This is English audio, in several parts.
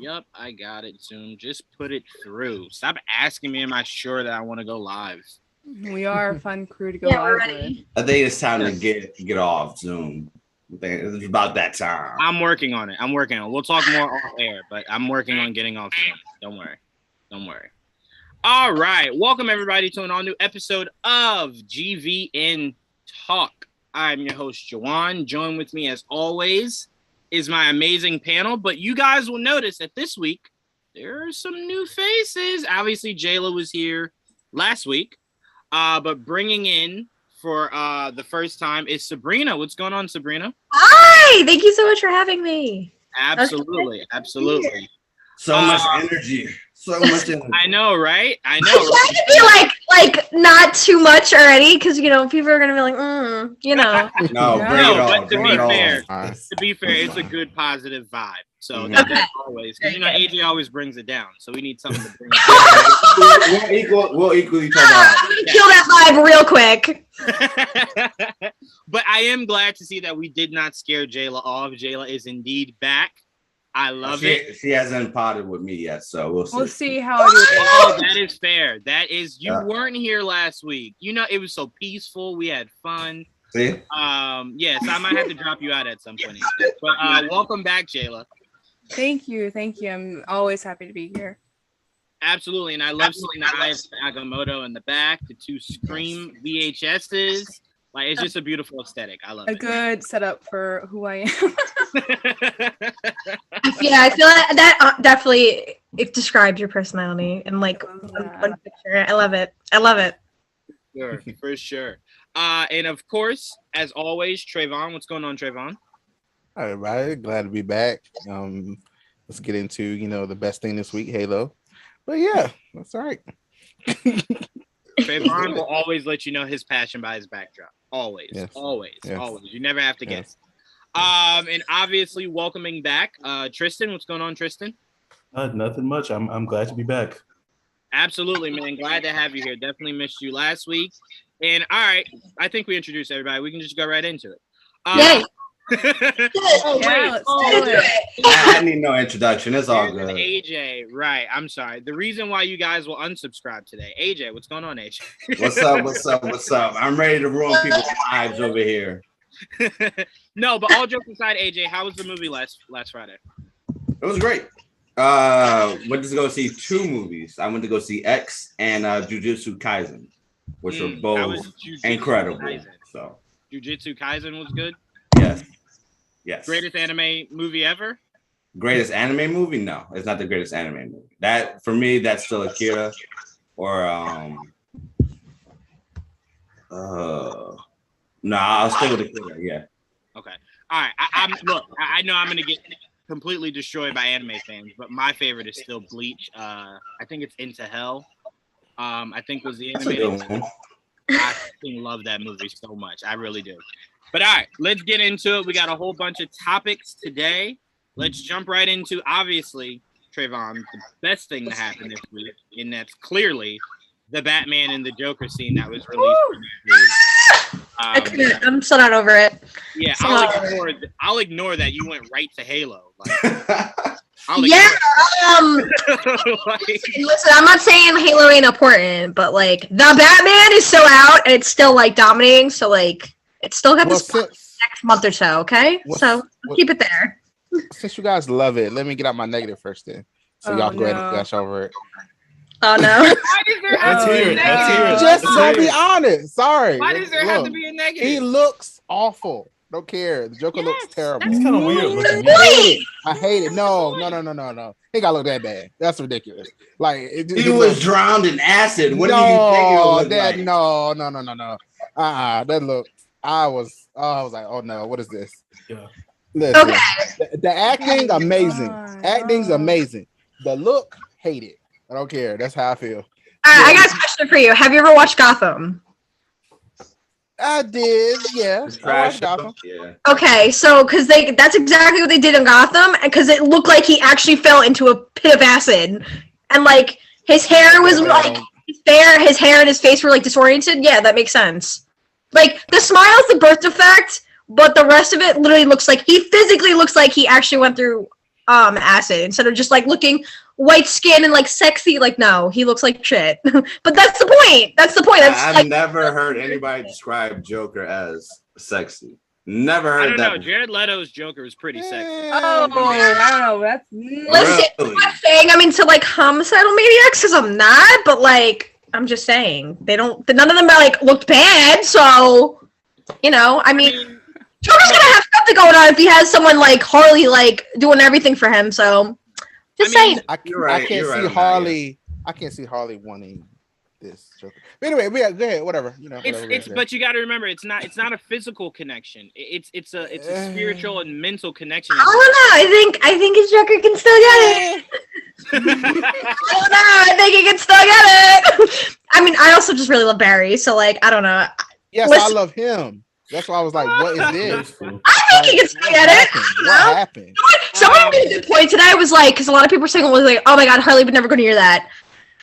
Yep, I got it, Zoom. Just put it through. Stop asking me, am I sure that I want to go live? We are a fun crew to go live with. I think it's time to get off Zoom. I think it's about that time. I'm working on it. We'll talk more off air, but I'm working on getting off Zoom. Don't worry. All right. Welcome, everybody, to an all-new episode of GVN Talk. I'm your host, Jawan. Joined with me, as always, is my amazing panel. But you guys will notice that this week, there are some new faces. Obviously, Jayla was here last week. But bringing in for the first time is Sabrina. What's going on, Sabrina? Hi! Thank you so much for having me. Absolutely. So much energy. So much energy. I know, right? I try to be like not too much already, because people are gonna be like, No, bring it on. But to be fair, it's a good positive vibe. So that's always, because AJ always brings it down. So we need something to bring it down. We'll equally each other out. I'm gonna kill that vibe real quick. But I am glad to see that we did not scare Jayla off. Jayla is indeed back. I love it. She hasn't potted with me yet, so we'll see. We'll see how it is. Oh, that is fair. You weren't here last week. It was so peaceful. We had fun. See? So I might have to drop you out at some point. But welcome back, Jayla. Thank you. I'm always happy to be here. Absolutely, and I love seeing the Eye of Agamotto in the back, the two Scream VHSs. Like, it's just a beautiful aesthetic. I love it. A good setup for who I am. Yeah, I feel like that definitely it describes your personality in one picture. I love it. For sure. And of course, as always, Trayvon. What's going on, Trayvon? All right, everybody. Glad to be back. Let's get into the best thing this week, Halo. But yeah, that's all right. Trayvon will always let you know his passion by his backdrop. Always. You never have to guess. And obviously welcoming back Tristan. What's going on, Tristan? Nothing much. I'm glad to be back. Absolutely, man. Glad to have you here. Definitely missed you last week. And all right, I think we introduced everybody. We can just go right into it. Yay! Let's do it. I need no introduction. It's all good. AJ, right. I'm sorry. The reason why you guys will unsubscribe today. AJ, what's going on, AJ? What's up? I'm ready to ruin people's lives over here. No, but all jokes aside, AJ, how was the movie last Friday? It was great. Went to go see two movies. I went to go see X and Jujutsu Kaisen, which were both incredible. Kaisen. So Jujutsu Kaisen was good? Yes. Greatest anime movie ever? Greatest anime movie? No, it's not the greatest anime movie. That for me, that's still Akira or no, I'll stay with Akira. Yeah. Okay. All right. I know I'm gonna get completely destroyed by anime fans, but my favorite is still Bleach. I think it's Into Hell. I think was the animated. I love that movie so much. I really do. But all right, let's get into it. We got a whole bunch of topics today. Let's jump right into, obviously, Trayvon, the best thing to happen this week, and that's clearly the Batman and the Joker scene that was released. I'm still not over it. Yeah, I'll ignore that you went right to Halo. Listen, I'm not saying Halo ain't important, but the Batman is so out and it's still dominating, so it's still got this next month or so, okay? So keep it there. Since you guys love it, let me get out my negative first then. So y'all go ahead and gush over it. Oh no. Why does there have to be a negative? Just to be honest. Sorry. Why does there have to be a negative? He looks awful. Don't care. The Joker looks terrible. It's kind of weird looking. I hate it. No. He gotta look that bad. That's ridiculous. He was drowned in acid. What do you think it would look like? No. That looked. I was like, oh no, what is this? Yeah. Listen, the acting amazing. Acting's amazing. The look, hate it. I don't care. That's how I feel. I got a question for you. Have you ever watched Gotham? I did, yeah. I watched Gotham. Yeah. Okay, so that's exactly what they did in Gotham, because it looked like he actually fell into a pit of acid, and his hair was his hair and his face were disoriented. Yeah, that makes sense. The smile's the birth defect, but the rest of it literally looks like he physically looks like he actually went through acid instead of just like looking white skin and like sexy. Like, no, he looks like shit. But that's the point. I've never heard anybody describe Joker as sexy. Never heard that. I don't know. Jared Leto's Joker was pretty sexy. Oh, I don't know. That's listen. I'm not saying I'm into like homicidal maniacs because I'm not, but like I'm just saying none of them are like looked bad. So I mean, Joker's gonna have something going on if he has someone like Harley like doing everything for him. So just saying. I can't see Harley wanting this Joker. But anyway, go ahead, whatever. But you got to remember, it's not a physical connection. It's a spiritual and mental connection. I don't know. I think his Joker can still get it. I don't know. I think he can still get it. I mean, I also just really love Barry, so like I don't know. Yes, I love him. That's why I was like, what is this? I think he can still get it. What happened? Someone made a good point today. Was like, because a lot of people were saying, oh my god, Harley would never go near that.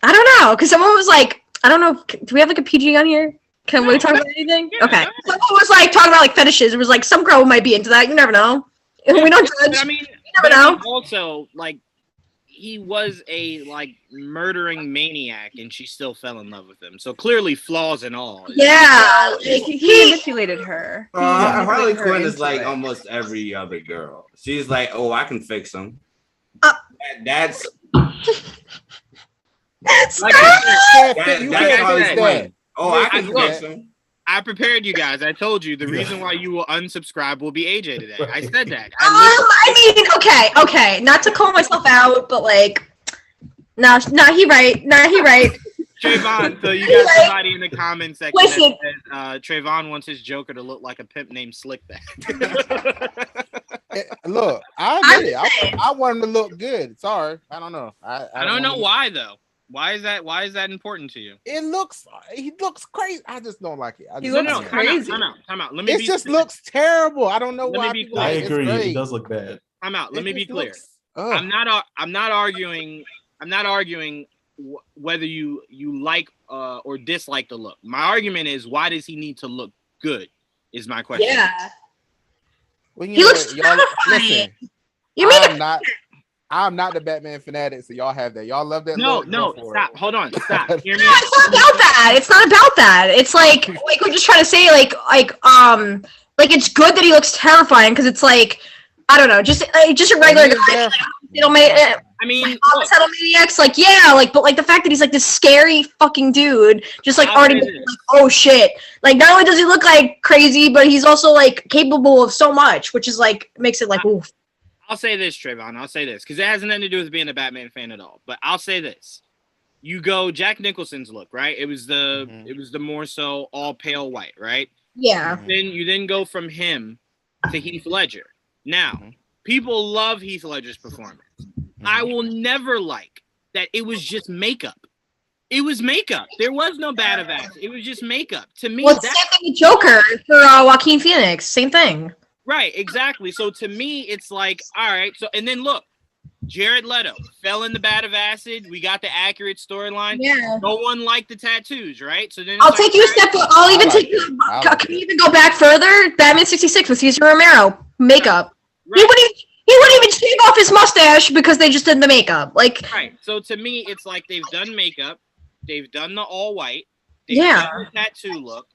I don't know, because someone was like, I don't know, do we have like a PG on here? Can we talk about anything? Okay. Someone was like talking about like fetishes. It was like some girl might be into that. You never know. We don't judge. I mean, you never know. Also, like, he was a like murdering maniac, and she still fell in love with him. So clearly, flaws and all. Yeah, he manipulated her. Harley Quinn is like almost every other girl. She's like, oh, I can fix him. That's. I prepared you guys. I told you the reason why you will unsubscribe will be AJ today. I said that. Okay. Not to call myself out, but like, no, he right. Trayvon, so you got somebody in the comment section that says Trayvon wants his Joker to look like a pimp named Slickback. Look, I admit it. I want him to look good. Sorry, I don't know. I don't know why though. Why is that important to you? He looks crazy. I just don't like it. He looks crazy. Time out. It just looks terrible. I don't know why. I agree. It does look bad. Time out. Let me be clear. I'm not arguing whether you like or dislike the look. My argument is, why does he need to look good? Is my question. Yeah. Well, he looks listen. You mean I'm not the Batman fanatic, so y'all have that. Y'all love that. No, stop. Hold on. Stop. Hear me. No, it's not about that. It's not about that. It's like we're just trying to say like it's good that he looks terrifying because it's like I don't know, just a regular guy. I mean, homicidal maniacs, like but like the fact that he's like this scary fucking dude, just like already like, oh shit. Like not only does he look like crazy, but he's also like capable of so much, which is like makes it like oof. I'll say this, Trayvon. I'll say this because it has nothing to do with being a Batman fan at all. But I'll say this: you go Jack Nicholson's look, right? It was the more so all pale white, right? Yeah. Then you go from him to Heath Ledger. Now, people love Heath Ledger's performance. I will never like that. It was just makeup. It was makeup. There was no bad of acting. It was just makeup. To me, well, it's the same thing with Joker for Joaquin Phoenix. Same thing. Right, exactly. So to me, it's like, all right. So and then look, Jared Leto fell in the vat of acid. We got the accurate storyline. Yeah. No one liked the tattoos, right? So then I'll take you a step. I'll even take you. Can you even go back further? Batman '66 with Cesar Romero makeup. Right. He wouldn't even shave off his mustache because they just did the makeup. Like right. So to me, it's like they've done makeup, they've done the all white, they've done the tattoo look.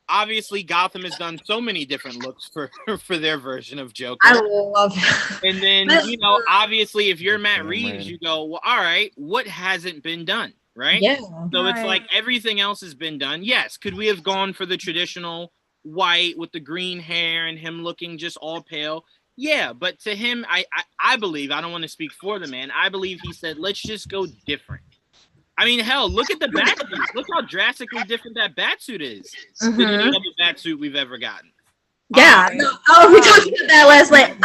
Obviously, Gotham has done so many different looks for their version of Joker. I love it. And then, obviously, if you're Matt Reeves, you go, well, all right, what hasn't been done, right? Yeah. So it's like everything else has been done. Yes, could we have gone for the traditional white with the green hair and him looking just all pale? Yeah, but to him, I believe, I don't want to speak for the man, I believe he said, let's just go different. I mean, hell, look at the batsuit. Look how drastically different that batsuit is than any other batsuit we've ever gotten. Yeah. We talked about that last night.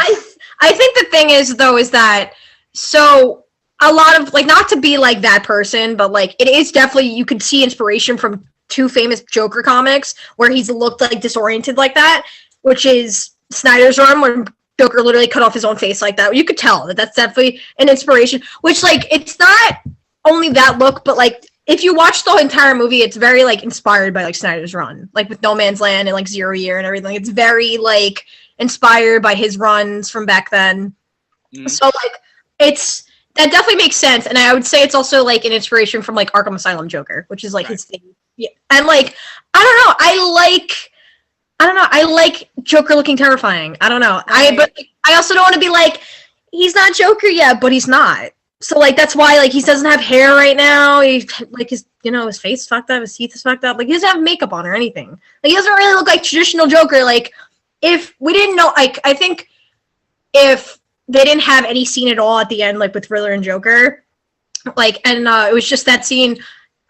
I think the thing is, though, is that so a lot of, like, not to be like that person, but, like, it is definitely, you could see inspiration from two famous Joker comics where he's looked, like, disoriented like that, which is Snyder's Run, when Joker literally cut off his own face like that. You could tell that that's definitely an inspiration, which, like, it's not only that look, but like if you watch the entire movie, it's very like inspired by like Snyder's Run, like with No Man's Land and like Zero Year and everything. It's very like inspired by his runs from back then. So like that definitely makes sense, and I would say it's also like an inspiration from like Arkham Asylum Joker, which is like his thing. Yeah, and like I like Joker looking terrifying. I don't know. Right. But I also don't want to be like, he's not Joker yet, but he's not. So like that's why like he doesn't have hair right now. He like his his face fucked up, his teeth is fucked up. Like he doesn't have makeup on or anything. Like he doesn't really look like traditional Joker. Like if we didn't know, like I think if they didn't have any scene at all at the end, like with Riddler and Joker, like and it was just that scene.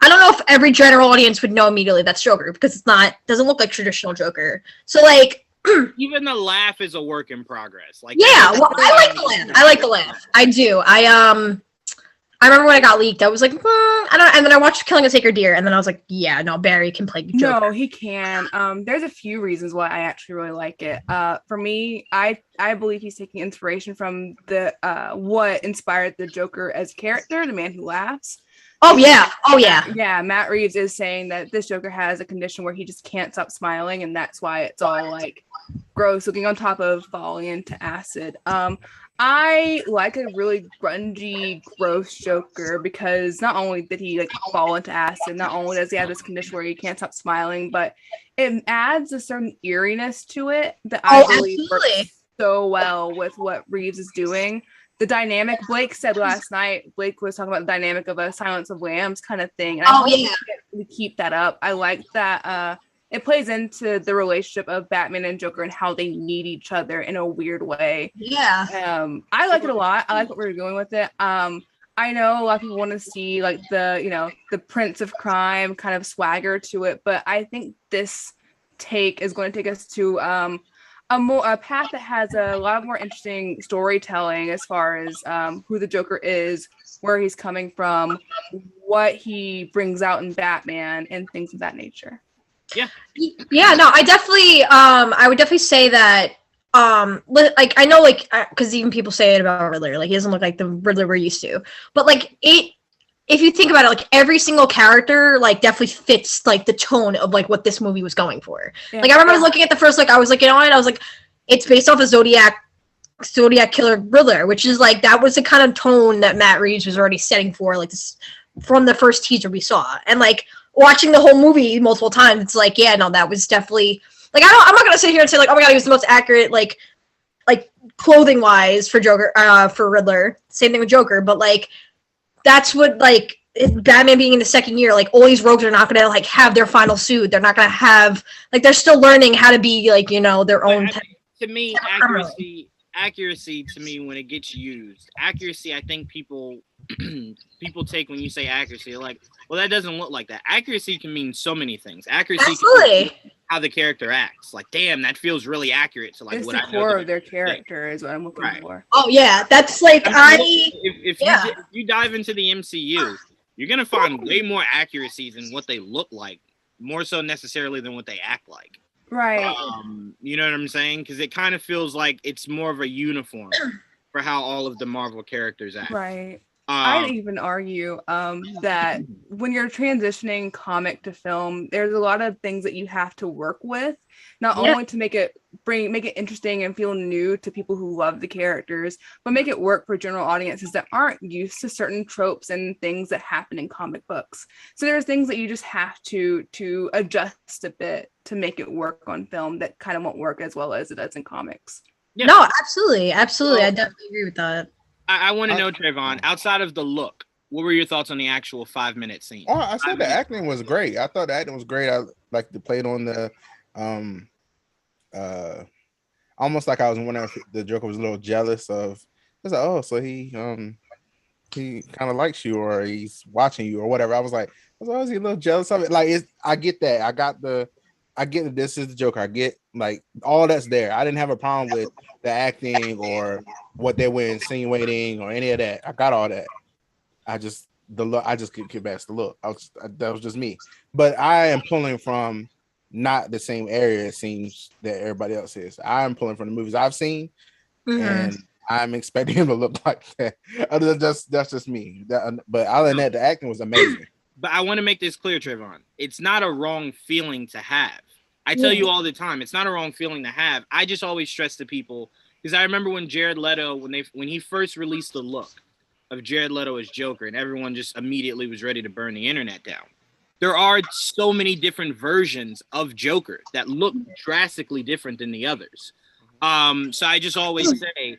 I don't know if every general audience would know immediately that's Joker because doesn't look like traditional Joker. So like even the laugh is a work in progress. Like yeah, well, I like the laugh. I like the laugh. I do. I remember when I got leaked, I was like, I don't. And then I watched Killing a Sacred Deer, and then I was like, yeah, no, Barry can play Joker. No, he can. There's a few reasons why I actually really like it. For me, I believe he's taking inspiration from the what inspired the Joker as a character, the man who laughs. Oh yeah. Yeah, Matt Reeves is saying that this Joker has a condition where he just can't stop smiling, and that's why it's all like gross looking on top of falling into acid. I like a really grungy, gross Joker because not only did he like fall into acid, not only does he have this condition where he can't stop smiling, but it adds a certain eeriness to it that I believe works so well with what Reeves is doing. The dynamic, Blake said last night, Blake was talking about the dynamic of a Silence of Lambs kind of thing. And I hope we keep that up. I like that it plays into the relationship of Batman and Joker and how they need each other in a weird way. Yeah. I like it a lot. I like what we're doing with it. I know a lot of people want to see like the Prince of Crime kind of swagger to it, but I think this take is going to take us to a path that has a lot more interesting storytelling as far as who the Joker is, where he's coming from, what he brings out in Batman, and things of that nature. Yeah, no, I would definitely say that like I know like because even people say it about Riddler, like he doesn't look like the Riddler we're used to, but like if you think about it, like every single character like definitely fits like the tone of like what this movie was going for. Like I remember looking at the first, like I was like, I was like, it's based off of Zodiac Killer Riddler, which is like that was the kind of tone that Matt Reeves was already setting for like this from the first teaser we saw. And like watching the whole movie multiple times, it's like, yeah, no, that was definitely like I'm not gonna sit here and say like, oh my god, he was the most accurate like clothing wise for Joker for Riddler. Same thing with Joker, but like that's what like Batman being in the second year, like all these rogues are not gonna like have their final suit. They're not gonna have like they're still learning how to be like their own. To me, accuracy to me when it gets used, accuracy. I think people take when you say accuracy, they're like, well, that doesn't look like that. Accuracy can mean so many things. Accuracy can mean how the character acts. Like, damn, that feels really accurate to like it's what the I know core of their character is what I'm looking for. Oh yeah, that's like if you dive into the MCU, you're gonna find way more accuracies in what they look like, more so necessarily than what they act like. Right. You know what I'm saying? Because it kind of feels like it's more of a uniform for how all of the Marvel characters act. Right. I'd even argue that when you're transitioning comic to film, there's a lot of things that you have to work with, not only to make it interesting and feel new to people who love the characters, but make it work for general audiences that aren't used to certain tropes and things that happen in comic books. So there's things that you just have to adjust a bit to make it work on film that kind of won't work as well as it does in comics. Yeah. No, absolutely. I definitely agree with that. I want to know, Trayvon, outside of the look, what were your thoughts on the actual 5-minute scene? Oh, I said the acting was great. I thought the acting was great. I like to play it on the almost like I was wondering if the Joker was a little jealous of. I was like, oh, so he kind of likes you or he's watching you or whatever. I was like, oh, is he a little jealous of it? Like, I get that. I get that this is the Joker. I get like all that's there. I didn't have a problem with the acting or what they were insinuating or any of that. I got all that. I just couldn't get past the look. That was just me. But I am pulling from not the same area it seems that everybody else is. I'm pulling from the movies I've seen, and I'm expecting him to look like that. Other than that's just me. But other than that, the acting was amazing. But I want to make this clear, Trayvon. It's not a wrong feeling to have. I tell you all the time, it's not a wrong feeling to have. I just always stress to people, Because I remember when Jared Leto, when he first released the look of Jared Leto as Joker, and everyone just immediately was ready to burn the internet down. There are so many different versions of Joker that look drastically different than the others. So I just always say,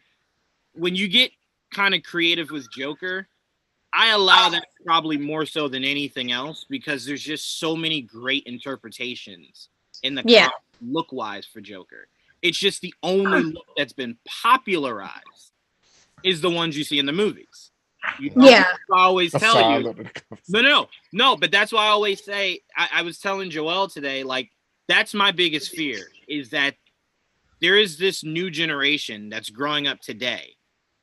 when you get kind of creative with Joker, I allow that probably more so than anything else, because there's just so many great interpretations in the look-wise for Joker. It's just the only look that's been popularized is the ones you see in the movies. You know, I always tell you. No, but that's why I always say, I was telling Joel today, like, that's my biggest fear, is that there is this new generation that's growing up today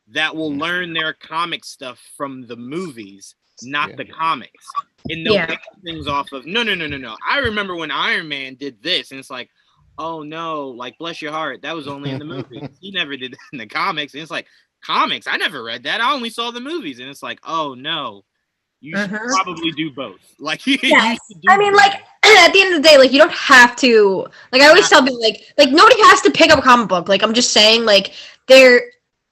that will learn their comic stuff from the movies, not the comics. And they'll pick things off of, no. I remember when Iron Man did this, and it's like, oh no, like, bless your heart, that was only in the movies. He never did that in the comics. And it's like, comics, I never read that. I only saw the movies. And it's like, oh no, you should probably do both. Like, I mean, like, at the end of the day, like, you don't have to, like, I always tell people, like nobody has to pick up a comic book. Like, I'm just saying, like, they're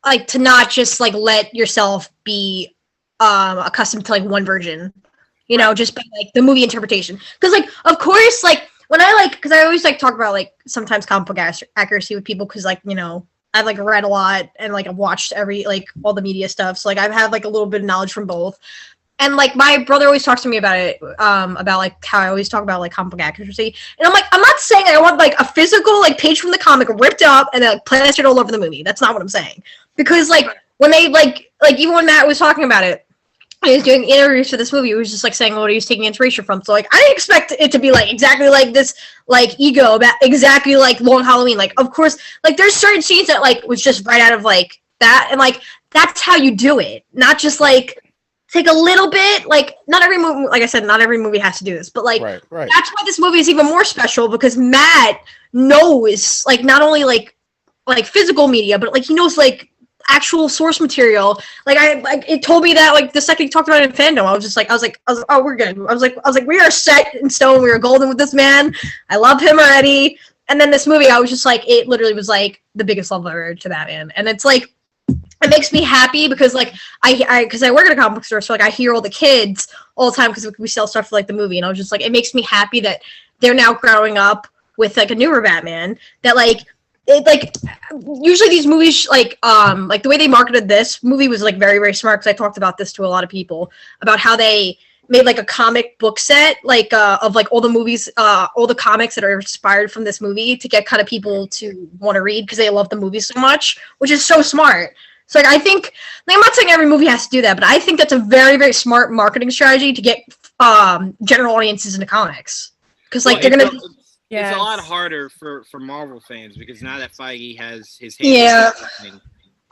like, to not just like let yourself be accustomed to like one version, you know, just by like the movie interpretation. Because, like, of course, like, when I like, because I always like talk about like sometimes comic book accuracy with people, because, like, you know, I've like read a lot and like I've watched all the media stuff, so like I've had like a little bit of knowledge from both. And like my brother always talks to me about it, about like how I always talk about like comic book accuracy. And I'm like, I'm not saying I want like a physical like page from the comic ripped up and then like plastered all over the movie. That's not what I'm saying. Because like when they like even when Matt was talking about it, he was doing interviews for this movie, he was just like saying what he was taking inspiration from. So like I didn't expect it to be like exactly like this like ego about exactly like Long Halloween. Like, of course, like there's certain scenes that like was just right out of like that, and like that's how you do it. Not just like take a little bit, like not every movie, like I said, not every movie has to do this, but like that's why this movie is even more special, because Matt knows like not only like physical media, but like he knows like actual source material. Like it told me that like the second he talked about it in fandom, I was like, oh, we're good. I was like, we are set in stone. We are golden with this man. I love him already. And then this movie, I was just like, it literally was like the biggest love ever to Batman. And it's like, it makes me happy because like because I work at a comic book store, so like I hear all the kids all the time because we sell stuff for like the movie, and I was just like, it makes me happy that they're now growing up with like a newer Batman that like. It, like usually these movies like the way they marketed this movie was like very, very smart, because I talked about this to a lot of people about how they made like a comic book set like of like all the movies, all the comics that are inspired from this movie to get kind of people to want to read because they love the movie so much, which is so smart. So like I think, like, I'm not saying every movie has to do that, but I think that's a very, very smart marketing strategy to get general audiences into comics, because like they're gonna. It's a lot harder for Marvel fans, because now that Feige has his hands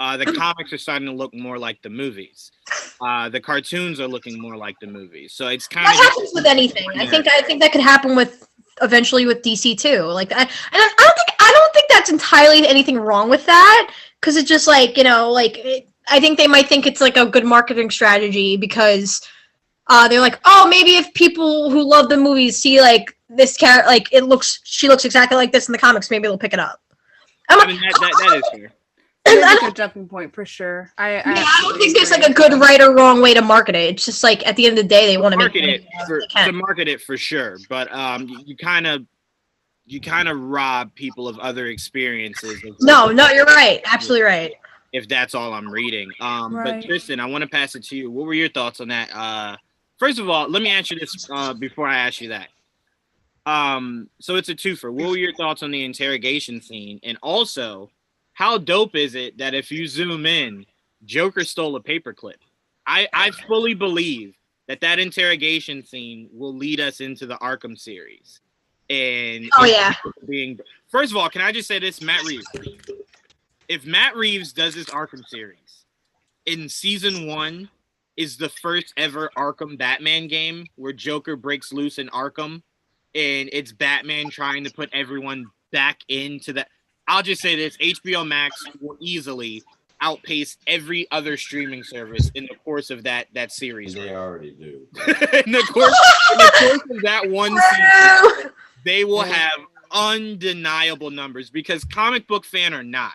the comics are starting to look more like the movies. The cartoons are looking more like the movies. So it's kind of happens with anything. I think that could happen with eventually with DC too. Like I don't think that's entirely anything wrong with that, because it's just like, you know, like I think they might think it's like a good marketing strategy, because they're like, oh, maybe if people who love the movies see like this character, like she looks exactly like this in the comics, maybe they'll pick it up. I mean, that is fair. That's a jumping point for sure. I don't think there's like a good right or wrong way to market it. It's just like at the end of the day, they want to market it for sure. But you kind of rob people of other experiences. No, you're right. Absolutely right. If that's all I'm reading. But Tristan, I want to pass it to you. What were your thoughts on that? First of all, let me answer this before I ask you that. So it's a twofer. What were your thoughts on the interrogation scene? And also, how dope is it that if you zoom in, Joker stole a paperclip? I fully believe that interrogation scene will lead us into the Arkham series. And first of all, can I just say this, Matt Reeves? If Matt Reeves does this Arkham series in season 1 is the first ever Arkham Batman game where Joker breaks loose in Arkham, and it's Batman trying to put everyone back into that. I'll just say this, HBO Max will easily outpace every other streaming service in the course of that series. They already do. in the course of that one season, they will have undeniable numbers, because comic book fan or not,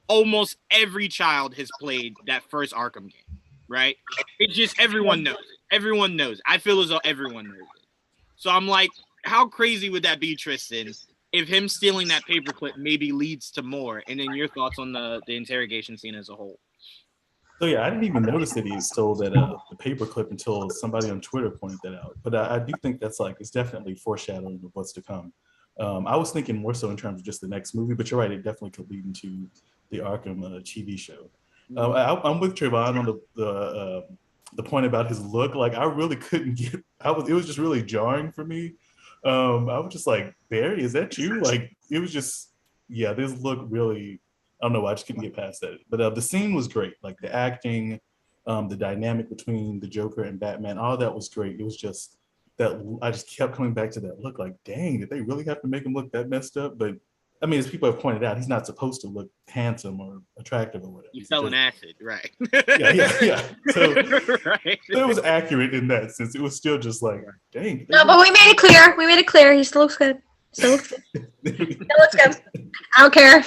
almost every child has played that first Arkham game, right? It's just everyone knows it. Everyone knows. I feel as though everyone knows it. So I'm like, how crazy would that be, Tristan, if him stealing that paperclip maybe leads to more? And then your thoughts on the interrogation scene as a whole. So yeah, I didn't even notice that he stole that the paperclip until somebody on Twitter pointed that out. But I do think that's like, it's definitely foreshadowing of what's to come. I was thinking more so in terms of just the next movie, but you're right, it definitely could lead into the Arkham TV show. I'm with Trayvon on the point about his look. Like, I really couldn't get. It was just really jarring for me. I was just like, Barry, is that you? Like, it was just, yeah, this look really. I don't know. I just couldn't get past that. But the scene was great. Like the acting, the dynamic between the Joker and Batman, all that was great. It was just that I just kept coming back to that look. Like, dang, did they really have to make him look that messed up? But I mean, as people have pointed out, he's not supposed to look handsome or attractive or whatever. He fell in acid, right? Yeah. So right. It was accurate in that sense. It was still just like, dang. No, but we made it clear. We made it clear. He still looks good. Still looks good. I don't care.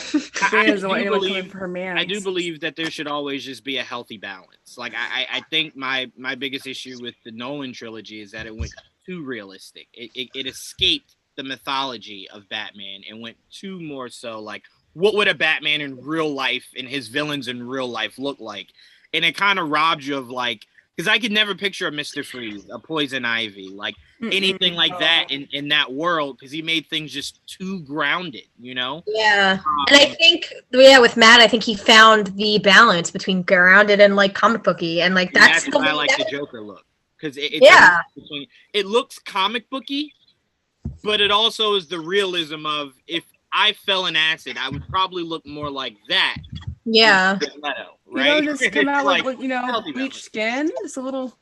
I do believe that there should always just be a healthy balance. Like I think my biggest issue with the Nolan trilogy is that it went too realistic. It escaped the mythology of Batman and went too more so like, what would a Batman in real life and his villains in real life look like? And it kind of robbed you of like, because I could never picture a Mr. Freeze, a Poison Ivy, like anything like that in that world, because he made things just too grounded, you know? Yeah. And I think, with Matt, I think he found the balance between grounded and like comic booky. And like that's why I like the Joker look. Because it looks comic booky, but it also is the realism of if I fell in acid, I would probably look more like that. Yeah. Leto, right? Just come out like bleached skin, just a little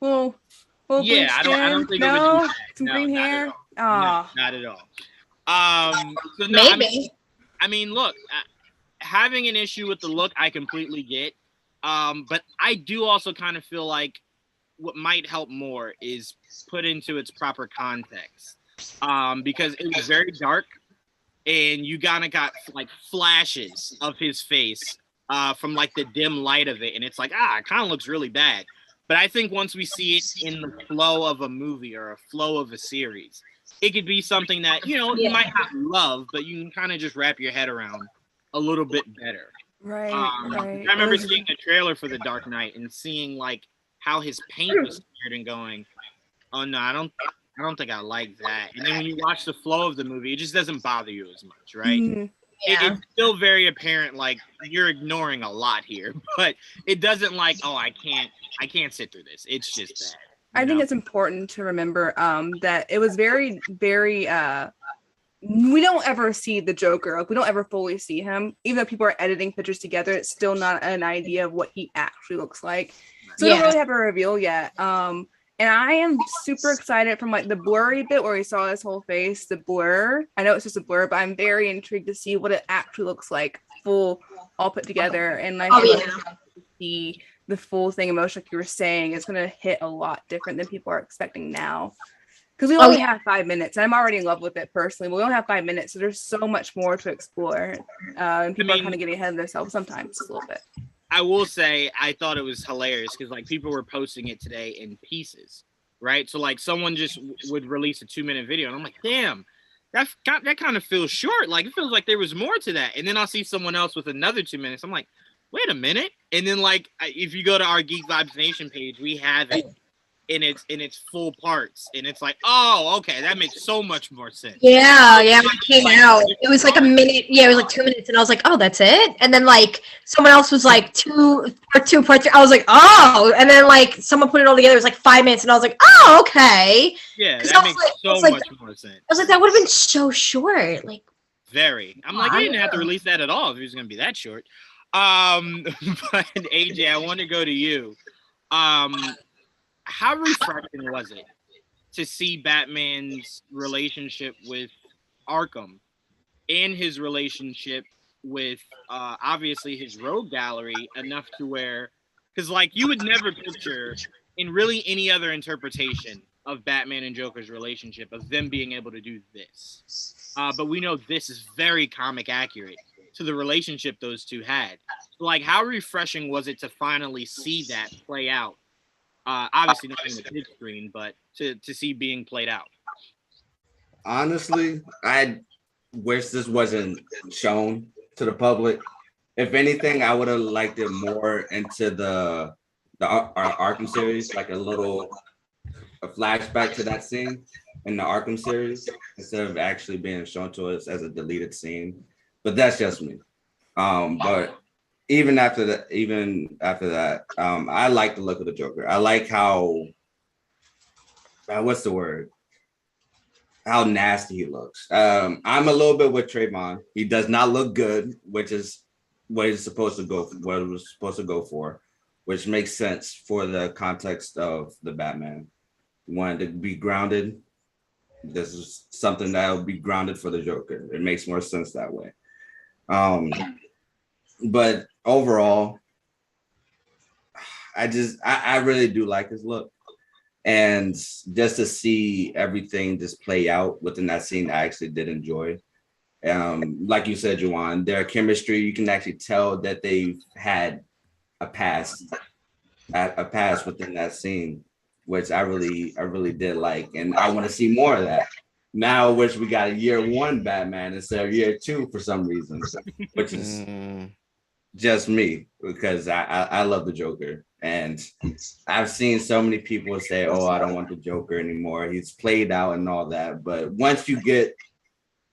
yeah, I don't think it would do that. Some green hair. No, not at all. So no, maybe. I mean, look, having an issue with the look, I completely get. But I do also kind of feel like what might help more is put into its proper context. Because it was very dark, and you kind of got like flashes of his face from like the dim light of it, and it's like, it kind of looks really bad. But I think once we see it in the flow of a movie or a flow of a series, it could be something that, you might not love, but you can kind of just wrap your head around a little bit better. Right. I remember seeing a trailer for The Dark Knight and seeing like how his paint was smeared and going, oh no, I don't think I like that. And then when you watch the flow of the movie, it just doesn't bother you as much, right? Mm-hmm. Yeah. It's still very apparent, like you're ignoring a lot here, but it doesn't like, I can't sit through this. It's just bad. I think it's important to remember that it was very, very. We don't ever see the Joker. Like, we don't ever fully see him. Even though people are editing pictures together, it's still not an idea of what he actually looks like. So we don't really have a reveal yet. And I am super excited from like the blurry bit where we saw his whole face, the blur. I know it's just a blur, but I'm very intrigued to see what it actually looks like, full, all put together. And I see the full thing emotion, like you were saying, is going to hit a lot different than people are expecting now. Because we only have 5 minutes, and I'm already in love with it personally, but we only have 5 minutes, so there's so much more to explore. And people are kind of getting ahead of themselves sometimes a little bit. I will say I thought it was hilarious because like people were posting it today in pieces, right? So like someone just would release a 2-minute video, and I'm like, damn, that kind of feels short. Like it feels like there was more to that. And then I'll see someone else with another 2 minutes. I'm like, wait a minute. And then like if you go to our Geek Vibes Nation page, we have it in its full parts, and it's like, oh, okay, that makes so much more sense. Yeah, when it came out, it was like a minute. Yeah, it was like 2 minutes, and I was like, oh, that's it. And then like someone else was like part two. I was like, oh, and then like someone put it all together. It was like 5 minutes, and I was like, oh, okay. Yeah, that makes so much more sense. I was like, that would have been so short. Like, very. I'm like, you didn't have to release that at all if it was gonna be that short. But AJ, I want to go to you. How refreshing was it to see Batman's relationship with Arkham and his relationship with obviously his rogue gallery enough to where, because like you would never picture in really any other interpretation of Batman and Joker's relationship of them being able to do this. But we know this is very comic accurate to the relationship those two had. Like, how refreshing was it to finally see that play out? Obviously not on the big screen, but to see being played out. Honestly, I wish this wasn't shown to the public. If anything, I would have liked it more into the Arkham series, like a flashback to that scene in the Arkham series instead of actually being shown to us as a deleted scene. But that's just me. But even after that, I like the look of the Joker. I like how what's the word? How nasty he looks. I'm a little bit with Trayvon. He does not look good, which is what he's supposed to go for, what it was supposed to go for, which makes sense for the context of the Batman. He wanted to be grounded. This is something that will be grounded for the Joker. It makes more sense that way. But overall, I really do like his look. And just to see everything just play out within that scene, I actually did enjoy. Like you said, Juwan, their chemistry, you can actually tell that they've had a past within that scene, which I really did like. And I want to see more of that. Now I wish we got a year 1 Batman instead of year 2 for some reason, which is just me, because I love the Joker. And I've seen so many people say, oh, I don't want the Joker anymore. He's played out and all that. But once you get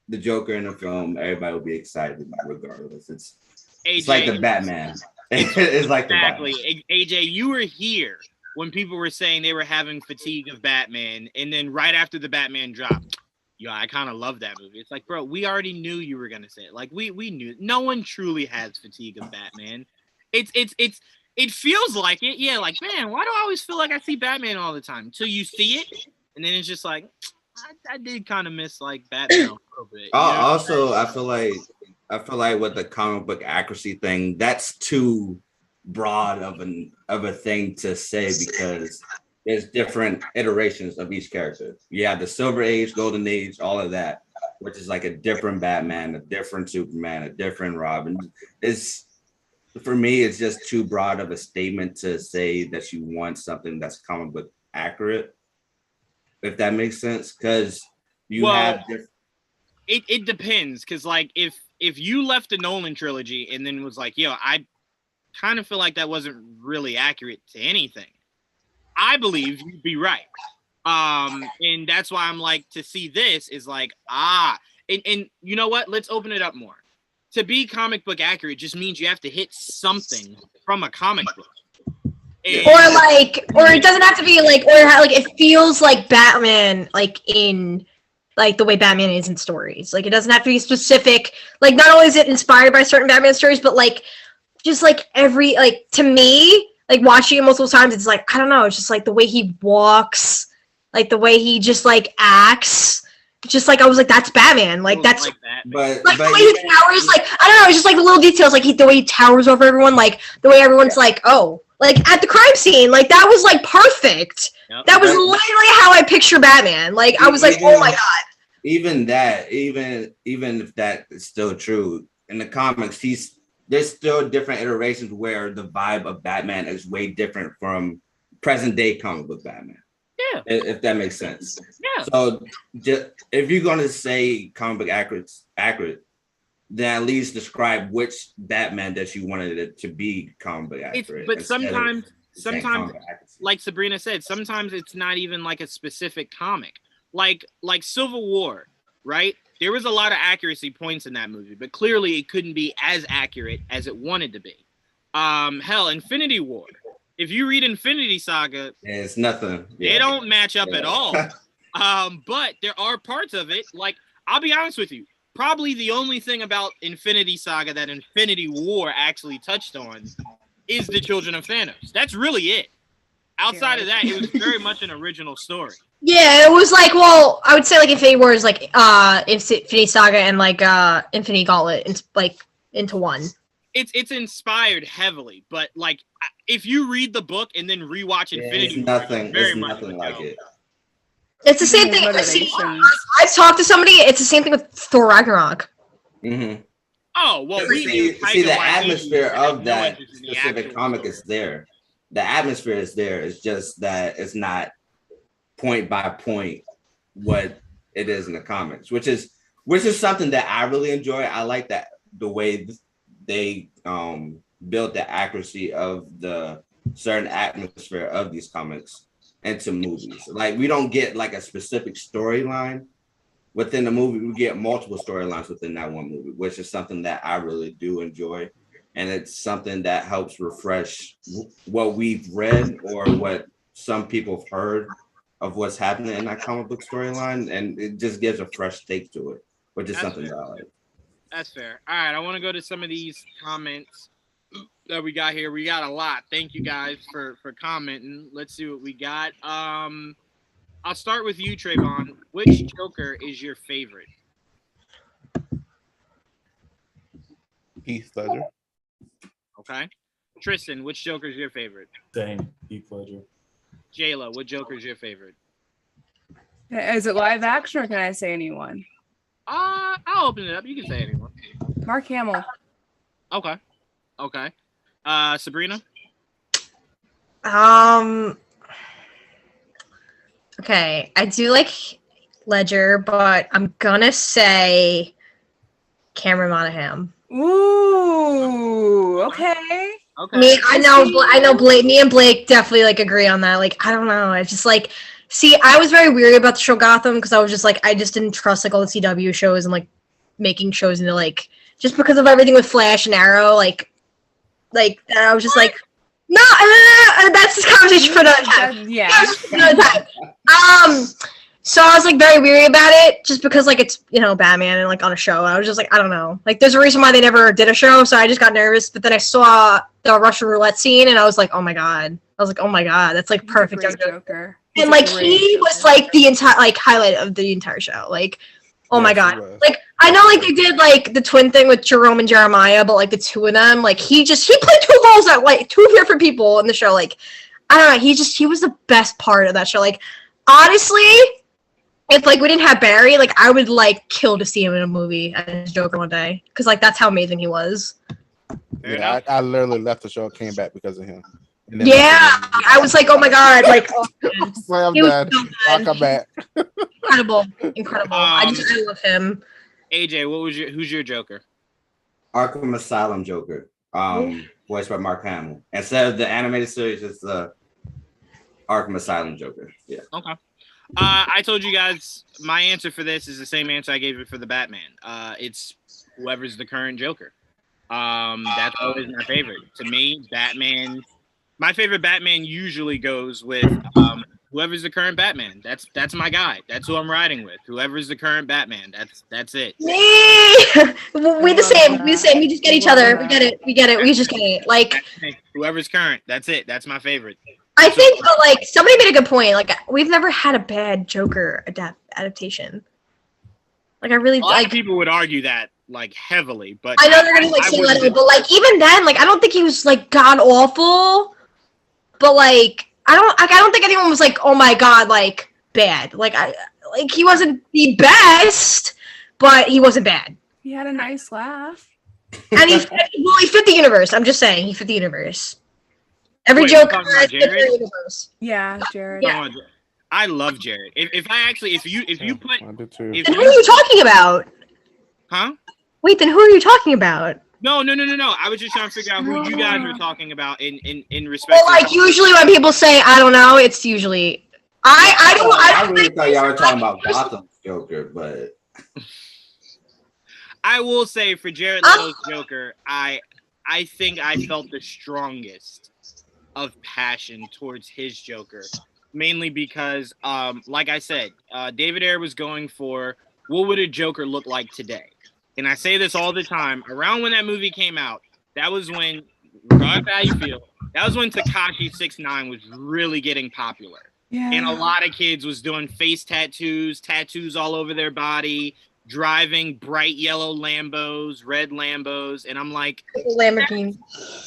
the Joker in the film, everybody will be excited regardless. It's like the Batman. It's like exactly. AJ, you were here when people were saying they were having fatigue of Batman. And then right after the Batman dropped, I kind of love that movie. It's like, bro, we already knew you were going to say it. Like, we knew. No one truly has fatigue of Batman. It feels like it. Yeah, like, man, why do I always feel like I see Batman all the time? Until you see it, and then it's just like, I did kind of miss, like, Batman a little bit. Also, I feel like with the comic book accuracy thing, that's too broad of a thing to say, because there's different iterations of each character. You have the Silver Age, Golden Age, all of that, which is like a different Batman, a different Superman, a different Robin. For me, it's just too broad of a statement to say that you want something that's comic book accurate, if that makes sense. Because it depends. Because, like, if you left the Nolan trilogy and then was like, yo, I kind of feel like that wasn't really accurate to anything, I believe you'd be right. And that's why I'm like, to see this is like, and you know what? Let's open it up more. To be comic book accurate just means you have to hit something from a comic book. Or it doesn't have to be like, it feels like Batman, like in like the way Batman is in stories. Like, it doesn't have to be specific. Like, not only is it inspired by certain Batman stories, but like, just like every, like, to me, like watching it multiple times, it's like, I don't know, it's just like the way he walks, like the way he just like acts. Just like I was like, that's Batman. Like that's like the way he towers. Like I don't know. It's just like the little details, like the way he towers over everyone. Like the way everyone's like, oh, like at the crime scene. Like that was like perfect. Yep. That was literally how I picture Batman. Like I was like, oh my god. Even if that is still true in the comics, there's still different iterations where the vibe of Batman is way different from present day comic book Batman. Yeah. If that makes sense. Yeah. So if you're going to say comic book accurate, then at least describe which Batman that you wanted it to be comic book accurate. But sometimes, like Sabrina said, sometimes it's not even like a specific comic. Like Civil War, right? There was a lot of accuracy points in that movie, but clearly it couldn't be as accurate as it wanted to be. Hell, Infinity War. If you read Infinity Saga, it's nothing. They don't match up at all. But there are parts of it. Like, I'll be honest with you, probably the only thing about Infinity Saga that Infinity War actually touched on is the children of Thanos. That's really it. Outside of that, it was very much an original story. Yeah, it was like, well, I would say like Infinity War is like Infinity Saga and like Infinity Gauntlet into one. It's inspired heavily, but like if you read the book and then rewatch Infinity, it's nothing like it. It's the same thing. I've talked to somebody. It's the same thing with Thor Ragnarok. Mm-hmm. Oh well, see the atmosphere of that specific comic is there. The atmosphere is there. It's just that it's not point by point what it is in the comics, which is something that I really enjoy. I like that the way they built the accuracy of the certain atmosphere of these comics into movies. Like we don't get like a specific storyline within the movie. We get multiple storylines within that one movie, which is something that I really do enjoy. And it's something that helps refresh what we've read or what some people have heard of what's happening in that comic book storyline. And it just gives a fresh take to it, which is something that I like. That's fair. All right, I want to go to some of these comments that we got here. We got a lot. Thank you guys for commenting. Let's see what we got. I'll start with you, Trayvon. Which Joker is your favorite? Heath Ledger. Okay. Tristan, which Joker is your favorite? Same, Heath Ledger. Jayla, what Joker is your favorite? Is it live action or can I say anyone? I'll open it up. You can say anyone. Mark Hamill. Okay. Sabrina? Okay, I do like Ledger, but I'm gonna say Cameron Monaghan. Ooh, okay. I know Blake. Me and Blake definitely like agree on that. Like, I don't know. I just like see. I was very weary about the show Gotham because I was just like, I just didn't trust like all the CW shows and like making shows into like just because of everything with Flash and Arrow. Like I was just like, no, that's this conversation for another time. Yeah. So I was like very weary about it just because like it's, you know, Batman and like on a show. I was just like, I don't know. Like there's a reason why they never did a show, so I just got nervous. But then I saw the Russian roulette scene and I was like, oh my god. That's like perfect Joker. And like he was like the entire like highlight of the entire show. Like, oh my god. Like I know like they did like the twin thing with Jerome and Jeremiah, but like the two of them, like he played two roles at like two different people in the show. Like, I don't know, he was the best part of that show. Like, honestly, if like we didn't have Barry, like I would like kill to see him in a movie as Joker one day, because like that's how amazing he was. Yeah, I literally left the show and came back because of him. Yeah, I was like, oh my god, like I'm done. I'll come back. Incredible. I love him. AJ, who's your Joker? Arkham Asylum Joker, voiced by Mark Hamill. Instead of the animated series, it's the Arkham Asylum Joker. Yeah. Okay. I told you guys my answer for this is the same answer I gave it for the Batman. It's whoever's the current Joker. That's always my favorite. To me, Batman. My favorite Batman usually goes with whoever's the current Batman. That's my guy. That's who I'm riding with. Whoever's the current Batman. That's it. Me. We the same. We just get each other. We get it. We just get it. Like whoever's current. That's it. That's my favorite. I think, but like somebody made a good point. Like we've never had a bad Joker adaptation. Like I really a lot of people would argue that like heavily, but I know they're gonna like say that, but like even then, like I don't think he was like god awful. But like I don't think anyone was like, oh my god, like bad. Like he wasn't the best, but he wasn't bad. He had a nice laugh. And he fit the universe. I'm just saying, he fit the universe. Every Joker fit the universe. Yeah, Jared. Yeah. I love Jared. If you put then who are you talking about? Huh? Wait, then who are you talking about? No. I was just trying to figure out who you guys were talking about in respect. Well, like usually when people say I don't know, it's usually I really thought y'all were talking about Gotham's Joker, but I will say for Jared Leto's Joker, I think I felt the strongest of passion towards his Joker, mainly because, like I said, David Ayer was going for what would a Joker look like today. And I say this all the time. Around when that movie came out, that was when, regardless of how you feel, that was when Tekashi 6ix9ine was really getting popular. Yeah. And a lot of kids was doing face tattoos all over their body, driving bright yellow Lambos, red Lambos, and I'm like, Lamborghini.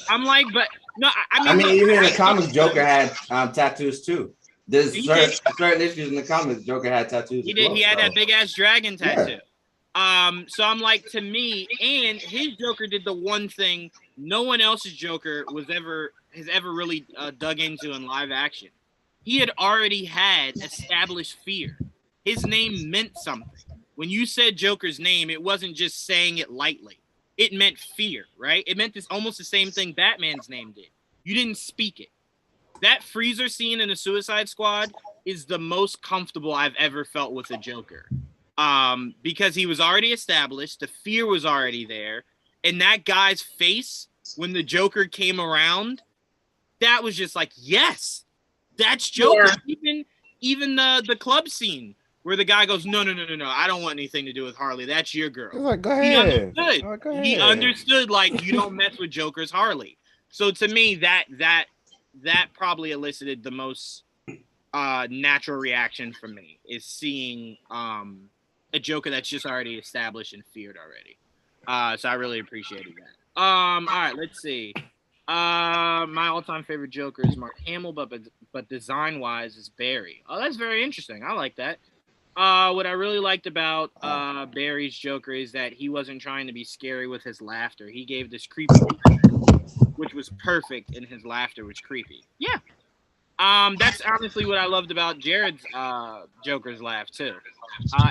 I'm like, but no, I mean, even in the comics, Joker had tattoos too. There's certain issues in the comics. Joker had tattoos. He did. He had that big ass dragon tattoo. So I'm like, to me, and his Joker did the one thing no one else's Joker has ever really dug into in live action. He had already had established fear. His name meant something. When you said Joker's name, it wasn't just saying it lightly. It meant fear, right? It meant this almost the same thing Batman's name did. You didn't speak it. That freezer scene in the Suicide Squad is the most comfortable I've ever felt with a Joker. Because he was already established, the fear was already there, and that guy's face when the Joker came around, that was just like, yes, that's Joker. Yeah. Even the club scene where the guy goes, no, I don't want anything to do with Harley. That's your girl. Like, go ahead. He understood, like, you don't mess with Joker's Harley. So to me, that probably elicited the most natural reaction from me, is seeing a Joker that's just already established and feared already. So I really appreciated that. All right, let's see. My all-time favorite Joker is Mark Hamill, but design-wise is Barry. Oh, that's very interesting. I like that. What I really liked about Barry's Joker is that he wasn't trying to be scary with his laughter. He gave this creepy, which was perfect, and his laughter was creepy. Yeah. That's honestly what I loved about Jared's Joker's laugh too.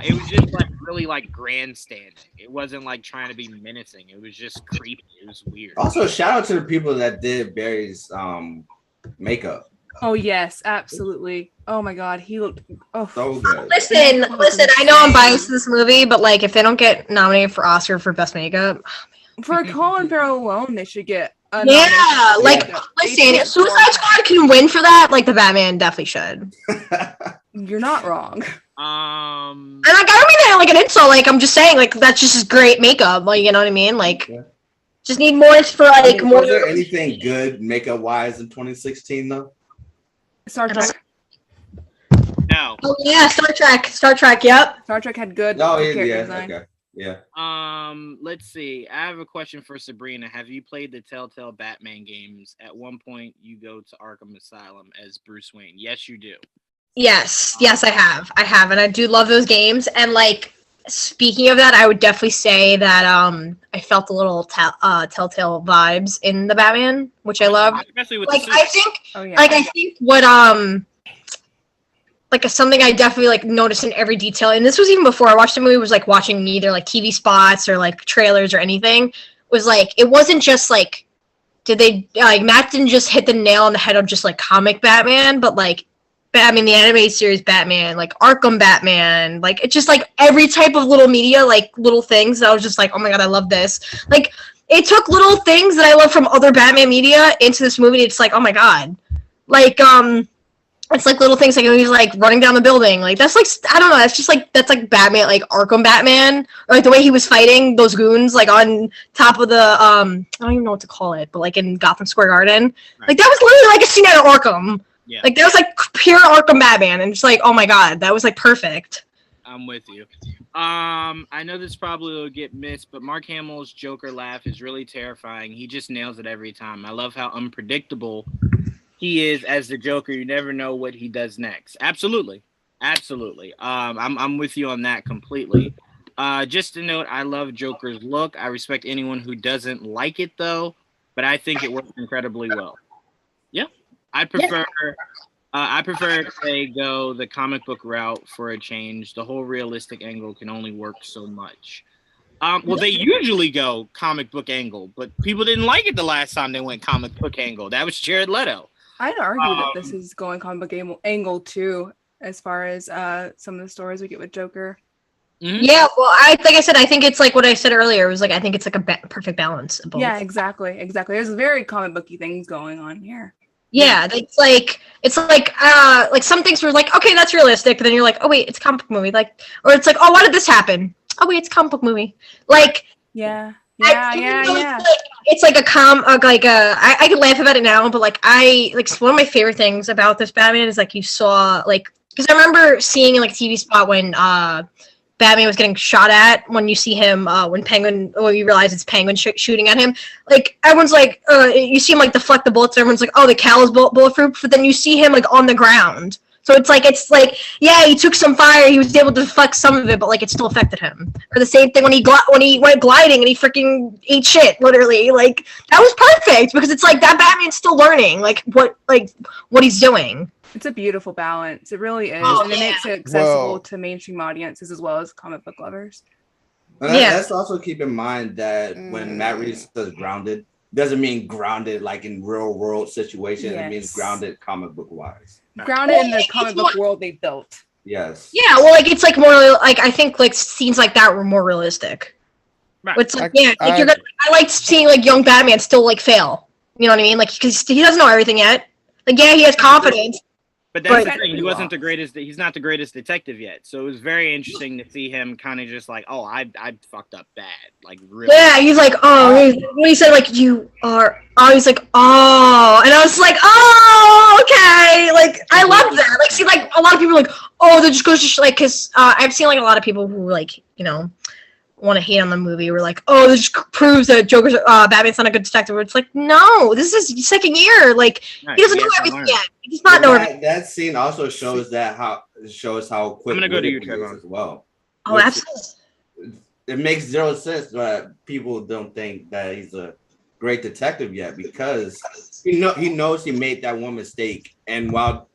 It was just like really like grandstanding. It wasn't like trying to be menacing. It was just creepy. It was weird. Also, shout out to the people that did Barry's makeup. Oh yes, absolutely. Oh my God, he looked so good. Listen. I know I'm biased to this movie, but like if they don't get nominated for Oscar for best makeup, for Colin Farrell alone, they should get. Listen, Suicide Squad can win for that. Like the Batman definitely should. You're not wrong. And like I don't mean that like an insult. Like I'm just saying, like that's just great makeup. Like you know what I mean? Like just need more for like more. Was there anything good makeup wise in 2016 though? Star Trek. No. Oh yeah, Star Trek. Yep. Star Trek had good. Character design. Okay. Yeah. Let's see. I have a question for Sabrina. Have you played the Telltale Batman games? At one point, you go to Arkham Asylum as Bruce Wayne. Yes, you do. Yes, I have, and I do love those games. And like speaking of that, I would definitely say that I felt a little Telltale vibes in the Batman, which I love. Especially with like I think what like something I definitely like noticed in every detail, and this was even before I watched the movie, was like watching either like TV spots or like trailers or anything, was like it wasn't just like Matt didn't just hit the nail on the head of just like comic Batman, but like Batman the animated series Batman, like Arkham Batman, like it's just like every type of little media, like little things that I was just like, oh my God, I love this. Like it took little things that I love from other Batman media into this movie. It's like, oh my God, like it's like little things like when he's like running down the building, like that's like I don't know, that's just like that's like Batman, like Arkham Batman, or like the way he was fighting those goons like on top of the I don't even know what to call it, but like in Gotham Square Garden, right. Like that was literally like a scene out of Arkham. Yeah. Like that was like pure Arkham Batman, and just like oh my God, that was like perfect. I'm with you. I know this probably will get missed, but Mark Hamill's Joker laugh is really terrifying. He just nails it every time. I love how unpredictable he is as the Joker. You never know what he does next. Absolutely. I'm with you on that completely. Just to note, I love Joker's look. I respect anyone who doesn't like it though, but I think it works incredibly well. Yeah, I prefer if they go the comic book route for a change. The whole realistic angle can only work so much. Well, they usually go comic book angle, but people didn't like it the last time they went comic book angle. That was Jared Leto. I'd argue that this is going comic book angle too, as far as some of the stories we get with Joker. Mm-hmm. Yeah, well, like I said, I think it's like what I said earlier. It was like I think it's like a perfect balance of both. Yeah, exactly. There's very comic booky things going on here. Yeah, it's like some things were like, okay, that's realistic, but then you're like, oh wait, it's a comic book movie, like, or it's like, oh, why did this happen? Oh wait, it's a comic book movie. Like, yeah. It's like I could laugh about it now, but like one of my favorite things about this Batman is like you saw like because I remember seeing in like a TV spot when Batman was getting shot at, when you see him when you realize it's Penguin shooting at him, like everyone's like you see him like deflect the bullets, and everyone's like, oh, the cowl is bulletproof, but then you see him like on the ground, So it's like, yeah, he took some fire, he was able to deflect some of it, but like it still affected him. Or the same thing when he went gliding and he freaking ate shit, literally. Like that was perfect because it's like that Batman's still learning what he's doing. It's a beautiful balance. It really is. Oh, and it makes it accessible to mainstream audiences as well as comic book lovers. Let's also keep in mind that when Matt Reeves says grounded, doesn't mean grounded like in real world situations. It means grounded comic book wise. Grounded in the comic book world they built. Yes. Yeah, well, like it's like more like I think like scenes like that were more realistic. Right. It's like I like seeing like young Batman still like fail. You know what I mean? Like because he doesn't know everything yet. Like he has confidence. But that's the thing. He wasn't the greatest. He's not the greatest detective yet. So it was very interesting to see him kind of just like, oh, I fucked up bad. Like really. Yeah, he's like, when he said like you are, he's like, oh, and I was like, oh, okay. Like I love that. Like see, like a lot of people are like, oh, that just goes to like, because I've seen like a lot of people who like, you know, want to hate on the movie. We're like, oh, this proves that Joker's Batman's not a good detective. It's like, no, this is his second year. Like he doesn't know everything yet. He does not know everything. That scene also shows how quick. I'm gonna go to you, Trevor, as well. Oh, absolutely. It makes zero sense that people don't think that he's a great detective yet because he knows he made that one mistake. And while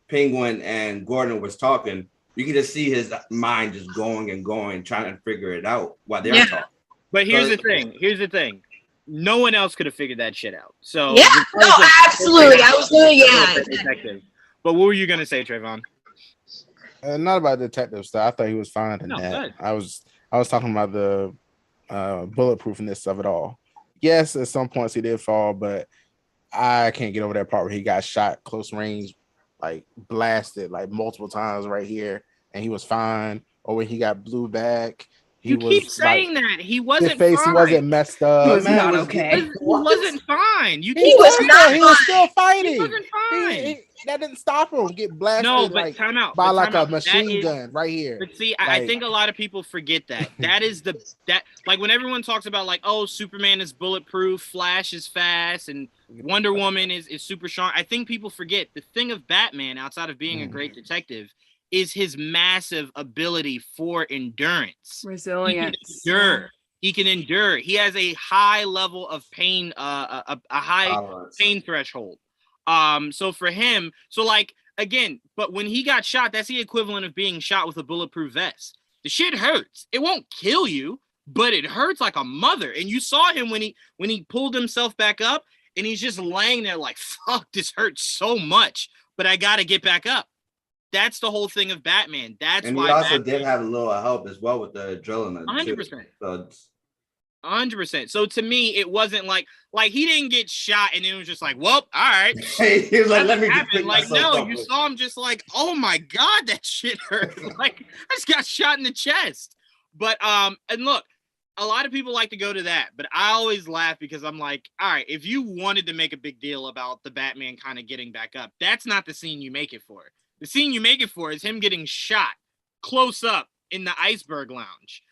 Penguin and Gordon was talking, you can just see his mind just going and going, trying to figure it out while they're talking. But here's the thing. No one else could have figured that shit out. So absolutely. I was doing detective. But what were you gonna say, Trayvon? Not about detective stuff. I thought he was fine in that. I was talking about the bulletproofness of it all. Yes, at some points he did fall, but I can't get over that part where he got shot close range, like blasted like multiple times right here, and he was fine. Or when he got blew back. You keep saying that he wasn't. His face wasn't messed up. He was not okay. He wasn't fine. He was still fighting. He wasn't fine. That didn't stop him get blasted. No, but time out. By like a machine gun right here. But see, I think a lot of people forget that. That is like when everyone talks about like, oh, Superman is bulletproof, Flash is fast, and Wonder Woman is super strong. I think people forget the thing of Batman outside of being a great detective is his massive ability for endurance. Resilience. He can endure. He has a high level of pain, a high pain threshold. So for him, again, but when he got shot, that's the equivalent of being shot with a bulletproof vest. The shit hurts. It won't kill you, but it hurts like a mother. And you saw him when he pulled himself back up and he's just laying there like, fuck, this hurts so much, but I got to get back up. That's the whole thing of Batman. And why he also did have a little help as well with the adrenaline. 100%. 100%. So to me, it wasn't like he didn't get shot and it was just like, well, all right. He was like, let me pick like, no, you saw him just like, oh my God, that shit hurt. Like, I just got shot in the chest. But and look, a lot of people like to go to that, but I always laugh because I'm like, all right, if you wanted to make a big deal about the Batman kind of getting back up, that's not the scene you make it for. The scene you make it for is him getting shot close up in the iceberg lounge.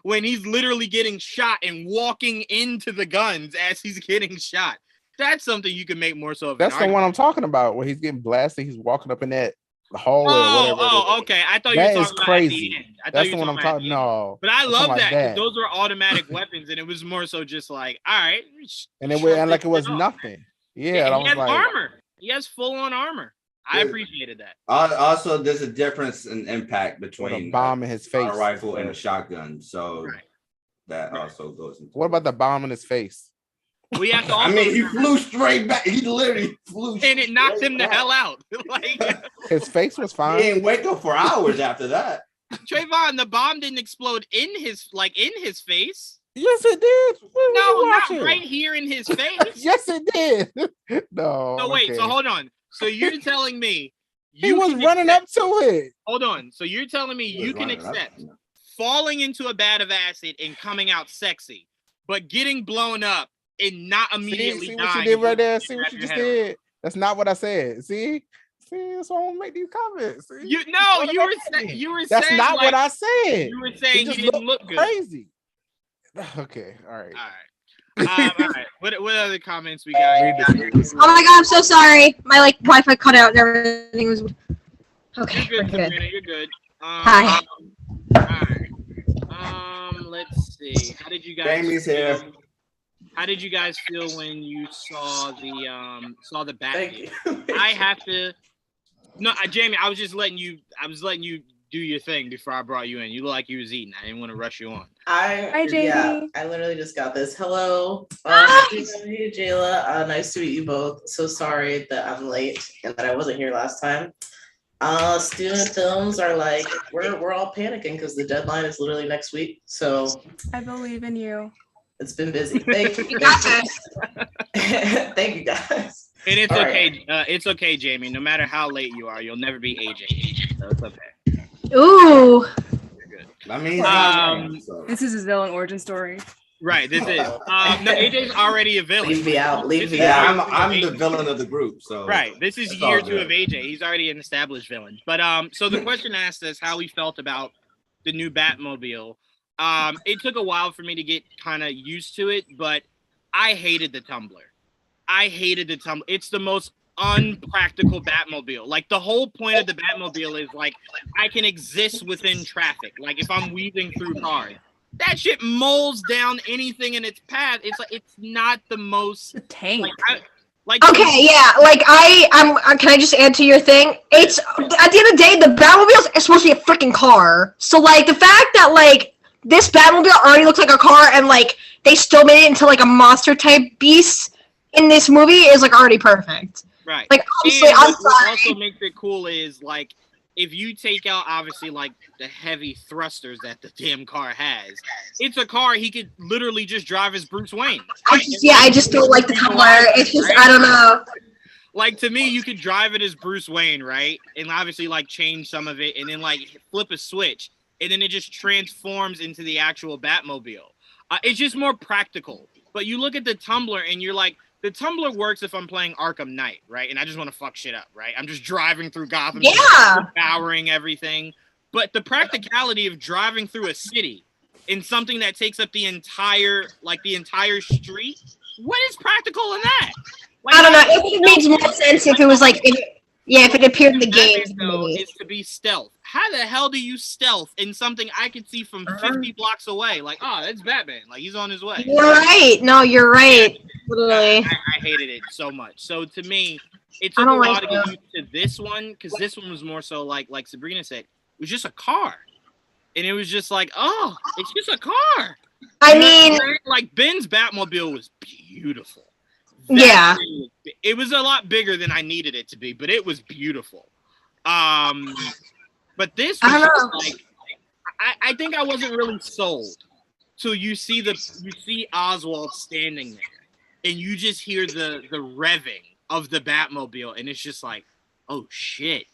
When he's literally getting shot and walking into the guns as he's getting shot. That's something you can make more so of. That's the one I'm talking about, where he's getting blasted. He's walking up in that hallway or whatever. Oh, okay. I thought you were talking about crazy. That's the one I'm talking. No, but I love that. Those were automatic weapons, and it was more so just like, all right. And it was nothing. Yeah, he has armor. He has full on armor. I appreciated that. Also, there's a difference in impact between a bomb in his face, a rifle, and a shotgun. So that also goes into. What about the bomb in his face? We have to. Also he flew straight back. He literally flew, and it knocked him the hell out. His face was fine. He didn't wake up for hours after that. Trayvon, the bomb didn't explode in his face. Yes, it did. No, not right here in his face. Yes, it did. No. No, wait. Okay. So hold on. So you're telling me he was running up to it. Hold on. So you're telling me you can accept falling into a vat of acid and coming out sexy, but getting blown up and not immediately see dying. What you did right there? See what you just did? That's not what I said. See, that's why I don't make these comments. See? You were that's saying not what I said. You were saying he didn't look good. Crazy. Okay. All right. All right. What other comments we got? Oh my god, I'm so sorry. My like Wi-Fi cut out and everything was. Okay, You're good, we're good. Sabrina. You're good. Hi. All right. Let's see. How did you guys? Jamie's here. How did you guys feel when you saw the Batmobile? Thank you. I have to. No, Jamie. I was letting you do your thing before I brought you in. You look like you was eating. I didn't want to rush you on. Hi, Jamie. Yeah, I literally just got this. Hello. Hey, Jayla. Nice to meet you both. So sorry that I'm late and that I wasn't here last time. Student films are like, we're all panicking because the deadline is literally next week. So I believe in you. it's been busy. Thank you. You got this. Thank you, guys. And it's All okay. It's okay, Jamie. No matter how late you are, you'll never be AJ. So it's okay. Ooh. You're good. I mean, so. This is his villain origin story. Right. This is. No, AJ's already a villain. Leave me out. Leave me Yeah, out. I'm the villain of the group. So Right. This is That's year all 2 good. of AJ. He's already an established villain. But so the question asked us how we felt about the new Batmobile. It took a while for me to get kind of used to it, but I hated the tumbler. It's the most unpractical Batmobile. Like the whole point of the Batmobile is like I can exist within traffic. Like if I'm weaving through cars. That shit moles down anything in its path. It's like it's not the most The tank. Okay, yeah, like I'm. Can I just add to your thing? It's at the end of the day, the Batmobile is supposed to be a freaking car. So like the fact that like this Batmobile already looks like a car, and like they still made it into like a monster type beast in this movie is like already perfect. Right. Like obviously, And I'm what sorry. also makes it cool is like if you take out obviously like the heavy thrusters that the damn car has, it's a car he could literally just drive as Bruce Wayne. I just don't like the color. It's just I don't know. Like to me, you could drive it as Bruce Wayne, right? And obviously like change some of it and then like flip a switch and then it just transforms into the actual Batmobile. It's just more practical. But you look at the Tumbler and you're like, the Tumbler works if I'm playing Arkham Knight, right? And I just want to fuck shit up, right? I'm just driving through Gotham, Yeah. devouring everything. But the practicality of driving through a city in something that takes up the entire street, what is practical in that? Like, I don't know. It makes more sense if it was like if it appeared in the game. Though, is to be stealth. How the hell do you stealth in something I could see from 50 blocks away? Like, oh, that's Batman. Like, he's on his way. You're right. No, you're right. Literally. I hated it so much. So to me, it took a while to get used to this one because this one was more so like Sabrina said, it was just a car. And it was just like, oh, it's just a car. I mean, like Ben's Batmobile was beautiful. Yeah. It was a lot bigger than I needed it to be, but it was beautiful. But this was just like I think I wasn't really sold till you see Oswald standing there and you just hear the revving of the Batmobile and it's just like, oh shit.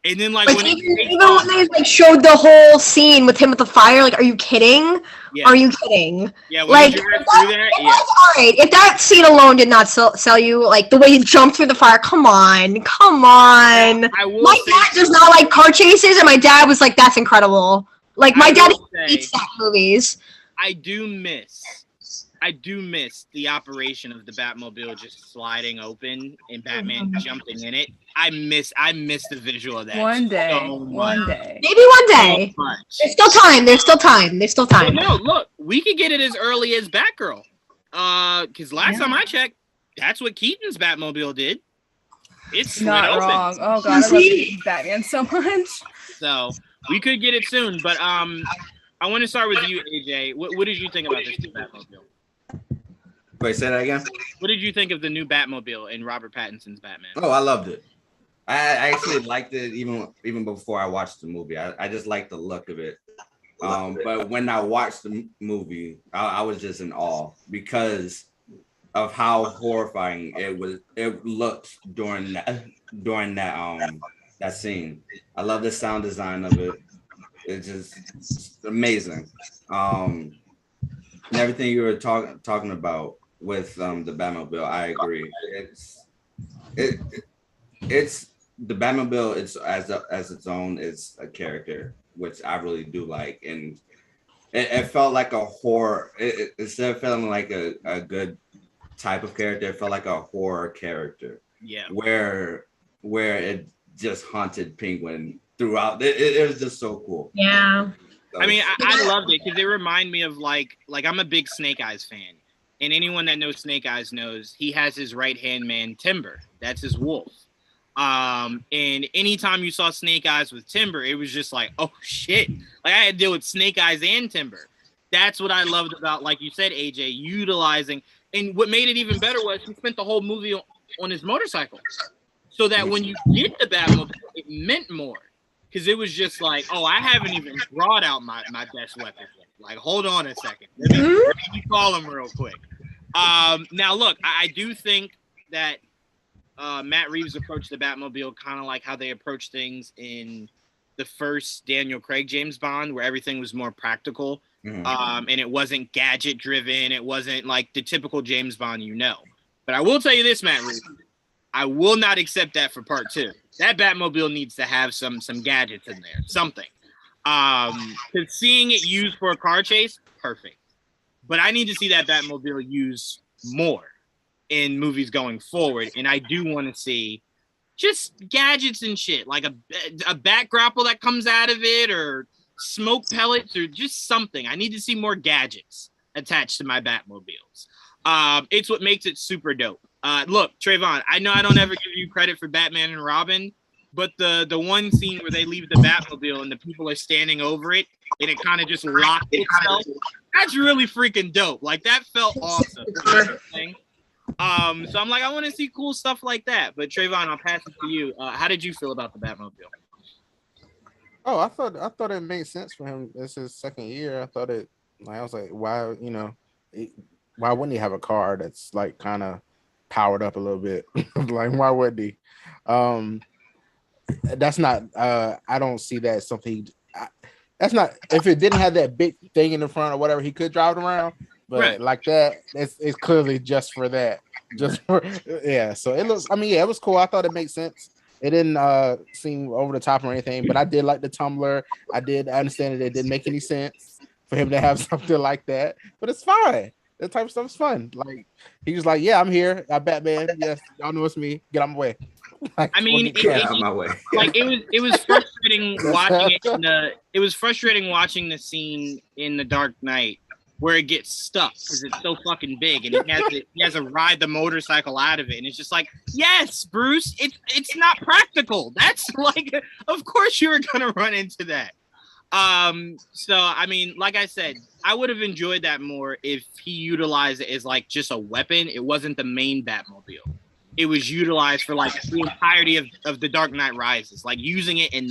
And then like when even when they like showed the whole scene with him with the fire, like, are you kidding? Yeah. Are you kidding? Yeah, when like you drive through there, yeah. Alright, if that scene alone did not sell you, like the way he jumped through the fire, come on. My dad does not like car chases, and my dad was like, that's incredible. Like my dad hates that movies. I do miss the operation of the Batmobile just sliding open and Batman jumping in it. I miss the visual of that. One day. Maybe one day. There's still time. No, look, we could get it as early as Batgirl. Because last time I checked, that's what Keaton's Batmobile did. It's not open. wrong. Oh god, I love Batman so much. So we could get it soon, but I want to start with you, AJ. What did you think about this new Batmobile? Wait, say that again. What did you think of the new Batmobile in Robert Pattinson's Batman? Oh, I loved it. I actually liked it even before I watched the movie. I just liked the look of it. But when I watched the movie, I was just in awe because of how horrifying it looked during that scene. I love the sound design of it. It's just amazing. And everything you were talking about with the Batmobile, I agree. It's the Batmobile. It's as its own. It's a character, which I really do like, and it felt like a horror. Instead of feeling like a good type of character, it felt like a horror character. Yeah. Where it just haunted Penguin throughout. It was just so cool. Yeah. I mean, I loved it because it reminded me of like I'm a big Snake Eyes fan. And anyone that knows Snake Eyes knows he has his right-hand man, Timber. That's his wolf. And anytime you saw Snake Eyes with Timber, it was just like, oh, shit. Like, I had to deal with Snake Eyes and Timber. That's what I loved about, like you said, AJ, utilizing. And what made it even better was he spent the whole movie on his motorcycle. So that when you get the Batmobile, it meant more. Because it was just like, oh, I haven't even brought out my best weapon yet. Like, hold on a second. Let me call him real quick. Now, look, I do think that Matt Reeves approached the Batmobile kind of like how they approached things in the first Daniel Craig James Bond, where everything was more practical. And it wasn't gadget driven. It wasn't like the typical James Bond, But I will tell you this, Matt Reeves. I will not accept that for part 2. That Batmobile needs to have some gadgets in there, something. Because seeing it used for a car chase, perfect. But I need to see that Batmobile used more in movies going forward, and I do want to see just gadgets and shit, like a bat grapple that comes out of it, or smoke pellets, or just something. I need to see more gadgets attached to my Batmobiles. It's what makes it super dope. Look, Trayvon, I know I don't ever give you credit for Batman and Robin, but the one scene where they leave the Batmobile and the people are standing over it and it kind of just locks itself, that's really freaking dope. Like, that felt awesome. So I'm like, I want to see cool stuff like that. But Trayvon, I'll pass it to you. How did you feel about the Batmobile? Oh, I thought it made sense for him. It's his second year. I thought it. I was like, why? Why wouldn't he have a car that's like kind of powered up a little bit? Like, why would he? That's not. I don't see that as something. That's not. If it didn't have that big thing in the front or whatever, he could drive it around. But right. Like that, it's clearly just for that. Just for yeah. So it looks. I mean, yeah, it was cool. I thought it made sense. It didn't seem over the top or anything, but I did like the tumbler. I understand that it didn't make any sense for him to have something like that, but it's fine. That type of stuff is fun. Like, he was like, "Yeah, I'm here. I'm Batman. Yes, y'all know it's me. Get out my way." Like, I mean, get out my way. Like, it was frustrating watching it. It was frustrating watching the scene in The Dark Knight where it gets stuck because it's so fucking big, and he has to ride the motorcycle out of it, and it's just like, yes, Bruce, it's not practical. That's like, of course you were gonna run into that. So I mean, like I said, I would have enjoyed that more if he utilized it as like just a weapon. It wasn't the main Batmobile. It was utilized for like the entirety of The Dark Knight Rises, like using it in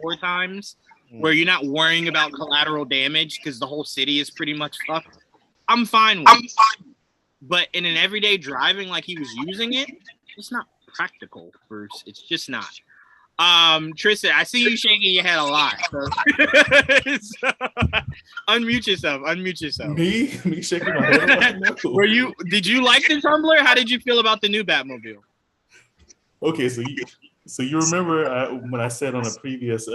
war times where you're not worrying about collateral damage because the whole city is pretty much fucked. I'm fine with it. But in an everyday driving like he was using it, it's not practical, Bruce. It's just not. Tristan, I see you shaking your head a lot. So. So, unmute yourself. Me shaking my head. No. Did you like the Tumbler? How did you feel about the new Batmobile? Okay, so you remember when I said on a previous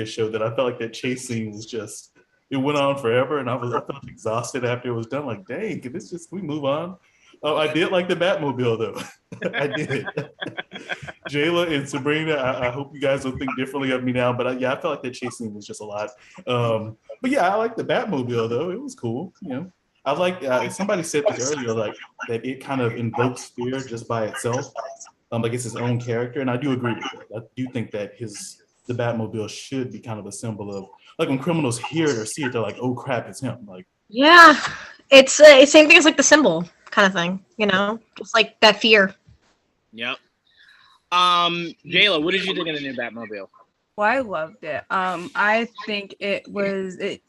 show that I felt like that chase scene was just, it went on forever, and I felt exhausted after it was done. Like, dang, can we move on? I did like the Batmobile though. I did. Jayla and Sabrina, I hope you guys don't think differently of me now, but I felt like that chase scene was just a lot. But yeah, I like the Batmobile though. It was cool. I like. Somebody said this earlier, like that it kind of invokes fear just by itself. Like it's his own character, and I do agree with that. I do think that the Batmobile should be kind of a symbol of, like, when criminals hear it or see it, they're like, "Oh crap, it's him!" Like, yeah, it's same thing as like the symbol kind of thing, just like that fear. Yep. Jayla, what did you think of the new Batmobile? Well, I loved it. I think you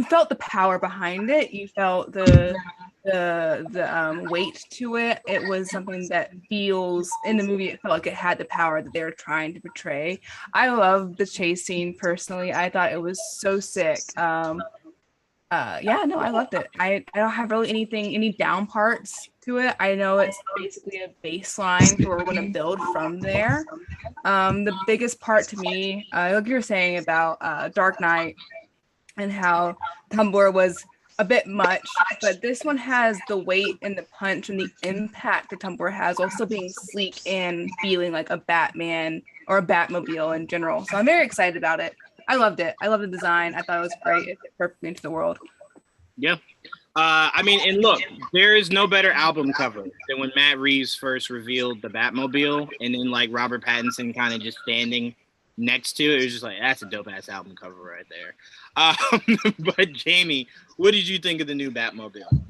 felt the power behind it. You felt the weight to it. It was something that feels, in the movie, it felt like it had the power that they were trying to portray. I love the chase scene personally. I thought it was so sick. I loved it. I don't have really any down parts to it. I know it's basically a baseline where we're going to build from there. The biggest part to me, like you were saying about Dark Knight, and how Tumblr was a bit much, but this one has the weight and the punch and the impact that Tumblr has, also being sleek and feeling like a Batman or a Batmobile in general. So I'm very excited about it. I loved it. I love the design. I thought it was great. It fit perfectly into the world. Yeah. I mean, and look, there is no better album cover than when Matt Reeves first revealed the Batmobile, and then like Robert Pattinson kind of just standing next to it. It was just like, that's a dope ass album cover right there. But Jamie, what did you think of the new Batmobile?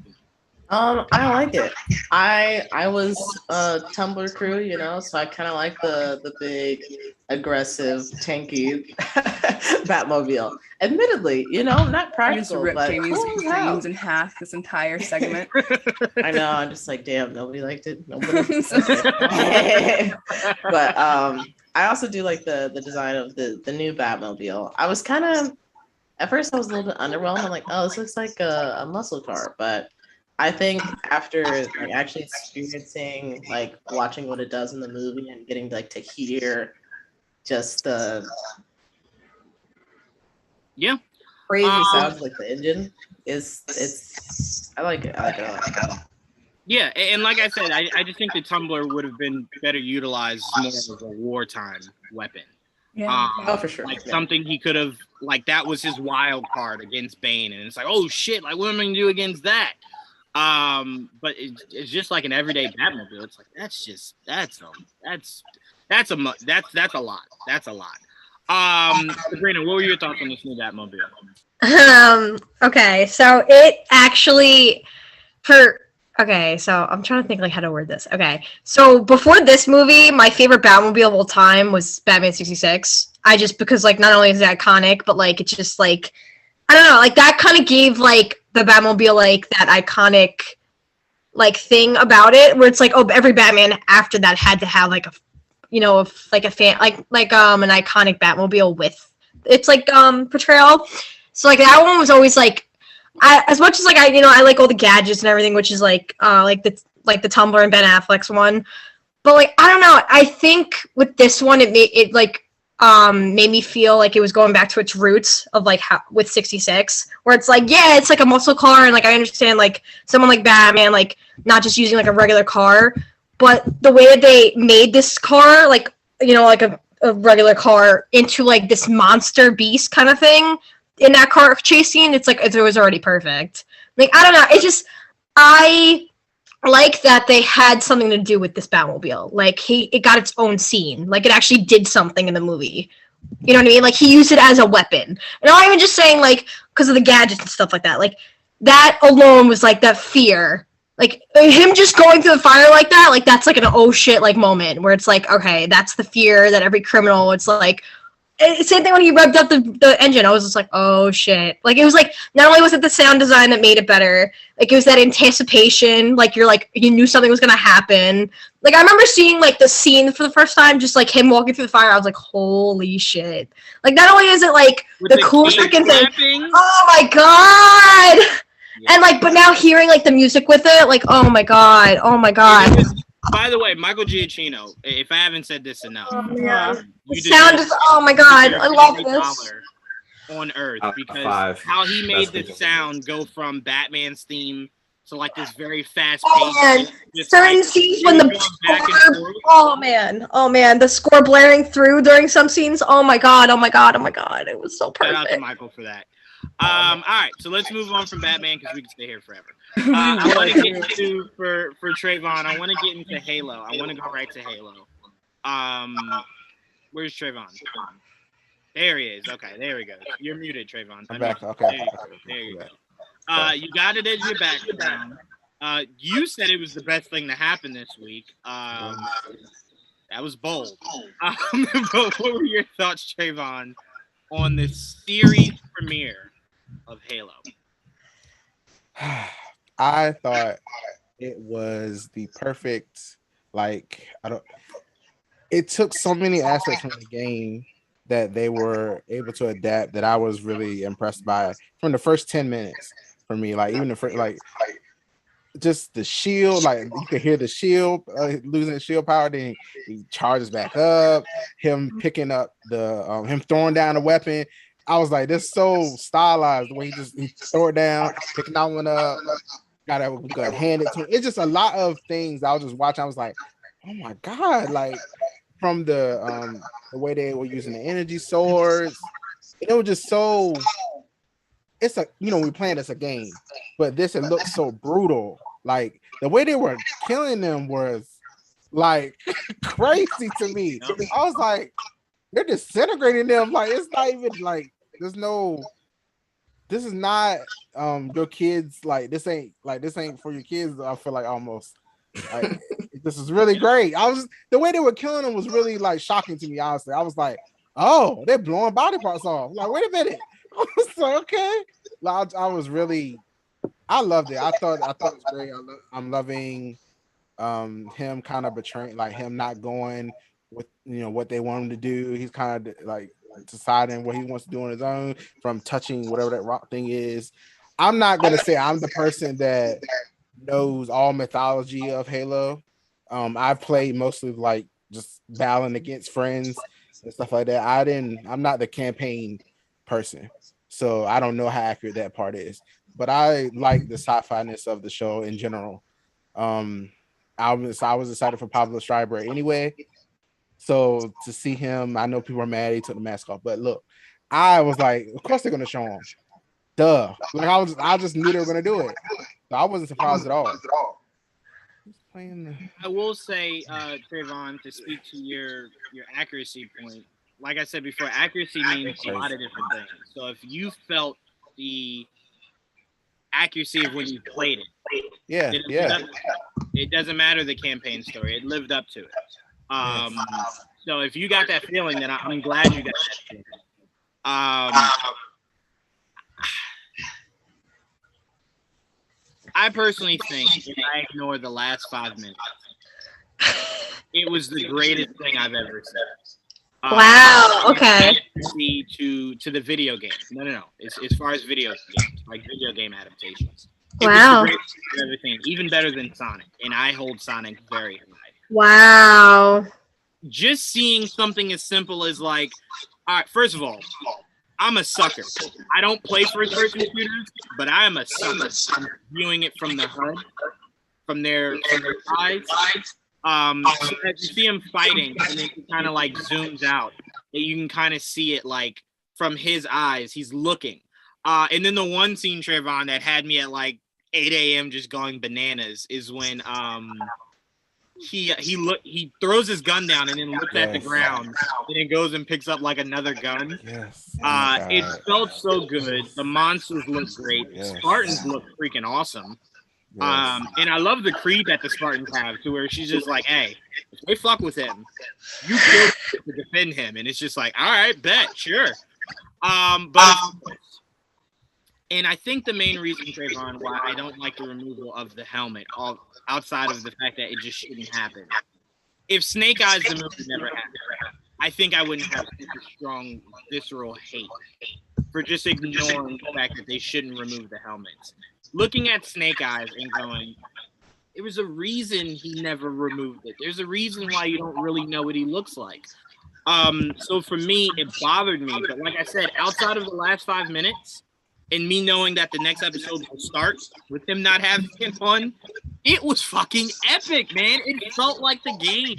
I like it. I was a Tumblr crew, you know, so I kind of like the big, aggressive, tanky Batmobile. Admittedly, you know, not practical, rip but Jamie's cool as hell. dreams in half this entire segment. I know. I'm just like, damn, nobody liked it. Nobody. But I also do like the design of the new Batmobile. I was kind of at first I was a little bit underwhelmed. I'm like, oh, this looks like a muscle car, but I think after like actually experiencing, like watching what it does in the movie and getting like to hear just the crazy sounds like the engine I like it. I like it. Yeah, and like I said, I just think the Tumblr would have been better utilized more as a wartime weapon. Yeah. Oh, for sure. Like something he could have, like that was his wild card against Bane, and it's like, oh shit, like what am I gonna do against that? But it's just like an everyday Batmobile. It's like that's a lot. That's a lot. Sabrina, what were your thoughts on this new Batmobile? Okay, so it actually so I'm trying to think like how to word this. Okay, so before this movie, my favorite Batmobile of all time was Batman 66. Because like not only is it iconic, but like it's just like I don't know, like that kind of gave like the Batmobile like that iconic like thing about it where it's like, oh, every Batman after that had to have like a an iconic Batmobile with its like portrayal. So like that one was always like as much as like I like all the gadgets and everything, which is like the Tumblr and Ben Affleck's one. But like I don't know, I think with this one it made me feel like it was going back to its roots of like how with 66, where it's like, yeah, it's like a muscle car, and like I understand like someone like Batman like not just using like a regular car, but the way that they made this car like like a regular car into like this monster beast kind of thing in that car chase scene, it's like it was already perfect. Like I don't know, it's just I like that they had something to do with this Batmobile. Like it got its own scene. Like it actually did something in the movie. You know what I mean? Like he used it as a weapon. And I'm not even just saying like because of the gadgets and stuff like that. Like that alone was like that fear. Like him just going through the fire like that, like that's like an oh shit like moment where it's like, okay, that's the fear that every criminal, it's like same thing when he revved up the engine. I was just like, oh shit. Like it was like not only was it the sound design that made it better, like it was that anticipation, like you knew something was gonna happen. Like I remember seeing like the scene for the first time, just like him walking through the fire, I was like, holy shit. Like not only is it like with the coolest freaking thing, oh my god. Yeah. And like but now hearing like the music with it, like oh my god. By the way, Michael Giacchino, if I haven't said this enough, the sound is, oh my god, I love this. On Earth, because how he made the sound go from Batman's theme to like this very fast pace. Certain scenes when the score, oh man, the score blaring through during some scenes, oh my god, it was so perfect. Shout out to Michael for that. All right, so let's move on from Batman because we can stay here forever. I want to get into for Trayvon. I want to get into Halo. I want to go right to Halo. Where's Trayvon? There he is. Okay, there we go. You're muted, Trayvon. I'm back. Okay. There you go. You got it as your background. You said it was the best thing to happen this week. That was bold. But what were your thoughts, Trayvon, on the series premiere of Halo? I thought it was the perfect, it took so many aspects from the game that they were able to adapt that I was really impressed by from the first 10 minutes for me. Like even the first, just the shield, like you could hear the shield losing the shield power, then he charges back up, him picking up him throwing down a weapon, I was like, this so stylized the way he throw it down, picking that one up, gotta hand it to him. It's just a lot of things I was just watching. I was like, oh my god, like from the way they were using the energy swords, it was just so. It's a we're playing as a game, but it looks so brutal. Like the way they were killing them was like crazy to me. I was like, they're disintegrating them. Like it's not even like this is not your kids. Like this ain't for your kids. I feel like almost like this is really great. The way they were killing them was really like shocking to me. Honestly, I was like, oh, they're blowing body parts off. Like wait a minute. I was like, okay. Like, I loved it. I thought it was great. I'm loving him kind of betraying, like him not going with what they want him to do. He's kind of like deciding what he wants to do on his own from touching whatever that rock thing is. I'm not gonna say I'm the person that knows all mythology of Halo. I've played mostly like just battling against friends and stuff like that. I'm not the campaign person, so I don't know how accurate that part is. But I like the sci-fi-ness of the show in general. I was excited for Pablo Schreiber anyway. So to see him, I know people are mad he took the mask off, but look, I was like, of course they're gonna show him. Duh. Like I just knew they were gonna do it. So I wasn't surprised at all. I will say, Trayvon, to speak to your accuracy point, like I said before, accuracy means a lot of different things. So if you felt the accuracy of when you played it, it doesn't matter the campaign story; it lived up to it. So if you got that feeling, then I'm glad you got that feeling. I personally think if I ignore the last 5 minutes, it was the greatest thing I've ever seen. Wow. Okay. To the video game. No. It's as far as video games, like video game adaptations. Wow. It was the greatest I've ever seen, even better than Sonic, and I hold Sonic very high. Wow. Just seeing something as simple as like, all right, first of all, I'm a sucker. I don't play first-person shooters, but I am a sucker. I'm viewing it from the HUD, from their eyes. So as you see him fighting, and then he kind of like zooms out, and you can kind of see it like from his eyes. He's looking. And then the one scene, Trayvon, that had me at like 8 a.m. just going bananas is when he throws his gun down and then looks at the ground and then goes and picks up like another gun. It felt so good. The monsters look great. Spartans look freaking awesome. And I love the creed that the Spartans have, to where she's just like, hey, if they fuck with him, you kill to defend him. And it's just like, all right, bet, sure. And I think the main reason, Trayvon, why I don't like the removal of the helmet, outside of the fact that it just shouldn't happen. If Snake Eyes the movie never happened, I think I wouldn't have such a strong visceral hate for just ignoring the fact that they shouldn't remove the helmets. Looking at Snake Eyes and going, there was a reason he never removed it. There's a reason why you don't really know what he looks like. So for me, it bothered me. But like I said, outside of the last 5 minutes, and me knowing that the next episode will start with him not having him on, it was fucking epic, man. It felt like the game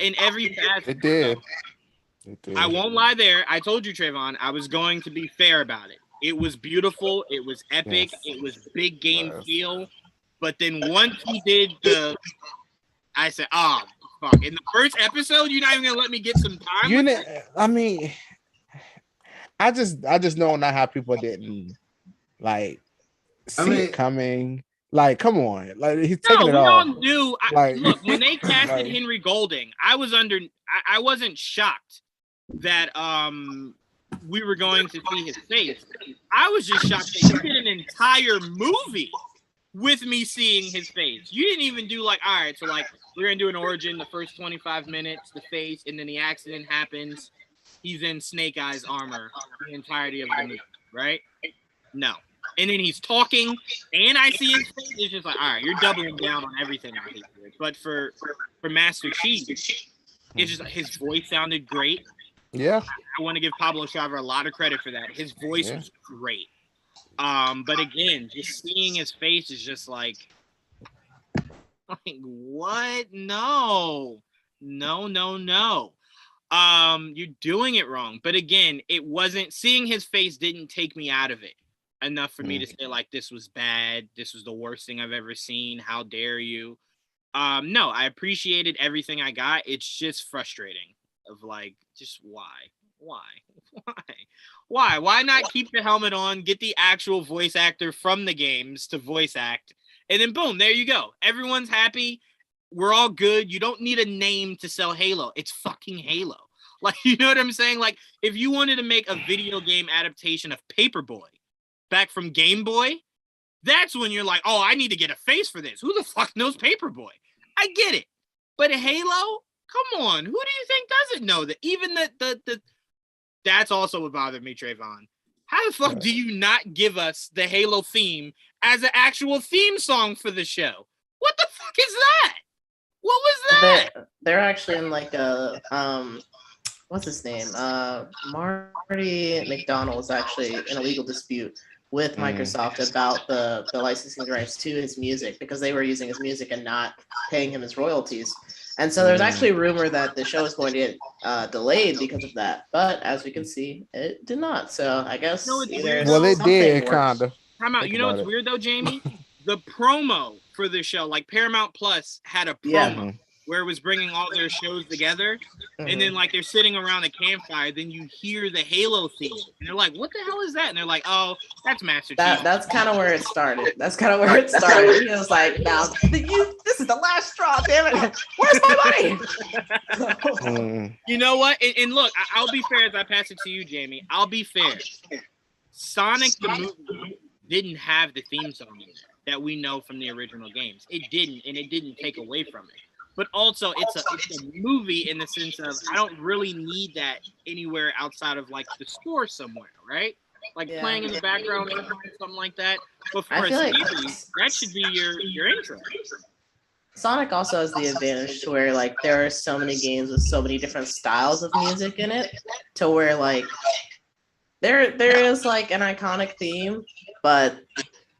in every facet. It did. I won't lie there. I told you, Trayvon, I was going to be fair about it. It was beautiful. It was epic. It was big game feel. But then once he did I said, oh, fuck. In the first episode, you're not even going to let me get some time? I just know not how people didn't like see it coming. Like, come on, like he's taking it off. No, we all knew. Look, when they casted Henry Golding, I wasn't shocked that we were going to see his face. I was just shocked that you did an entire movie with me seeing his face. You didn't even do like, all right, so like we're gonna do an origin, the first 25 minutes, the face, and then the accident happens. He's in Snake Eyes armor the entirety of the movie, right? No. And then he's talking, and I see his face. It's just like, all right, you're doubling down on everything I hate. But for Master Chief, it's just his voice sounded great. Yeah. I want to give Pablo Schreiber a lot of credit for that. His voice was great. But again, just seeing his face is just like what? No. You're doing it wrong. But again, it wasn't, seeing his face didn't take me out of it enough for me to say like this was bad. This was the worst thing I've ever seen. How dare you? No, I appreciated everything I got. It's just frustrating of like, just why not keep the helmet on, get the actual voice actor from the games to voice act, and then boom, there you go. Everyone's happy. We're all good. You don't need a name to sell Halo. It's fucking Halo. Like, you know what I'm saying? Like, if you wanted to make a video game adaptation of Paperboy back from Game Boy, that's when you're like, oh, I need to get a face for this. Who the fuck knows Paperboy? I get it. But Halo? Come on. Who do you think doesn't know that? Even the that's also what bothered me, Trayvon. How the fuck do you not give us the Halo theme as an actual theme song for the show? What the fuck is that? What was that? They're actually in like a what's his name? Marty McDonald is actually in a legal dispute with Microsoft about the licensing rights to his music because they were using his music and not paying him his royalties. And so there's actually a rumor that the show is going to get delayed because of that. But as we can see, it did not. So I guess well, it did kind of. Time out. You know what's weird though, Jamie? The promo for the show, like Paramount Plus had a promo where it was bringing all their shows together, and then like they're sitting around a campfire, then you hear the Halo theme, and they're like, "What the hell is that?" And they're like, "Oh, that's Master Chief." That's kind of where it started. He was like, "Now, this is the last straw, damn it! Where's my money?" You know what? And look, I'll be fair as I pass it to you, Jamie. I'll be fair. Sonic the movie didn't have the theme song in there that we know from the original games. It didn't, and it didn't take away from it. But also, it's a movie in the sense of I don't really need that anywhere outside of like the store somewhere, right? Like playing in the background or something like that. But for a series, that should be your intro. Sonic also has the advantage to where like there are so many games with so many different styles of music in it, to where like there is like an iconic theme, but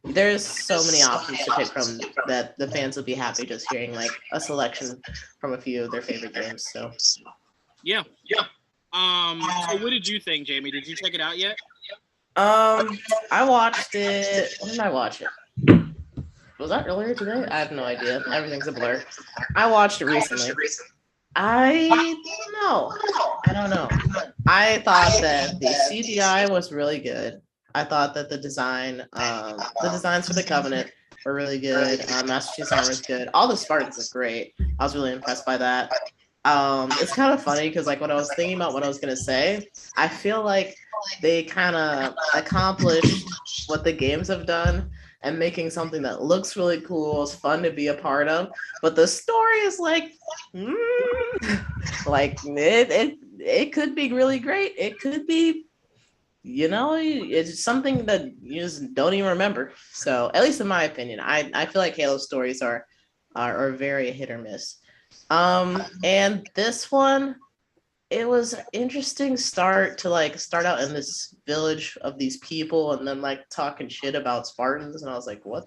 there's so many options to pick from that the fans will be happy just hearing like a selection from a few of their favorite games. So yeah. So what did you think, Jamie? Did you check it out yet? I watched it. When did I watch it? Was that earlier today? I have no idea. Everything's a blur. I watched it recently. I don't know. I thought that the CGI was really good. I thought that the designs for the Covenant were really good. Master Chief's armor is good. All the Spartans are great. I was really impressed by that. It's kind of funny because like when I was thinking about what I was gonna say, I feel like they kind of accomplished what the games have done and making something that looks really cool, is fun to be a part of, but the story is like, like it could be really great. It could be, you know, it's something that you just don't even remember. So at least in my opinion, I feel like Halo stories are very hit or miss. And this one, it was an interesting start out in this village of these people and then like talking shit about Spartans. And I was like, what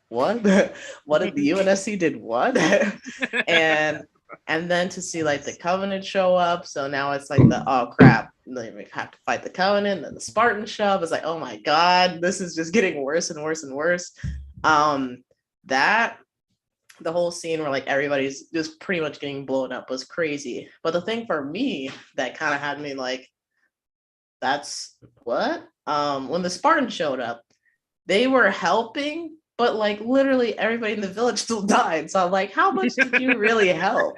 what did the UNSC did what? and then to see like the Covenant show up. So now it's like oh crap, we have to fight the Covenant, and then the Spartans show up. It's like, oh my God, this is just getting worse and worse and worse. The whole scene where like everybody's just pretty much getting blown up was crazy. But the thing for me that kind of had me like, that's what? When the Spartans showed up, they were helping, but like literally everybody in the village still died. So I'm like, how much did you really help?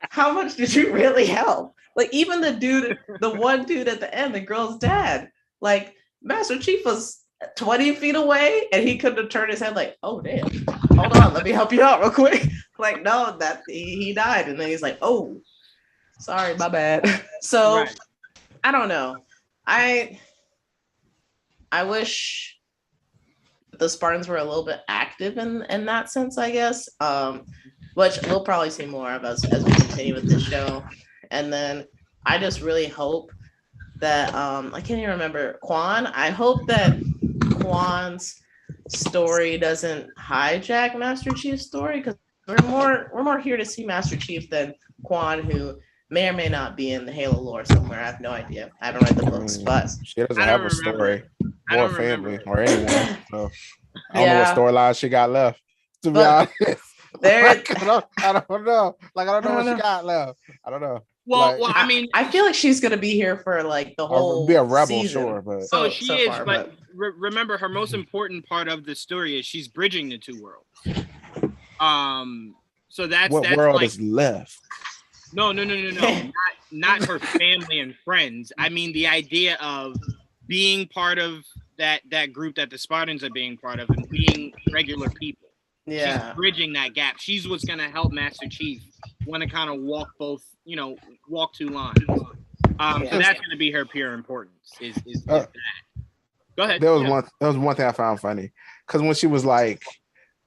How much did you really help? Like even the one dude at the end, the girl's dad, like Master Chief was 20 feet away and he couldn't have turned his head like, oh damn, hold on, let me help you out real quick. Like, no, that he died. And then he's like, oh, sorry, my bad. So right. I don't know. I wish the Spartans were a little bit active in that sense, I guess. Which we'll probably see more of as we continue with this show. And then I just really hope that I can't even remember Quan. I hope that Quan's story doesn't hijack Master Chief's story, because we're more here to see Master Chief than Quan, who may or may not be in the Halo lore somewhere. I have no idea. I haven't read the books, but she doesn't have a story or a family or anyone. So I don't know what storyline she got left. To be honest, like, I don't know. Like I don't know what she got left. I don't know. Well, I mean, I feel like she's gonna be here for like the whole. Be a rebel, season. sure, but she is. Far, but remember, her most important part of the story is she's bridging the two worlds. So that's world is left. No. not her family and friends. I mean, the idea of being part of that group that the Spartans are being part of and being regular people. Yeah, she's bridging that gap. She's what's gonna help Master Chief want to kind of walk two lines. So that's gonna be her pure importance. Is that? Go ahead. There was one thing I found funny, because when she was like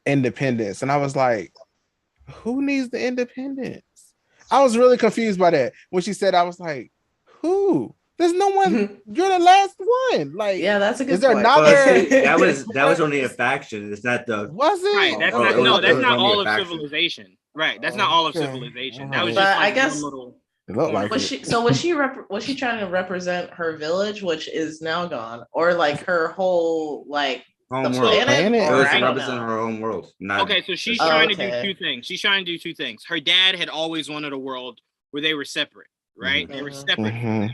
independence, and I was like, who needs the independence? I was really confused by that. When she said, I was like, who? There's no one. You're the last one. Like, yeah, that's a good. Is there point. not there? That was only a faction. It's not the. Was it? Right. That's not all of civilization. Right. That's not all of civilization. That was just. I guess. It looked like was she trying to represent her village, which is now gone, or like her whole like home world? Planet? It was to represent her own world. Okay, so she's trying to do two things. She's trying to do two things. Her dad had always wanted a world where they were separate, right? Mm-hmm. They were separate.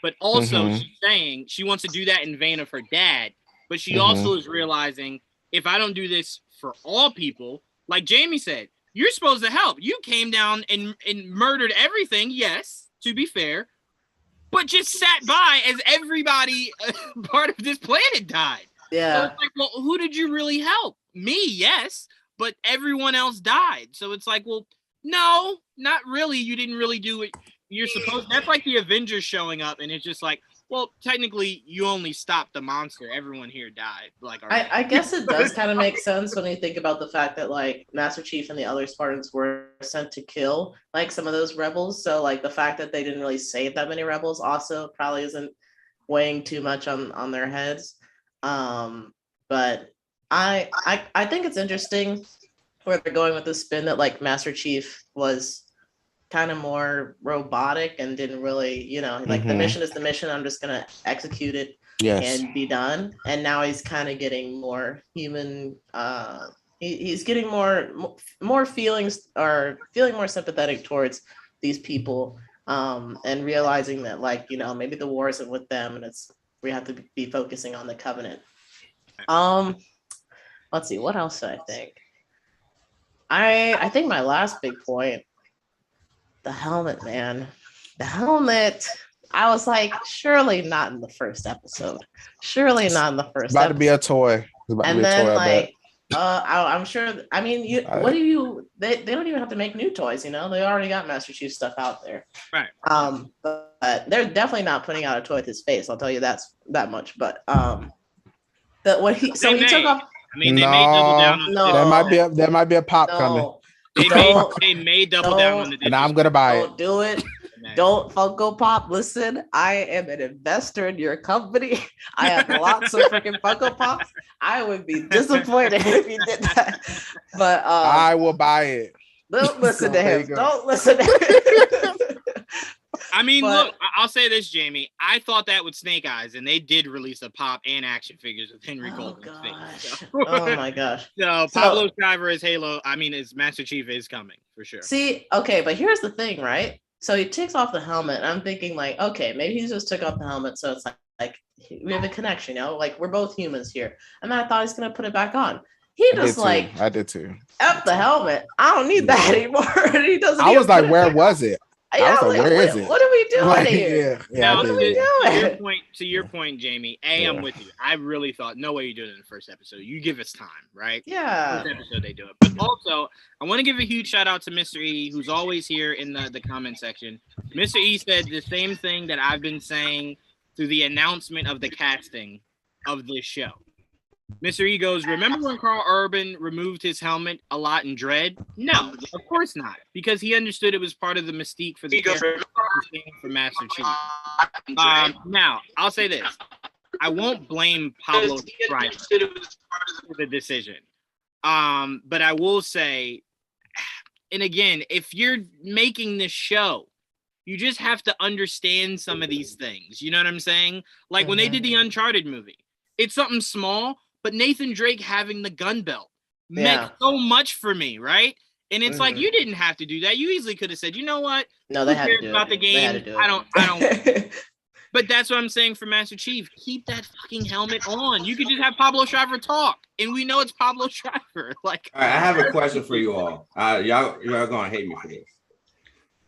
But also she's saying she wants to do that in vein of her dad, but she also is realizing, if I don't do this for all people, like Jamie said, you're supposed to help. You came down and murdered everything, yes, to be fair, but just sat by as everybody part of this planet died. Yeah. So it's like, well, who did you really help? Me, yes, but everyone else died. So it's like, well, no, not really. You didn't really do it. You're supposed. That's like the Avengers showing up, and it's just like, well, technically, you only stopped the monster. Everyone here died. Like, I guess it does kind of make sense when you think about the fact that like Master Chief and the other Spartans were sent to kill like some of those rebels. So like the fact that they didn't really save that many rebels also probably isn't weighing too much on their heads. But I think it's interesting where they're going with the spin that like Master Chief was kind of more robotic and didn't really, like the mission is the mission. I'm just gonna execute it and be done. And now he's kind of getting more human. He's getting more feelings, or feeling more sympathetic towards these people, and realizing that like maybe the war isn't with them, and we have to be focusing on the Covenant. Let's see, what else do I think? I think my last big point. The helmet, man. The helmet. I was like, surely not in the first episode. Surely not in the first. It's about to be a toy. And then like, I'm sure. I mean, They don't even have to make new toys. They already got Master Chief stuff out there. Right. But they're definitely not putting out a toy with his face. I'll tell you that much. But he took off. I mean, they may double down on no. There might be a pop coming. They may double down on the and I'm gonna buy it. Don't do it. Don't Funko Pop. Listen, I am an investor in your company. I have lots of freaking Funko Pops. I would be disappointed if you did that. But I will buy it. Don't listen to him. Don't listen to him. I mean, look, I'll say this, Jamie. I thought that with Snake Eyes, and they did release a pop and action figures with Henry Golden's face. So. Oh my gosh. So Pablo Schreiber as Halo, as Master Chief is coming for sure. See, okay, but here's the thing, right? So he takes off the helmet, and I'm thinking like, okay, maybe he just took off the helmet, so it's like we have a connection, like we're both humans here. And then I thought he's gonna put it back on. I did too. Up the helmet. I don't need that anymore. He doesn't. I was like, where was it? I was like, where is it? What are we doing here? Now, what are we doing? To your point, Jamie, I'm with you. I really thought, no way you do it in the first episode. You give us time, right? Yeah. First episode they do it. But also, I want to give a huge shout out to Mr. E, who's always here in the comment section. Mr. E said the same thing that I've been saying through the announcement of the casting of this show. Mr. E goes, remember when Carl Urban removed his helmet a lot in Dread? No, of course not, because he understood it was part of the mystique for the character for Master Chief. Now, I'll say this. I won't blame Pablo Schreiber for the decision. But I will say, and again, if you're making this show, you just have to understand some of these things. You know what I'm saying? Like when they did the Uncharted movie, it's something small, but Nathan Drake having the gun belt meant so much for me, right? And it's like, you didn't have to do that. You easily could have said, you know what? No, they had to do about the game. I don't. But that's what I'm saying for Master Chief. Keep that fucking helmet on. You could just have Pablo Schreiber talk, and we know it's Pablo Schreiber. Like, all right, I have a question for you all. Y'all gonna hate me for this.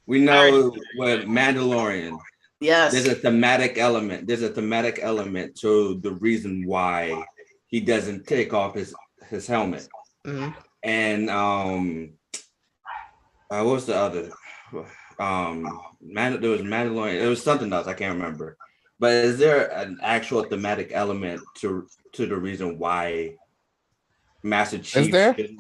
We know with Mandalorian, there's a thematic element. There's a thematic element to the reason why he doesn't take off his helmet. And what was the other? There was Mandalorian. It was something else. I can't remember. But is there an actual thematic element to the reason why Master Chief didn't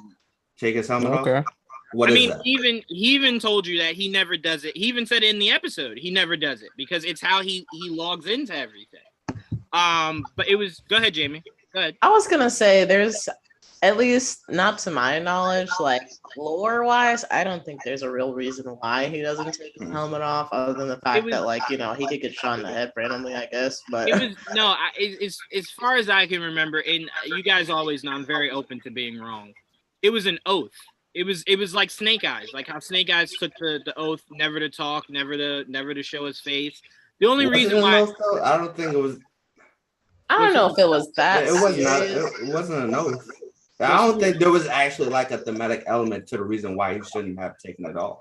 take his helmet off? What is that? He even told you that he never does it. He even said in the episode he never does it because it's how he logs into everything. But it was. Go ahead, Jamie. Go ahead. I was gonna say there's. At least not to my knowledge, like lore-wise, I don't think there's a real reason why he doesn't take his helmet off, other than the fact that, like, you know, he could get shot in the head randomly, I guess. But it was it's as far as I can remember, and you guys always know I'm very open to being wrong. It was an oath. It was like Snake Eyes, like how Snake Eyes took the oath never to talk, never to show his face. The only reason why I don't think it was. I don't know if it was that. It was not. It wasn't an oath. I don't think there was actually like a thematic element to the reason why he shouldn't have taken it off.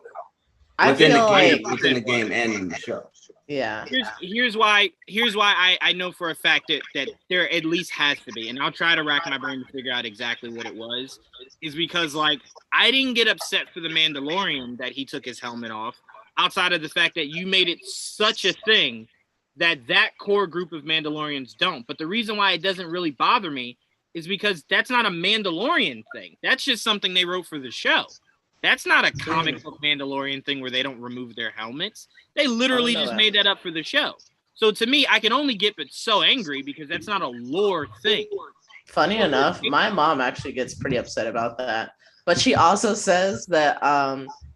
Within the game and in the show. Yeah. Here's why I know for a fact that there at least has to be, and I'll try to rack my brain to figure out exactly what it was, is because like I didn't get upset for the Mandalorian that he took his helmet off, outside of the fact that you made it such a thing that core group of Mandalorians don't. But the reason why it doesn't really bother me is because that's not a Mandalorian thing. That's just something they wrote for the show. That's not a comic book Mandalorian thing where they don't remove their helmets. They literally just made that up for the show. So to me, I can only get but so angry because that's not a lore thing. Funny enough, my mom actually gets pretty upset about that. But she also says that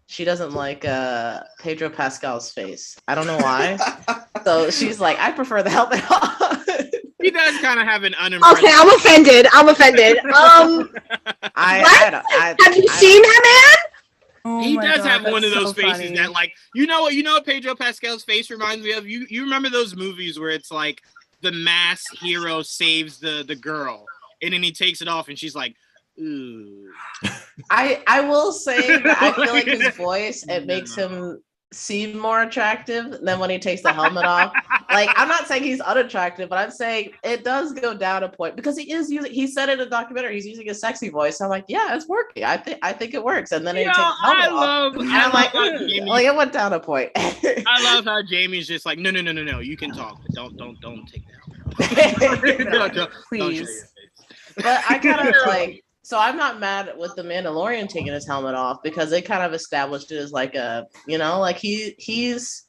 she doesn't like Pedro Pascal's face. I don't know why. So she's like, I prefer the helmet off. He does kind of have an unimpressive. Okay, I'm offended. Have you seen him, man? Oh he does have one of those so faces funny. that, like, you know what Pedro Pascal's face reminds me of? You remember those movies where it's like the mass hero saves the girl, and then he takes it off, and she's like, ooh. I will say that I feel like his voice, it makes him seem more attractive than when he takes the helmet off. Like, I'm not saying he's unattractive, but I'm saying it does go down a point because he said in a documentary he's using a sexy voice. So I'm like, yeah, it's working. I think it works. And then he takes the helmet off. And I'm like, it went down a point. I love how Jamie's just like, no, you can talk, but don't take that helmet. Please. But I kind of like. So I'm not mad with the Mandalorian taking his helmet off because they kind of established it as like a, you know, like he's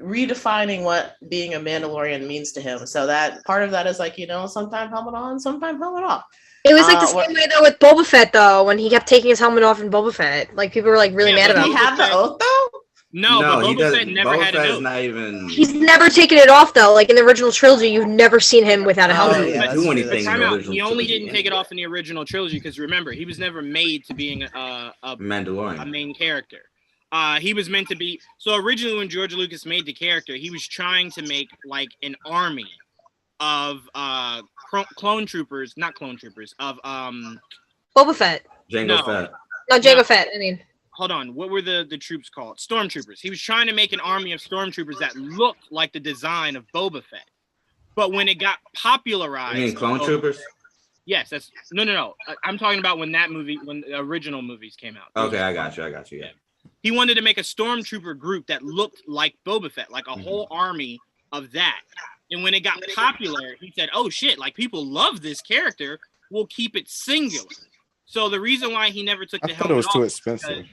redefining what being a Mandalorian means to him. So that part of that is like, you know, sometimes helmet on, sometimes helmet off. It was like the same way though with Boba Fett though, when he kept taking his helmet off in Boba Fett. Like people were like really mad about it. Did he have the oath though? No, but Boba Fett never had an oath. Not even... He's never taken it off though. Like in the original trilogy, you've never seen him without a helmet. Do anything. He only didn't take it off in the original trilogy because remember, he was never made to being a Mandalorian, a main character. He was meant to be. So originally, when George Lucas made the character, he was trying to make like an army of clone troopers, not clone troopers, of Boba Fett. Jango Fett. No, Jango Fett. I mean. Hold on, what were the troops called? Stormtroopers. He was trying to make an army of stormtroopers that looked like the design of Boba Fett. But when it got popularized... You mean clone troopers? Yes, that's... No. I'm talking about when the original movies came out. Okay, I got you, yeah. He wanted to make a stormtrooper group that looked like Boba Fett, like a whole army of that. And when it got popular, he said, "Oh shit! Like people love this character. We'll keep it singular." So the reason why he never took the helmet thought it was too off expensive.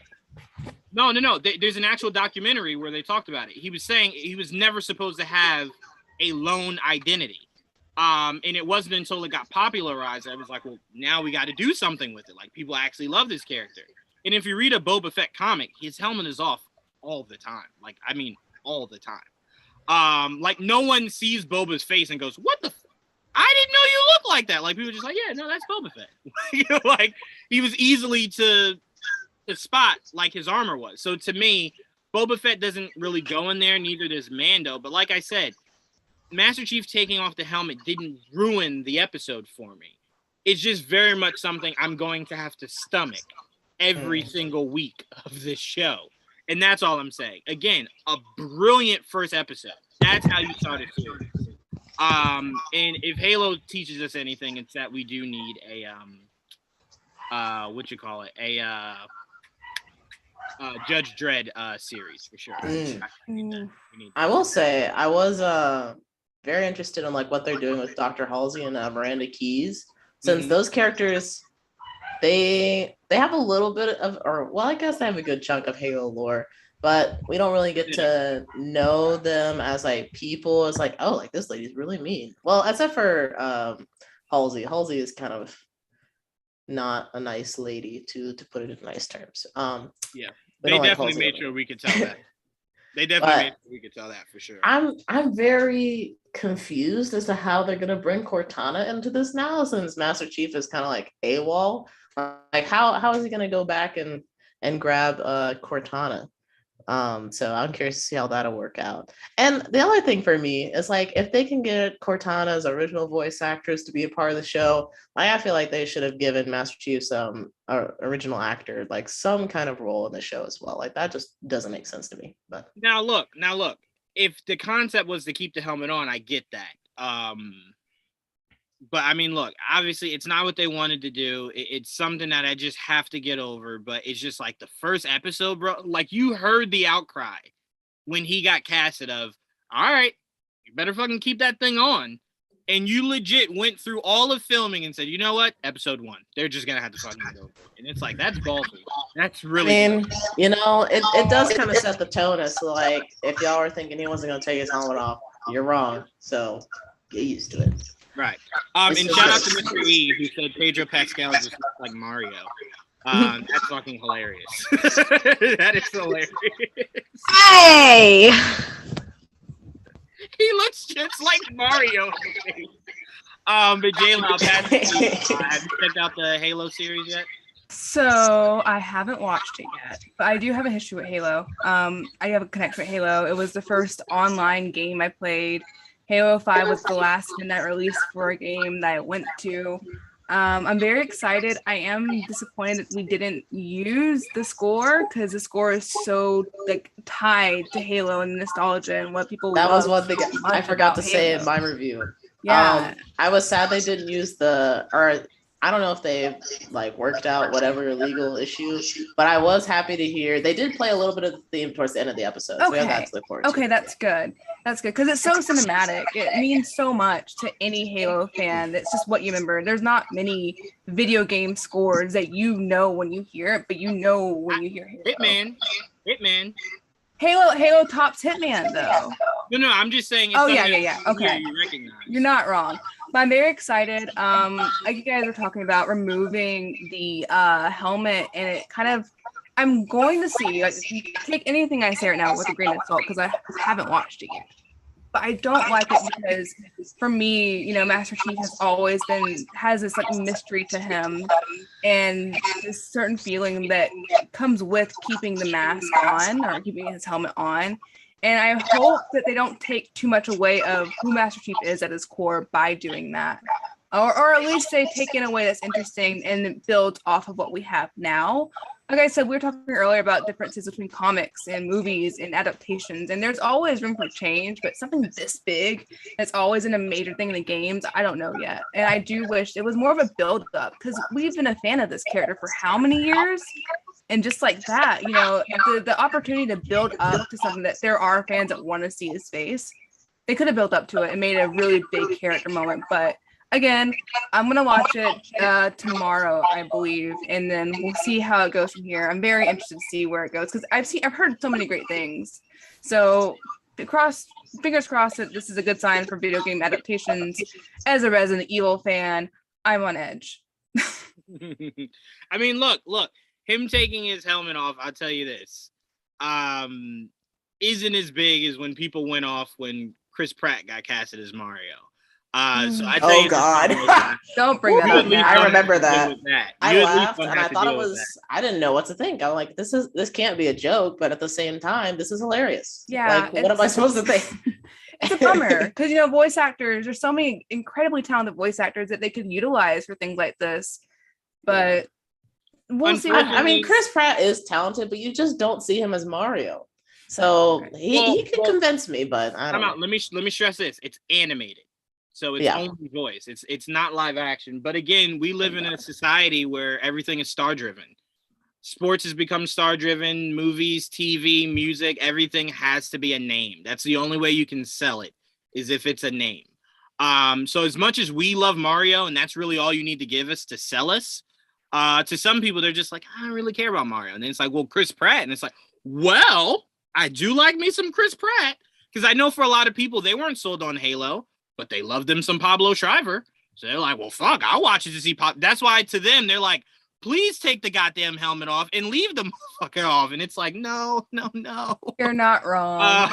No. There's an actual documentary where they talked about it. He was saying he was never supposed to have a lone identity. And it wasn't until it got popularized that I was like, well, now we got to do something with it. Like people actually love this character. And if you read a Boba Fett comic, his helmet is off all the time. Like, I mean, all the time. Like no one sees Boba's face and goes, "What the? I didn't know you look like that." Like people are just like, "Yeah, no, that's Boba Fett." You know, like he was easily to spot, like his armor was. So to me, Boba Fett doesn't really go in there. Neither does Mando. But like I said, Master Chief taking off the helmet didn't ruin the episode for me. It's just very much something I'm going to have to stomach every single week of this show. And that's all I'm saying. Again, a brilliant first episode. That's how you start a series. And if Halo teaches us anything, it's that we do need a Judge Dredd series for sure. I will say I was very interested in like what they're doing with Dr. Halsey and Miranda Keyes, since those characters they have a little bit of, or well, I guess they have a good chunk of Halo lore, but we don't really get to know them as like people. It's like, oh, like this lady's really mean. Well, except for Halsey. Halsey is kind of not a nice lady, to put it in nice terms. Yeah, they definitely made sure we could tell that. They definitely made sure we could tell that for sure. I'm very confused as to how they're gonna bring Cortana into this now, since Master Chief is kind of like AWOL. Like how is he gonna go back and grab Cortana? So I'm curious to see how that'll work out. And the other thing for me is like, if they can get Cortana's original voice actress to be a part of the show, like I feel like they should have given Master Chief some original actor like some kind of role in the show as well. Like that just doesn't make sense to me. But now look, if the concept was to keep the helmet on, I get that. But I mean, look, obviously it's not what they wanted to do. It's something that I just have to get over. But it's just like the first episode, bro. Like you heard the outcry when he got casted of, all right, you better fucking keep that thing on. And you legit went through all of filming and said, you know what? Episode 1, they're just gonna have to fucking go. And it's like, that's ballsy. That's really. I mean, you know, it does kind of set the tone as to like, if y'all were thinking he wasn't gonna take his helmet off, you're wrong. So get used to it. Right. And shout out to Mr. E, who said Pedro Pascal just looks like Mario. That's fucking hilarious. That is hilarious. Hey! He looks just like Mario. But Jayla, I'll pass it to you. Have you checked out the Halo series yet? So I haven't watched it yet, but I do have a history with Halo. I have a connection with Halo. It was the first online game I played. Halo 5 was the last midnight release for a game that I went to. I'm very excited. I am disappointed that we didn't use the score, because the score is so like tied to Halo and nostalgia and what people that love. was one thing I forgot to say in my review. Yeah. I was sad they didn't use I don't know if they like worked out whatever legal issue, but I was happy to hear they did play a little bit of the theme towards the end of the episode. So we have that to look forward to. Okay, that's good. That's good, because it's so cinematic. It means so much to any Halo fan. It's just what you remember. There's not many video game scores that you know when you hear it, but you know when you hear Halo. Hitman. Halo tops Hitman though. No, I'm just saying. Oh yeah. Okay, you recognize. You're not wrong. But I'm very excited. Like you guys were talking about removing the helmet, and it kind of, I'm going to see, like, take anything I say right now with a grain of salt, because I haven't watched it yet. But I don't like it because for me, you know, Master Chief has this like mystery to him, and this certain feeling that comes with keeping the mask on or keeping his helmet on. And I hope that they don't take too much away of who Master Chief is at his core by doing that. Or at least they take in a way that's interesting and it builds off of what we have now. Like I said, we were talking earlier about differences between comics and movies and adaptations, and there's always room for change, but something this big that's always in a major thing in the games, I don't know yet. And I do wish it was more of a build-up, because we've been a fan of this character for how many years? And just like that, you know, the opportunity to build up to something that there are fans that want to see his face, they could have built up to it and made a really big character moment. But again, I'm gonna watch it tomorrow, I believe, and then we'll see how it goes from here. I'm very interested to see where it goes because I've heard so many great things. So fingers crossed that this is a good sign for video game adaptations. As a Resident Evil fan, I'm on edge. I mean, look, him taking his helmet off, I'll tell you this, isn't as big as when people went off when Chris Pratt got casted as Mario. So I tell you, God. Don't bring that up. I remember that. I laughed and I thought it was, I didn't know what to think. I'm like, this can't be a joke, but at the same time, this is hilarious. Yeah. Like, what am I supposed to think? It's a bummer because, voice actors, there's so many incredibly talented voice actors that they could utilize for things like this. But we'll see. I mean, Chris Pratt is talented, but you just don't see him as Mario. So he can convince me, but I don't know. Let me stress this. It's animated. So it's only voice. It's not live action. But again, we live in a society where everything is star driven. Sports has become star driven. Movies, TV, music, everything has to be a name. That's the only way you can sell it, is if it's a name. So as much as we love Mario, and that's really all you need to give us to sell us, to some people, they're just like, I don't really care about Mario. And then it's like, well, Chris Pratt. And it's like, well, I do like me some Chris Pratt. Because I know for a lot of people, they weren't sold on Halo, but they loved them some Pablo Schreiber. So they're like, well, fuck, I'll watch it to see Pop. That's why to them, they're like, please take the goddamn helmet off and leave the motherfucker off. And it's like, no. You're not wrong.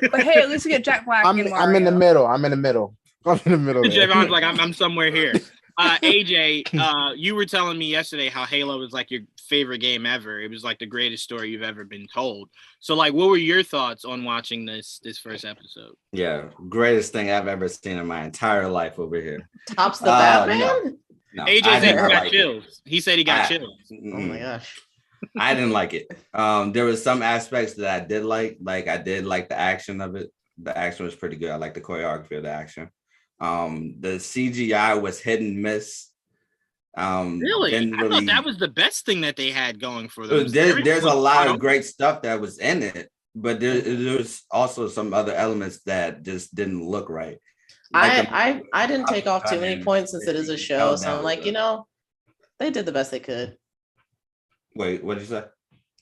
But hey, at least we get Jack Black. I'm in the middle. I'm in the middle. Javon's like, I'm somewhere here. AJ, you were telling me yesterday how Halo was like your favorite game ever. It was like the greatest story you've ever been told. So like, what were your thoughts on watching this first episode? Yeah, greatest thing I've ever seen in my entire life over here. Tops the Batman? No, AJ said he got chills. He said he got chills. Oh my gosh. I didn't like it. There was some aspects that I did like. Like I did like the action of it. The action was pretty good. I like the choreography of the action. The CGI was hit and miss. Really? I thought that was the best thing that they had going for them. There's a lot of great stuff that was in it, but there's also some other elements that just didn't look right. Like I didn't take off too many points since it is a show, so I'm like, they did the best they could. Wait, what did you say?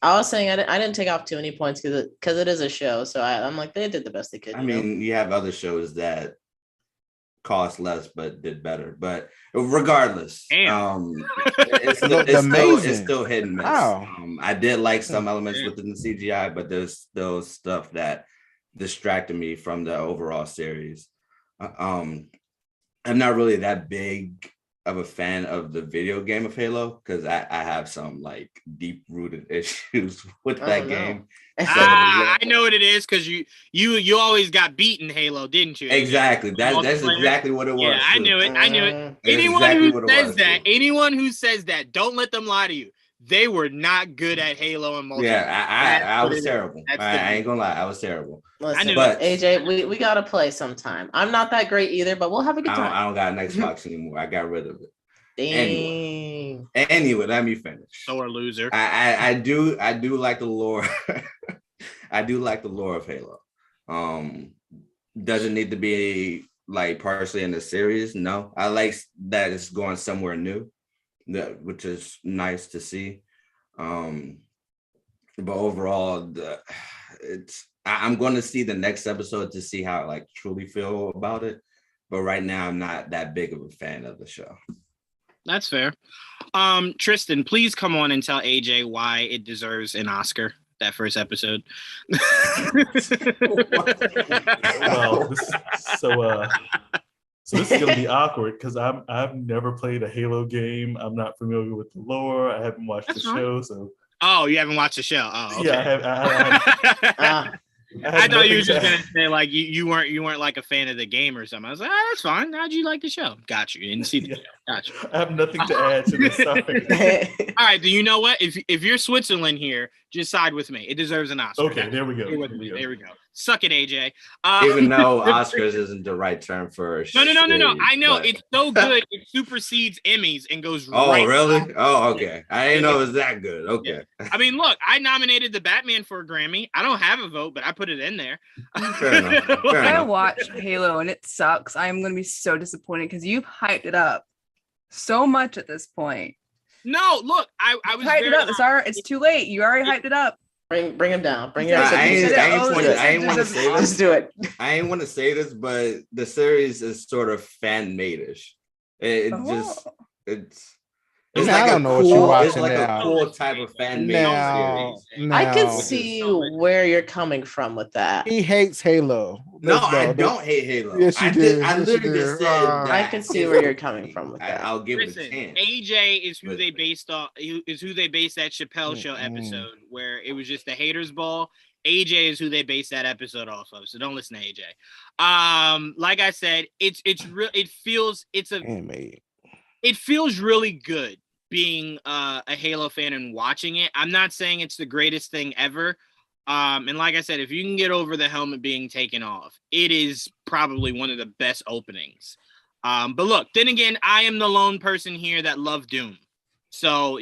I was saying I didn't take off too many points because it is a show, so I'm like, they did the best they could. I mean, you have other shows that cost less but did better, but regardless, it's still hit and miss. Wow. I did like some elements within the CGI, but there's still stuff that distracted me from the overall series. I'm not really that big of a fan of the video game of Halo because I have some like deep rooted issues with that game. So I know what it is because you always got beat in Halo, didn't you? Exactly. That's exactly what it was. Yeah, I knew it. Anyone who says that, don't let them lie to you. They were not good at Halo and multiplayer. Yeah, I was terrible. I ain't gonna lie, I was terrible. Listen, but AJ, we gotta play sometime. I'm not that great either, but we'll have a good time. I don't got an Xbox anymore. I got rid of it. Dang. Anyway, let me finish. Sore loser. I do like the lore. I do like the lore of Halo. Does it need to be like partially in the series? No. I like that it's going somewhere new. Which is nice to see. But overall, I'm going to see the next episode to see how I like truly feel about it. But right now, I'm not that big of a fan of the show. That's fair. Tristan, please come on and tell AJ why it deserves an Oscar. That first episode. So this is gonna be awkward because I've never played a Halo game. I'm not familiar with the lore. I haven't watched the show. So you haven't watched the show? Oh, okay. Yeah, I thought you were just gonna say like you weren't like a fan of the game or something. I was like, that's fine. How'd you like the show? Got you. Didn't see the show. Got you. I have nothing to add to this topic. All right. Do you know what? If you're Switzerland here, just side with me. It deserves an Oscar. Okay, there we go. There we go. Suck it, AJ. Even though Oscars isn't the right term for No. I know but... it's so good it supersedes Emmys and goes. Oh, really? Oh, okay. I didn't know it was that good. Okay. Yeah. I mean, look, I nominated the Batman for a Grammy. I don't have a vote, but I put it in there. Fair enough. I watched Halo and it sucks. I'm gonna be so disappointed because you've hyped it up so much at this point. No, look, I was hyped it up. It's too late. You already hyped it up. Bring him down. Bring him down. down. I ain't want to say this. Let's do it. I ain't want to say this, but the series is sort of fan made-ish. It's I like don't know what you're watching. It's like now. a cool type of fan made series. I can see where you're coming from with that. He hates Halo. I don't hate Halo. Yes, you do. I literally just said that. I can see where you're coming from with that. I'll give it a chance. AJ is who they based that Chappelle Show episode where it was just the haters ball. AJ is who they based that episode off of, so don't listen to AJ. Like I said, it feels really good being a Halo fan and watching it. I'm not saying it's the greatest thing ever. And like I said, if you can get over the helmet being taken off, it is probably one of the best openings. But look, then again, I am the lone person here that loved Doom. So,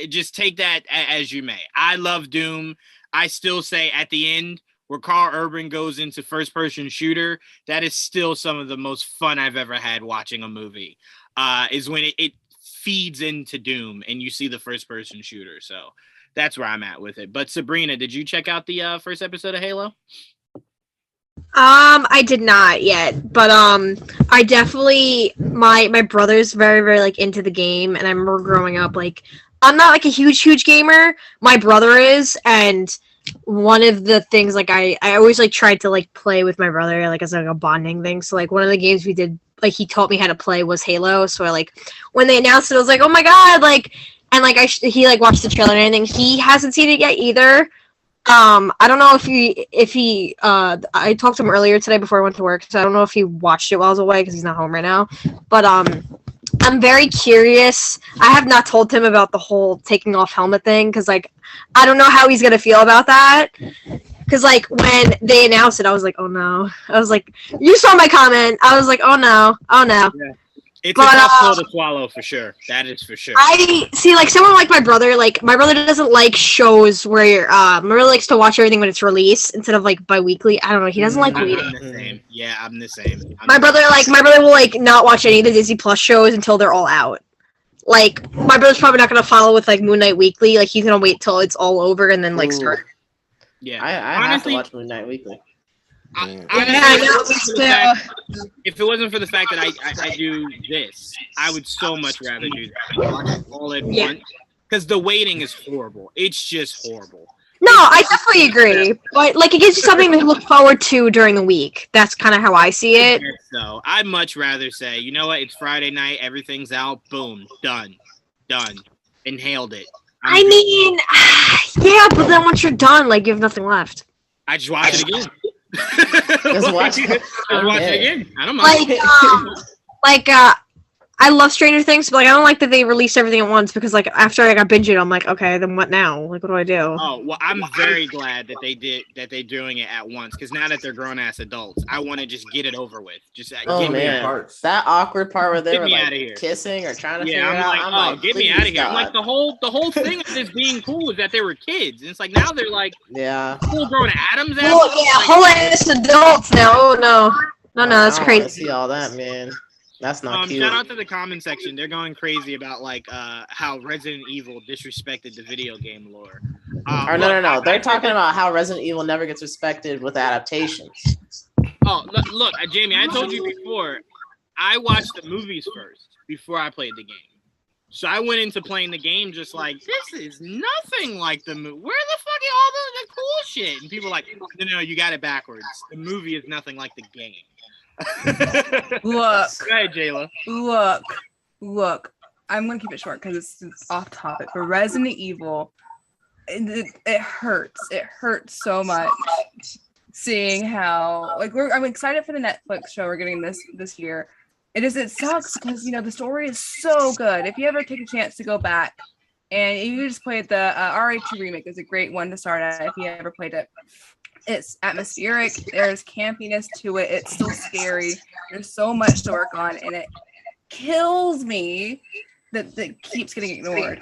just take that as you may. I love Doom. I still say at the end, where Carl Urban goes into first-person shooter, that is still some of the most fun I've ever had watching a movie. Is when it feeds into Doom and you see the first-person shooter. So that's where I'm at with it. But Sabrina, did you check out the first episode of Halo? I did not yet, but I definitely my brother's very, very like into the game, and I remember growing up like I'm not like a huge gamer. My brother is, and one of the things like I always like tried to like play with my brother like as like a bonding thing. So like one of the games we did like he taught me how to play was Halo. So like when they announced it, I was like, oh my god, like and like he like watched the trailer and everything. He hasn't seen it yet either. I don't know if he I talked to him earlier today before I went to work, so I don't know if he watched it while I was away because he's not home right now. But I'm very curious. I have not told him about the whole taking off helmet thing because like I don't know how he's gonna feel about that. Because like when they announced it, I was like, oh no. I was like, you saw my comment. I was like, oh no. Yeah. It's a tough pill to swallow for sure. That is for sure. I see, like someone like my brother doesn't like shows where my brother likes to watch everything when it's released instead of like bi-weekly. I don't know. He doesn't like waiting. I'm the same. Yeah, I'm the same. My brother will like not watch any of the Disney Plus shows until they're all out. Like my brother's probably not gonna follow with like Moon Knight Weekly. Like he's gonna wait till it's all over and then like start. Yeah, I honestly have to watch Moon Knight Weekly. If it wasn't for the fact that I do this, I would so much rather do that. Watch it all at once. Because the waiting is horrible. It's just horrible. No, I definitely agree. But like it gives you something to look forward to during the week. That's kind of how I see it. So I'd much rather say, you know what, it's Friday night, everything's out, boom, done. Inhaled it. Yeah, but then once you're done, like you have nothing left. I just watch it again. Just watch it again. I don't mind. I love Stranger Things, but like I don't like that they release everything at once because like after I got binge it, I'm like, okay, then what now? Like what do I do? Oh well, I'm very glad that they're doing it at once because now that they're grown ass adults, I want to just get it over with. Just get me parts. That awkward part where they were like kissing or trying to figure it out. I'm like, get me out of here. I'm like the whole thing of this being cool is that they were kids. And it's like now they're like full grown Adams. Whole ass adults now. Oh no, that's crazy. I see all that, man. That's not cute. Shout out to the comment section. They're going crazy about like how Resident Evil disrespected the video game lore. No. They're talking about how Resident Evil never gets respected with adaptations. Oh, look, Jamie, I told you before, I watched the movies first before I played the game. So I went into playing the game just like, this is nothing like the movie. Where the fuck are all the cool shit? And people are like, no, you got it backwards. The movie is nothing like the game. Look. Go ahead, Jayla. Look. I'm gonna keep it short because it's off topic. But Resident Evil, it hurts. It hurts so much seeing how like I'm excited for the Netflix show we're getting this year. It sucks because the story is so good. If you ever take a chance to go back and you just played the RA2 remake, is a great one to start at if you ever played it. It's atmospheric. There's campiness to it. It's still scary. There's so much to work on, and it kills me that keeps getting ignored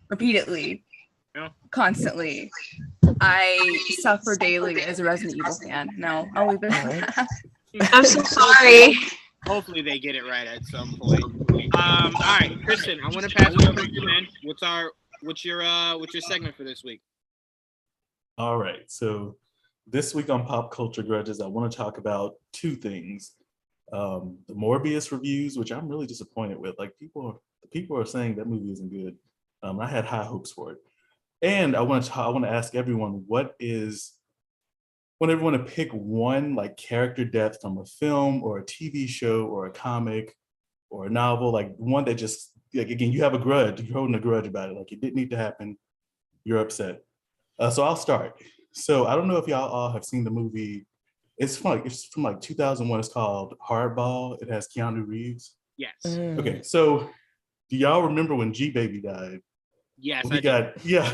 repeatedly, constantly. I suffer daily as a Resident Evil fan. No, I'll leave it at that. I'm so sorry. Hopefully they get it right at some point. All right, Kristen, I want to pass it over to you, man. What's your segment for this week? All right, so this week on Pop Culture Grudges, I want to talk about two things. The Morbius reviews, which I'm really disappointed with. Like people are saying that movie isn't good. I had high hopes for it. And I want to ask everyone, want everyone to pick one like character death from a film or a TV show or a comic or a novel, like one that just, like, again, you have a grudge, you're holding a grudge about it, like it didn't need to happen, you're upset. So I'll start. So I don't know if y'all all have seen the movie. It's from 2001. It's called Hardball. It has Keanu Reeves. Yes. Okay, so do y'all remember when G Baby died? Yes, Yeah.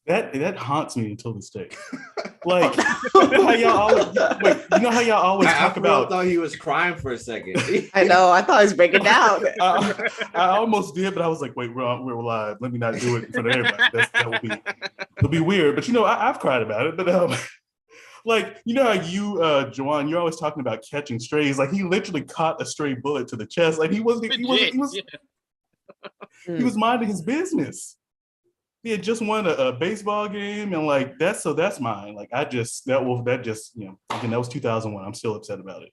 That haunts me until this day. Like, you know how y'all always talk about. I thought he was crying for a second. I know. I thought he was breaking down. I almost did, but I was like, wait, we're live. Let me not do it in front of everybody. It'll be weird. But I've cried about it. But like, you know how you, Juwan, you're always talking about catching strays. Like he literally caught a stray bullet to the chest. Like he was minding his business. He had just won a baseball game, and like that's mine. Like that was 2001. I'm still upset about it.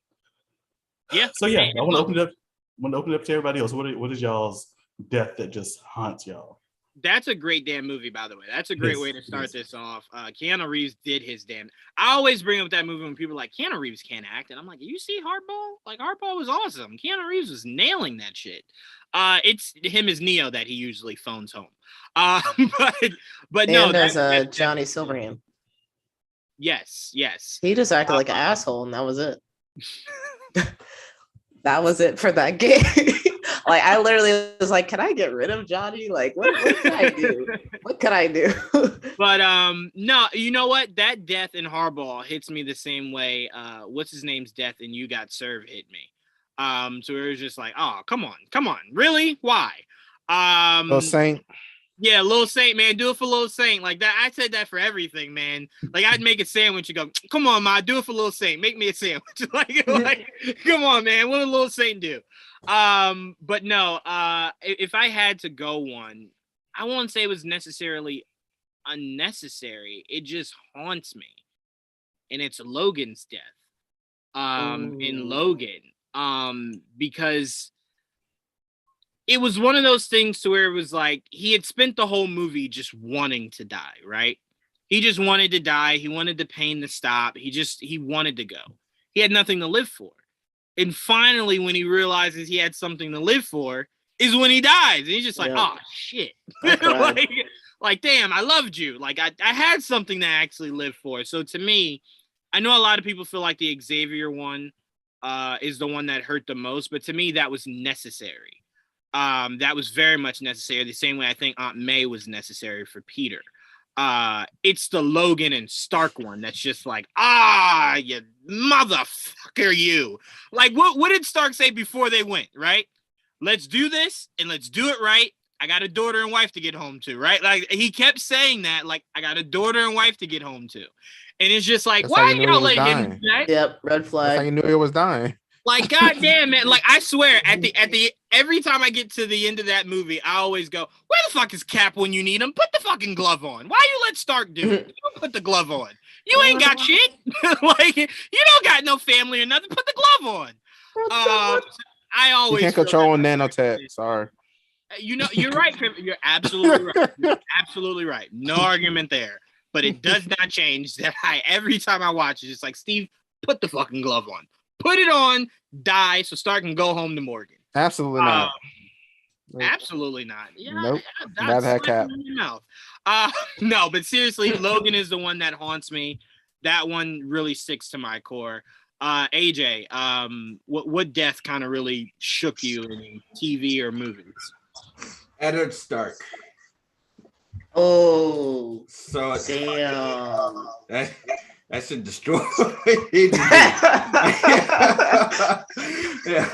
Yeah. So yeah, I want to open it up to everybody else. What is y'all's death that just haunts y'all? That's a great damn movie, by the way. That's a great way to start this off. Keanu Reeves did his damn. I always bring up that movie when people are like, Keanu Reeves can't act. And I'm like, you see Hardball? Like, Hardball was awesome. Keanu Reeves was nailing that shit. It's him as Neo that he usually phones home. But no. And there's Johnny Silverhand. Yes. He just acted like an asshole, and that was it. That was it for that game. Like I literally was like, "Can I get rid of Johnny? Like, what can I do? What can I do?" But no, you know what? That death in Hardball hits me the same way. What's his name's death in You Got Served hit me. So it was just like, oh, come on, really? Why? Little Saint. Yeah, Lil Saint, man, do it for Lil Saint. Like that, I said that for everything, man. Like I'd make a sandwich and go, come on, ma, do it for Lil Saint. Make me a sandwich. like, come on, man. What did Lil Saint do? But no, if I had to go one, I won't say it was necessarily unnecessary. It just haunts me. And it's Logan's death. In Logan. Because it was one of those things to where it was like he had spent the whole movie just wanting to die, right? He just wanted to die. He wanted the pain to stop. He wanted to go. He had nothing to live for. And finally, when he realizes he had something to live for, is when he dies. And he's just like, oh, shit. like, damn, I loved you. Like, I had something to actually live for. So to me, I know a lot of people feel like the Xavier one is the one that hurt the most. But to me, that was necessary. That was very much necessary. The same way I think Aunt May was necessary for Peter. It's the Logan and Stark one that's just like, you motherfucker, you. Like, what did Stark say before they went, right? Let's do this and let's do it right. I got a daughter and wife to get home to, right? Like, he kept saying that, like, I got a daughter and wife to get home to. And it's just like, that's why y'all let him do that? Yep, red flag. That's how you knew it was dying. Like, goddamn, man. Like, I swear, every time I get to the end of that movie, I always go, where the fuck is Cap when you need him? Put the fucking glove on. Why you let Stark do it? You don't put the glove on. You ain't got shit. Like, you don't got no family or nothing. Put the glove on. I always you can't control nanotech. Sorry. You know, you're right. You're absolutely right. You're absolutely right. No argument there. But it does not change that every time I watch it, it's like, Steve, put the fucking glove on. Put it on, die, so Stark can go home to Morgan. Absolutely not. Absolutely not. Yeah, nope. Not that Cap. No, but seriously, Logan is the one that haunts me. That one really sticks to my core. AJ, what death kind of really shook you in TV or movies? Eddard Stark. Oh, So damn. that should destroy. Yeah.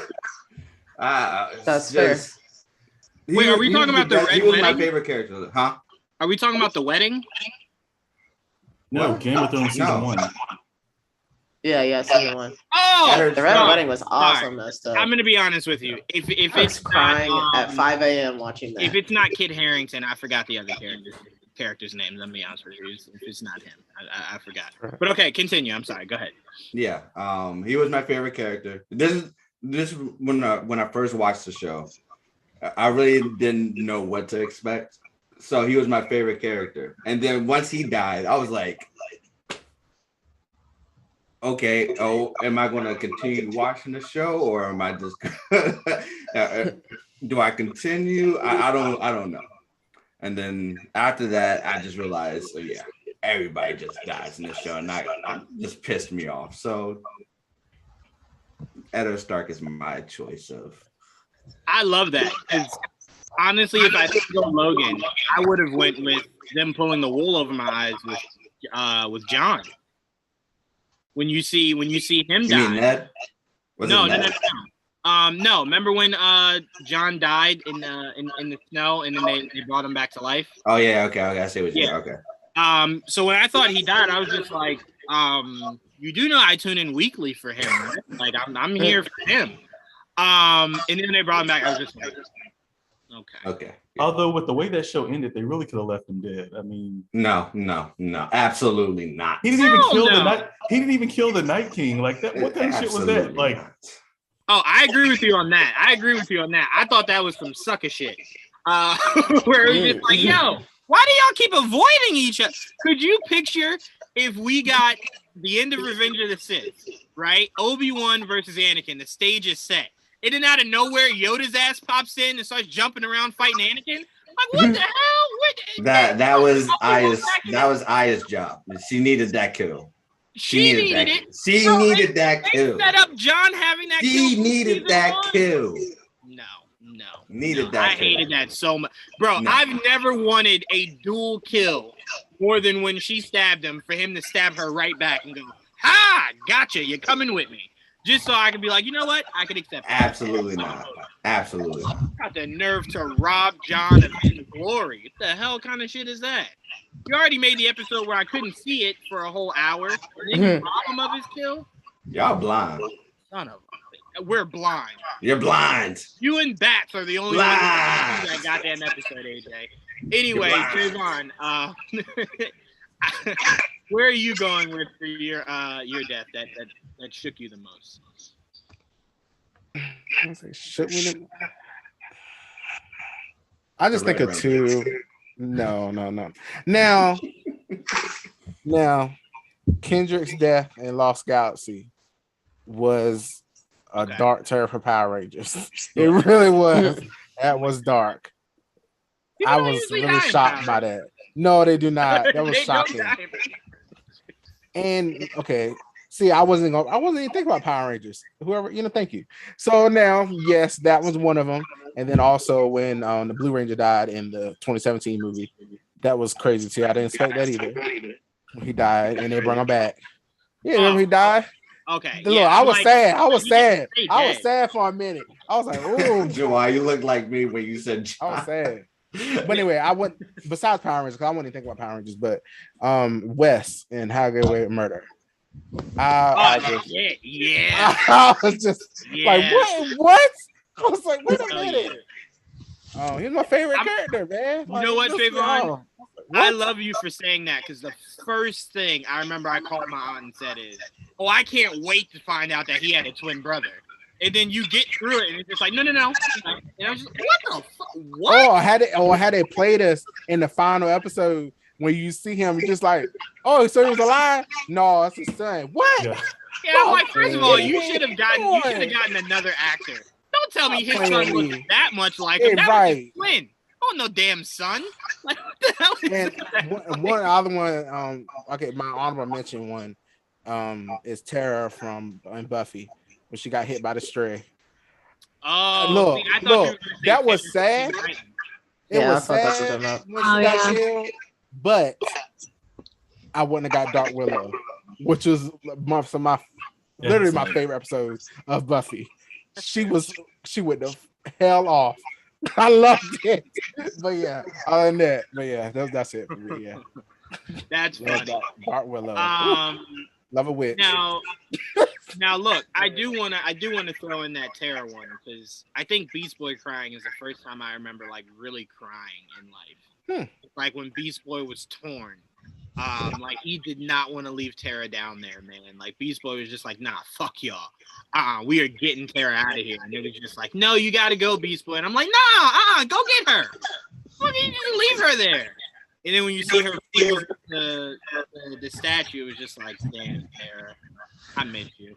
That's fair. Wait, are we talking about the Red He was my Wedding? favorite character, huh? Are we talking about the wedding? No, What? Game of Thrones season 1. Yeah, season 1. Oh, The Red no. Wedding was awesome. Messed up. I'm gonna be honest with you. If I was it's crying not, at 5 a.m. watching that. if it's not Kit Harington, I forgot the other character's name. Let me be honest with you. If it's not him, I forgot. But okay, continue. I'm sorry. Go ahead. Yeah, he was my favorite character. This is when I first watched the show. I really didn't know what to expect, so he was my favorite character. And then once he died, I was like, okay, am I going to continue watching the show, or am I just do I continue? I don't know. And then after that, I just realized, so yeah, everybody just dies in the show, and that just pissed me off. So Eddard Stark is my choice of. I love that. Honestly, if I didn't go Logan, I would have went with them pulling the wool over my eyes with John. When you see him die. You mean Ned? No. No. Remember when John died in the snow, and then they brought him back to life? Oh yeah, okay. I see what you mean. Okay. So when I thought he died, I was just like, you do know I tune in weekly for him, right? Like I'm here for him. And then they brought him back. I was just like, okay. Yeah. Although with the way that show ended, they really could have left him dead. I mean, no, absolutely not. He didn't even kill the night. He didn't even kill the Night King. Like that. What kind of shit was that? Like, oh, I agree with you on that. I thought that was some sucker shit. Where it was just like, yo, why do y'all keep avoiding each other? Could you picture if we got the end of Revenge of the Sith, right? Obi-Wan versus Anakin. The stage is set. And then out of nowhere, Yoda's ass pops in and starts jumping around fighting Anakin. Like, what the hell? That was Aya's job. She needed that kill. She needed it. She needed that kill. They set up John having that kill. She needed that kill. No. Needed that I kill. hated that so much. Bro, No. I've never wanted a dual kill more than when she stabbed him, for him to stab her right back and go, ha, gotcha, you're coming with me. Just so I can be like, you know what? I can accept that. Absolutely not. Absolutely. Got the nerve to rob John of his glory. What the hell kind of shit is that? You already made the episode where I couldn't see it for a whole hour. And then you rob him of his kill? Y'all blind. Son of a... We're blind. You're blind. You and Bats are the only ones that see that goddamn episode, AJ. Anyway, Trayvon, where are you going with for your death that shook you the most? I just think of two. No. Now, Kendrick's death in Lost Galaxy was a dark terror for Power Rangers. It really was. That was dark. I was really shocked by that. No, they do not. That was shocking. And okay, see, I wasn't even thinking about Power Rangers. Whoever, thank you. So now, yes, that was one of them. And then also when the Blue Ranger died in the 2017 movie, that was crazy too. I didn't expect that either. He died, and they brought him back. Yeah, remember he died. Okay. Look, I was sad. I was sad for a minute. I was like, "Oh, Joanne, you look like me when you said." I was sad. But anyway, I went besides Power Rangers because I wouldn't even think about Power Rangers, but Wes and How to Get Away with Murder. I was just like, what? I was like, wait a minute. Oh, he's my favorite character, man. You know what, Trayvon? I love you for saying that, because the first thing I remember I called my aunt and said is, "Oh, I can't wait to find out that he had a twin brother." And then you get through it, and it's just like, no. And I was just, what the fuck? What? I had they played us in the final episode when you see him, you're just like, oh, so he was alive? No, it's his son. What? Yeah, I'm like, first of all, you should have gotten another actor. Don't tell me his son was that much like him. That was his twin. Oh, no damn son. Like, what the hell is that? One other one, okay, my honorable mention one is Tara from Buffy when she got hit by the stray. Oh, look, that was sad. It Yeah, was I thought that's what sad I'm about. when she got killed, but I wouldn't have got Dark Willow, which was my literally my favorite episodes of Buffy. She went the hell off. I loved it. But yeah, other than that, but yeah, that's it for me. Yeah. That's funny. Dark Willow. Love a witch. Now look, I do wanna throw in that Tara one because I think Beast Boy crying is the first time I remember like really crying in life. Like when Beast Boy was torn. Like he did not want to leave Tara down there, man. Like Beast Boy was just like, nah, fuck y'all. We are getting Tara out of here. And it was just like, no, you gotta go, Beast Boy. And I'm like, nah, go get her. Why didn't you leave her there? And then when you see her feel the statue, it was just like, damn, Tara, I miss you.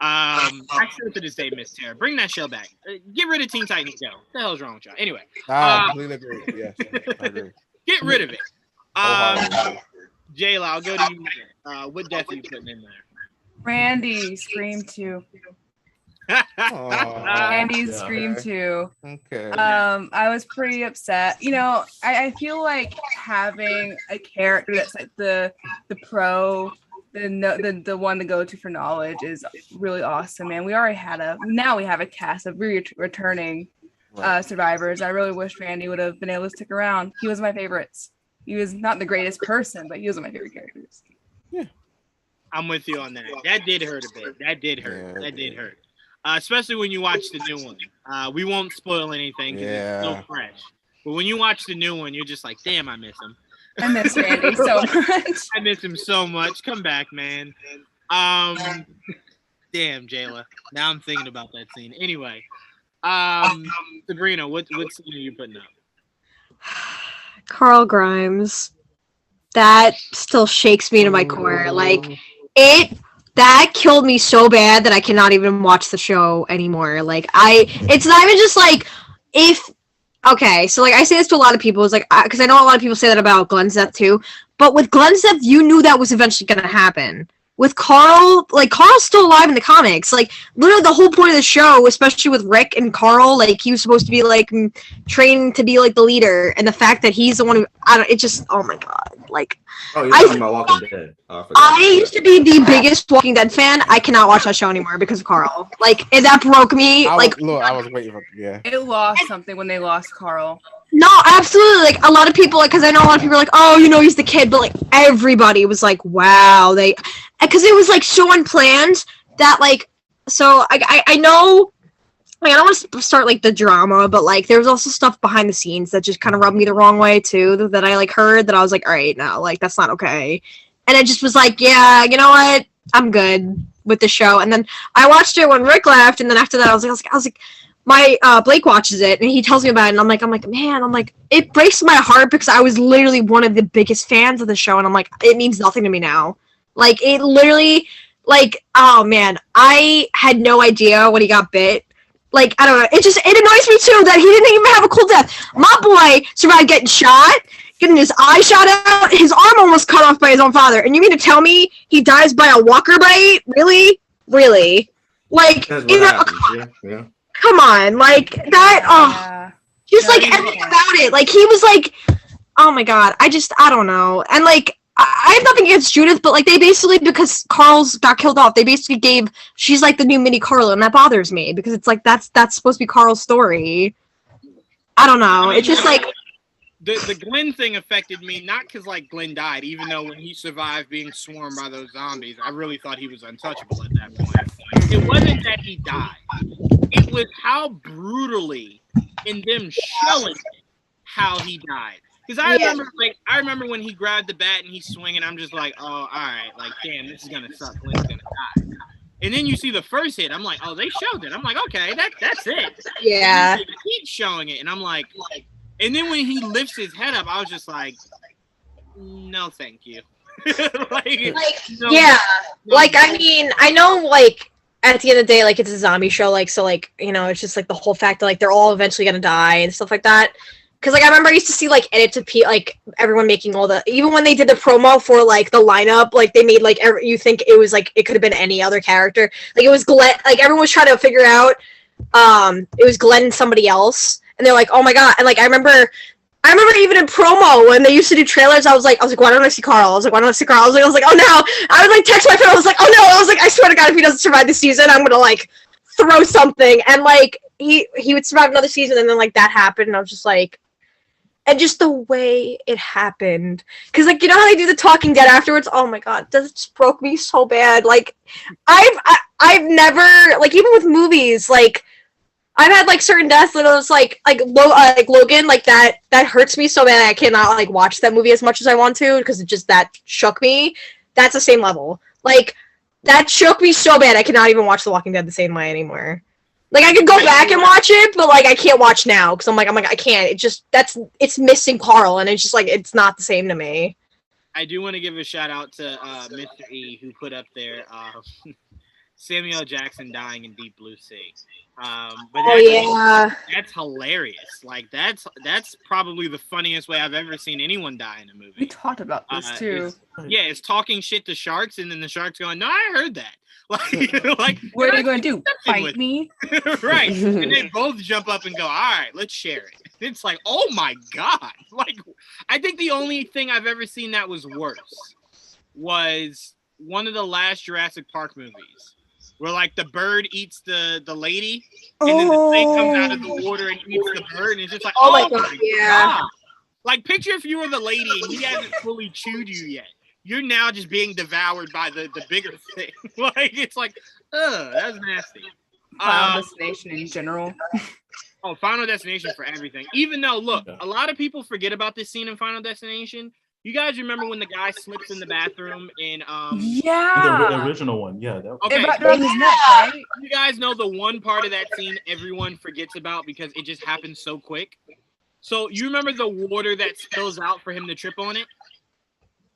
I still to this day miss Tara. Bring that show back. Get rid of Teen Titans Go. What the hell is wrong with y'all? Anyway. I completely agree. Yes, I agree. Get rid of it. Jayla, I'll go to you. What death are you putting in there? Randy, Scream 2. Randy's Scream 2. Okay. I was pretty upset. You know, I feel like having a character that's like the pro, the one to go to for knowledge is really awesome, man. We have a cast of returning survivors. I really wish Randy would have been able to stick around. He was my favorites. He was not the greatest person, but he was one of my favorite characters. Yeah. I'm with you on that. That did hurt a bit. That did hurt. Especially when you watch the new one. We won't spoil anything because it's so fresh. But when you watch the new one, you're just like, damn, I miss him. I miss Randy so much. I miss him so much. Come back, man. Damn, Jayla. Now I'm thinking about that scene. Anyway, Sabrina, what scene are you putting up? Carl Grimes. That still shakes me to my core. Like, that killed me so bad that I cannot even watch the show anymore. Like, it's not even just like, okay, so like I say this to a lot of people, it's like, because I know a lot of people say that about Glenn's death too, but with Glenn's death, you knew that was eventually going to happen. With Carl, like, Carl's still alive in the comics. Like, literally the whole point of the show, especially with Rick and Carl, like, he was supposed to be, like, trained to be, like, the leader. And the fact that he's the one who, it just, oh my god. Like, you're talking about Walking Dead. I used to be the biggest Walking Dead fan. I cannot watch that show anymore because of Carl. Like, and that broke me. I was waiting for, It lost something when they lost Carl. No, absolutely. Like, a lot of people, like, because I know a lot of people are like, oh, you know, he's the kid, but, like, everybody was like, wow, because it was, like, so unplanned that, like, so I know, like, I don't want to start, like, the drama, but, like, there was also stuff behind the scenes that just kind of rubbed me the wrong way, too, that I, like, heard, that I was like, all right, no, like, that's not okay. And I just was like, yeah, you know what, I'm good with the show. And then I watched it when Rick left, and then after that, I was like, my Blake watches it and he tells me about it, and I'm like, man, it breaks my heart because I was literally one of the biggest fans of the show, and I'm like, it means nothing to me now. Like, it literally, like, oh man, I had no idea when he got bit. Like, I don't know, it annoys me too that he didn't even have a cool death. My boy survived getting shot, getting his eye shot out, his arm almost cut off by his own father, and you mean to tell me he dies by a walker bite? Really? Like, yeah. Come on, like, that, just, like, everything about it, like, he was, like, oh my god, I don't know, and, like, I have nothing against Judith, but, like, they basically, because Carl's got killed off, they basically she's, like, the new mini Carl, and that bothers me, because it's, like, that's supposed to be Carl's story. I don't know, it's just, like, The Glenn thing affected me, not because, like, Glenn died, even though when he survived being swarmed by those zombies, I really thought he was untouchable at that point. It wasn't that he died. It was how brutally in them showing how he died. Because I remember when he grabbed the bat and he's swinging, I'm just like, oh, all right, like, damn, this is gonna suck. Glenn's gonna die. And then you see the first hit. I'm like, oh, they showed it. I'm like, okay, that's it. Yeah. They keep showing it, and I'm like, and then when he lifts his head up, I was just like, no, thank you. I mean, I know, like, at the end of the day, like, it's a zombie show, like, so, like, you know, it's just, like, the whole fact that, like, they're all eventually gonna die and stuff like that. Because, like, I remember I used to see, like, edits of like, everyone making even when they did the promo for, like, the lineup, like, they made, like, you think it was, like, it could have been any other character. Like, it was Glenn, like, everyone was trying to figure out, it was Glenn and somebody else. And they're like, oh my god. And, like, I remember I remember even in promo when they used to do trailers, I was like, why don't I see Carl? I was like, oh no. I would like text my friend. I was like, oh no. I was like, I swear to God, if he doesn't survive this season, I'm gonna like throw something. And like he would survive another season, and then like that happened, and I was just like, and just the way it happened, because like you know how they do the Talking Dead afterwards. Oh my God, that just broke me so bad. Like I've never like even with movies like. I've had like certain deaths that was like Logan, like that hurts me so bad I cannot like watch that movie as much as I want to because it just that shook me. That's the same level. Like that shook me so bad I cannot even watch The Walking Dead the same way anymore. Like I could go back and watch it, but like I can't watch now because I'm like I can't. It just it's missing Carl and it's just like it's not the same to me. I do want to give a shout out to Mr. E who put up there Samuel Jackson dying in Deep Blue Sea. But that's hilarious. Like that's probably the funniest way I've ever seen anyone die in a movie. We talked about this too. It's talking shit to sharks, and then the sharks going, "No, I heard that." Like, what are you going to do? Fight me? Right? And they both jump up and go, "All right, let's share it." It's like, oh my God! Like, I think the only thing I've ever seen that was worse was one of the last Jurassic Park movies. Where like the bird eats the lady, and then the thing comes out of the water and eats the bird, and it's just like, oh my God. Like picture if you were the lady and he hasn't fully chewed you yet. You're now just being devoured by the bigger thing. Like it's like, that's nasty. Final Destination in general. Oh, Final Destination for everything. Even though, look, a lot of people forget about this scene in Final Destination. You guys remember when the guy slips in the bathroom in the original one? Yeah. Okay. Right? You guys know the one part of that scene everyone forgets about because it just happens so quick. So you remember the water that spills out for him to trip on it?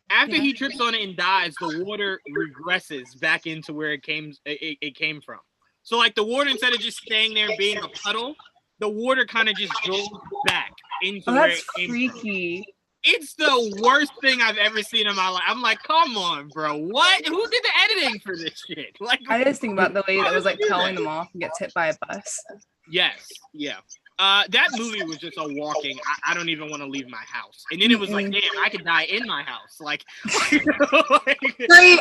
After he trips on it and dies, the water regresses back into where it came from. So like the water, instead of just staying there and being a puddle, the water kind of just goes back into where it came freaky. From. It's the worst thing I've ever seen in my life. I'm like, come on, bro. What? Who did the editing for this shit? Like, I just think about the lady that was like telling them off and gets hit by a bus. Yes. Yeah. That movie was just a walking. I don't even want to leave my house. And then it was like, damn, I could die in my house. Like,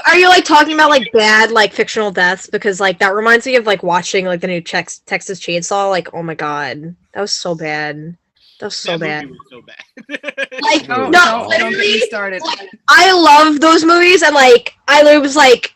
are you like talking about like bad like fictional deaths? Because like that reminds me of like watching like the new Texas Chainsaw. Like, oh my God, that was so bad. That was so bad. Movie was so bad. Like, don't get me started. I love those movies, and like, I was like,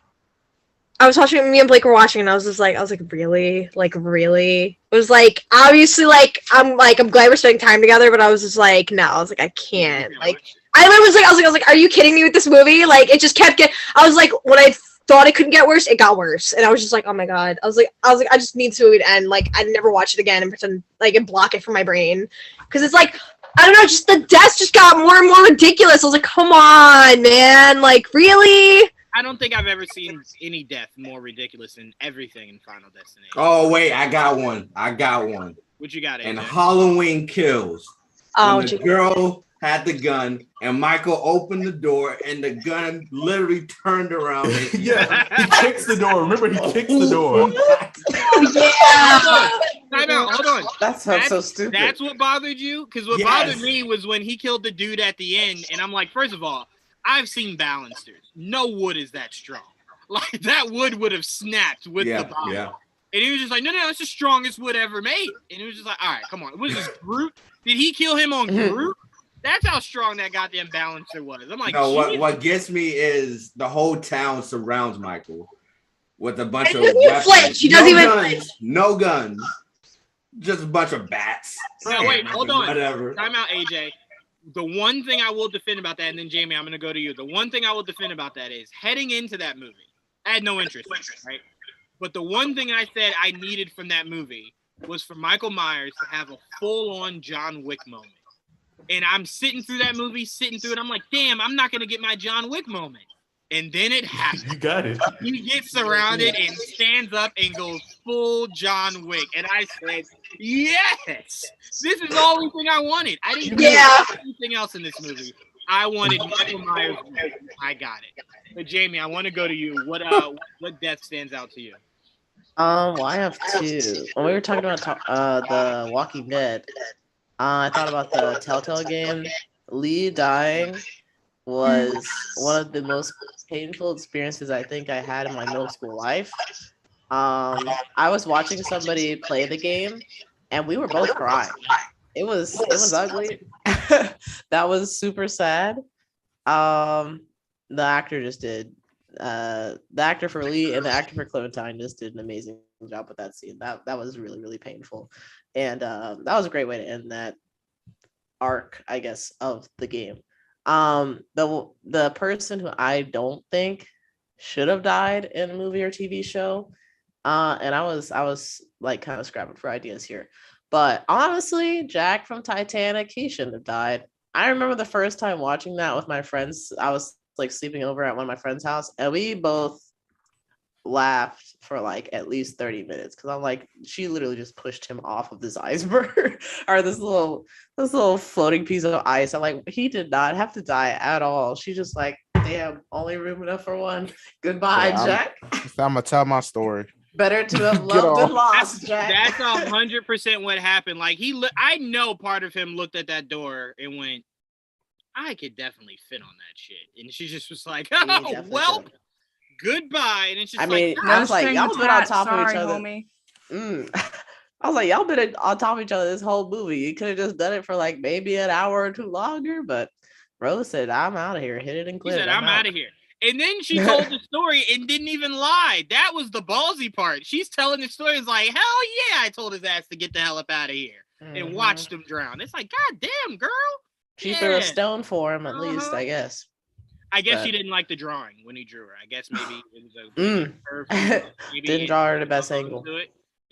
I was watching. Me and Blake were watching, and I was like, really, like, really. It was like, obviously, like, I'm glad we're spending time together, but I was just like, no, I was like, I can't. Like, I was like, are you kidding me with this movie? Like, it just kept getting. I was like, when I thought it couldn't get worse, it got worse, and I was just like, oh my God. I was like, I just need this movie to end. Like, I'd never watch it again and pretend like and block it from my brain. Because it's like, I don't know, just the deaths just got more and more ridiculous. I was like, come on, man. Like, really? I don't think I've ever seen any death more ridiculous than everything in Final Destination. Oh, wait, I got one. What you got, AJ? And Halloween Kills. Oh, when the girl had the gun, and Michael opened the door, and the gun literally turned around. And he kicks the door. Remember, he kicks the door. Time out. Hold on. That's so stupid. That's what bothered you? Because what bothered me was when he killed the dude at the end, and I'm like, first of all, I've seen balancers. No wood is that strong. Like, that wood have snapped with the bomb. Yeah. And he was just like, no, it's the strongest wood ever made. And it was just like, all right, come on. Was this Groot? Did he kill him on Groot? That's how strong that goddamn balancer was. I'm like, no, what gets me is the whole town surrounds Michael with a bunch of weapons. She doesn't even no guns. Just a bunch of bats. No, wait, hold on. Whatever. Time out, AJ. The one thing I will defend about that, and then Jamie, I'm going to go to you. The one thing I will defend about that is heading into that movie, I had no interest, right? But the one thing I said I needed from that movie was for Michael Myers to have a full-on John Wick moment. And I'm sitting through that movie, I'm like, damn, I'm not going to get my John Wick moment. And then it happens. You got it. He gets surrounded and stands up and goes full John Wick. And I said, yes, this is the only thing I wanted. I didn't want anything else in this movie. I wanted Michael Myers. I got it. But Jamie, I want to go to you. What death stands out to you? Well, I have two. When we were talking about The Walking Dead, I thought about the Telltale game. Lee dying was one of the most painful experiences I think I had in my middle school life. I was watching somebody play the game, and we were both crying. It was ugly. That was super sad. The actor just did. The actor for Lee and the actor for Clementine just did an amazing job with that scene. That was really, really painful, and that was a great way to end that arc, I guess, of the game. The person who I don't think should have died in a movie or TV show, and I was like kind of scrapping for ideas here, but honestly, Jack from Titanic, he shouldn't have died. I remember the first time watching that with my friends. I was like sleeping over at one of my friends' house, and we both laughed for like at least 30 minutes because I'm like, she literally just pushed him off of this iceberg or this little floating piece of ice. I'm like, he did not have to die at all. She just like, damn, only room enough for one. Goodbye, Yeah, Jack. I'm gonna tell my story. Better to have loved than lost, Jack. That's 100% what happened. Like I know part of him looked at that door and went, I could definitely fit on that shit. And she just was like, oh, well, goodbye. And it's just I was like, y'all been on top of each other. Homie. I was like, y'all been on top of each other this whole movie. You could have just done it for like maybe an hour or two longer, but Rose said, I'm out of here. Hit it and quit. She said, I'm out of here. And then she told the story and didn't even lie. That was the ballsy part. She's telling the story. It's like, hell yeah, I told his ass to get the hell up out of here and watched him drown. It's like, God damn, girl. She threw a stone for him, at least, I guess. I guess she didn't like the drawing when he drew her. I guess maybe it was a curve. Didn't draw her the best angle.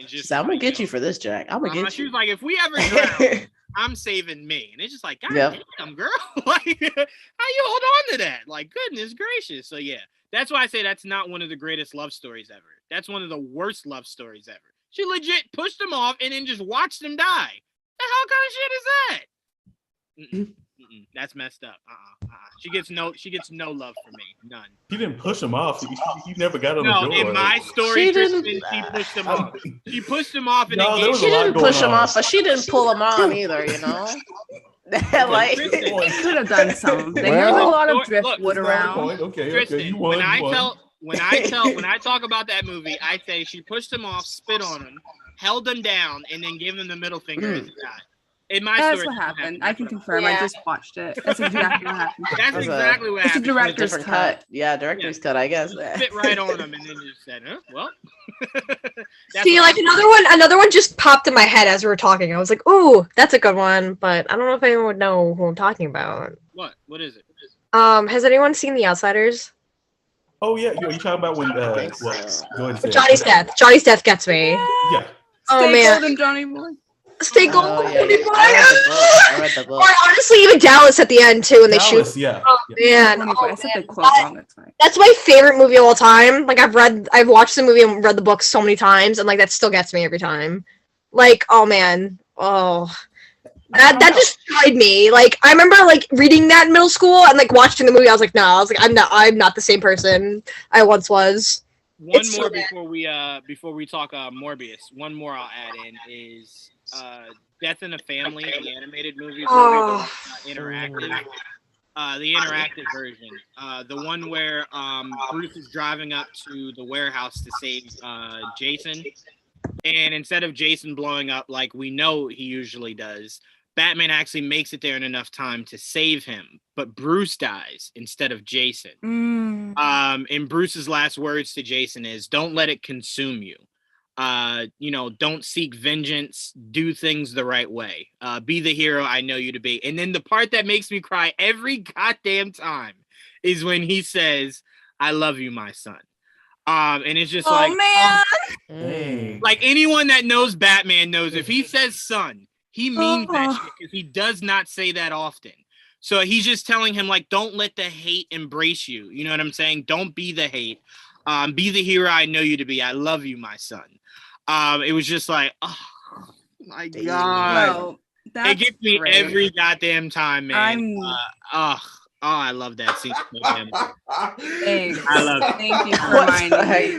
She said, I'm gonna get you for this, Jack. I'm gonna get you. She was like, if we ever drown, I'm saving me. And it's just like, God damn, girl. Like, how you hold on to that? Like, goodness gracious. So yeah, that's why I say that's not one of the greatest love stories ever. That's one of the worst love stories ever. She legit pushed him off and then just watched him die. The hell kind of shit is that? That's messed up. She gets no love from me. None. She didn't push him off. He never got on the door. No, in my story, she pushed him off. She pushed him off, and then she didn't push him off, but she didn't pull him on either. You know, like he could have done something. There's a lot of driftwood around. Okay, Tristan, you won. When I talk about that movie, I say she pushed him off, spit on him, held him down, and then gave him the middle finger as he died. That's what happened. I can confirm. I just watched it. That's exactly what happened. That's exactly what happened. It's a director's cut. Yeah, director's cut, I guess. Fit right on him and then just said, well. See, like another one just popped in my head as we were talking. I was like, ooh, that's a good one, but I don't know if anyone would know who I'm talking about. What? What is it? Has anyone seen The Outsiders? Oh yeah, you talking about when go ahead and say Johnny's death. Johnny's death gets me. Yeah. Oh man. Golden, Johnny boy. Stay golden. I read the book. Or honestly, even Dallas at the end too, when they shoot. Yeah. Oh man. I said the quote wrong. That's fine. That's my favorite movie of all time. Like I've watched the movie and read the book so many times, and like that still gets me every time. Like, oh man, that destroyed me. Like I remember like reading that in middle school and like watching the movie. I was like, no, I'm not the same person I once was. One more before we talk Morbius. One more I'll add in is Death in the Family, the animated movie, interactive. The interactive version, the one where Bruce is driving up to the warehouse to save Jason, and instead of Jason blowing up like we know he usually does, Batman actually makes it there in enough time to save him, but Bruce dies instead of Jason. And Bruce's last words to Jason is, "Don't let it consume you. Don't seek vengeance. Do things the right way. Be the hero I know you to be." And then the part that makes me cry every goddamn time is when he says, "I love you, my son." And it's just like anyone that knows Batman knows if he says son, he means that shit because he does not say that often. So he's just telling him, like, don't let the hate embrace you. You know what I'm saying? Don't be the hate. Be the hero I know you to be. I love you, my son. It was just like, oh my God. Well, it gets me every goddamn time, man. Oh, I love that scene. Thanks. I love it. Thank you for reminding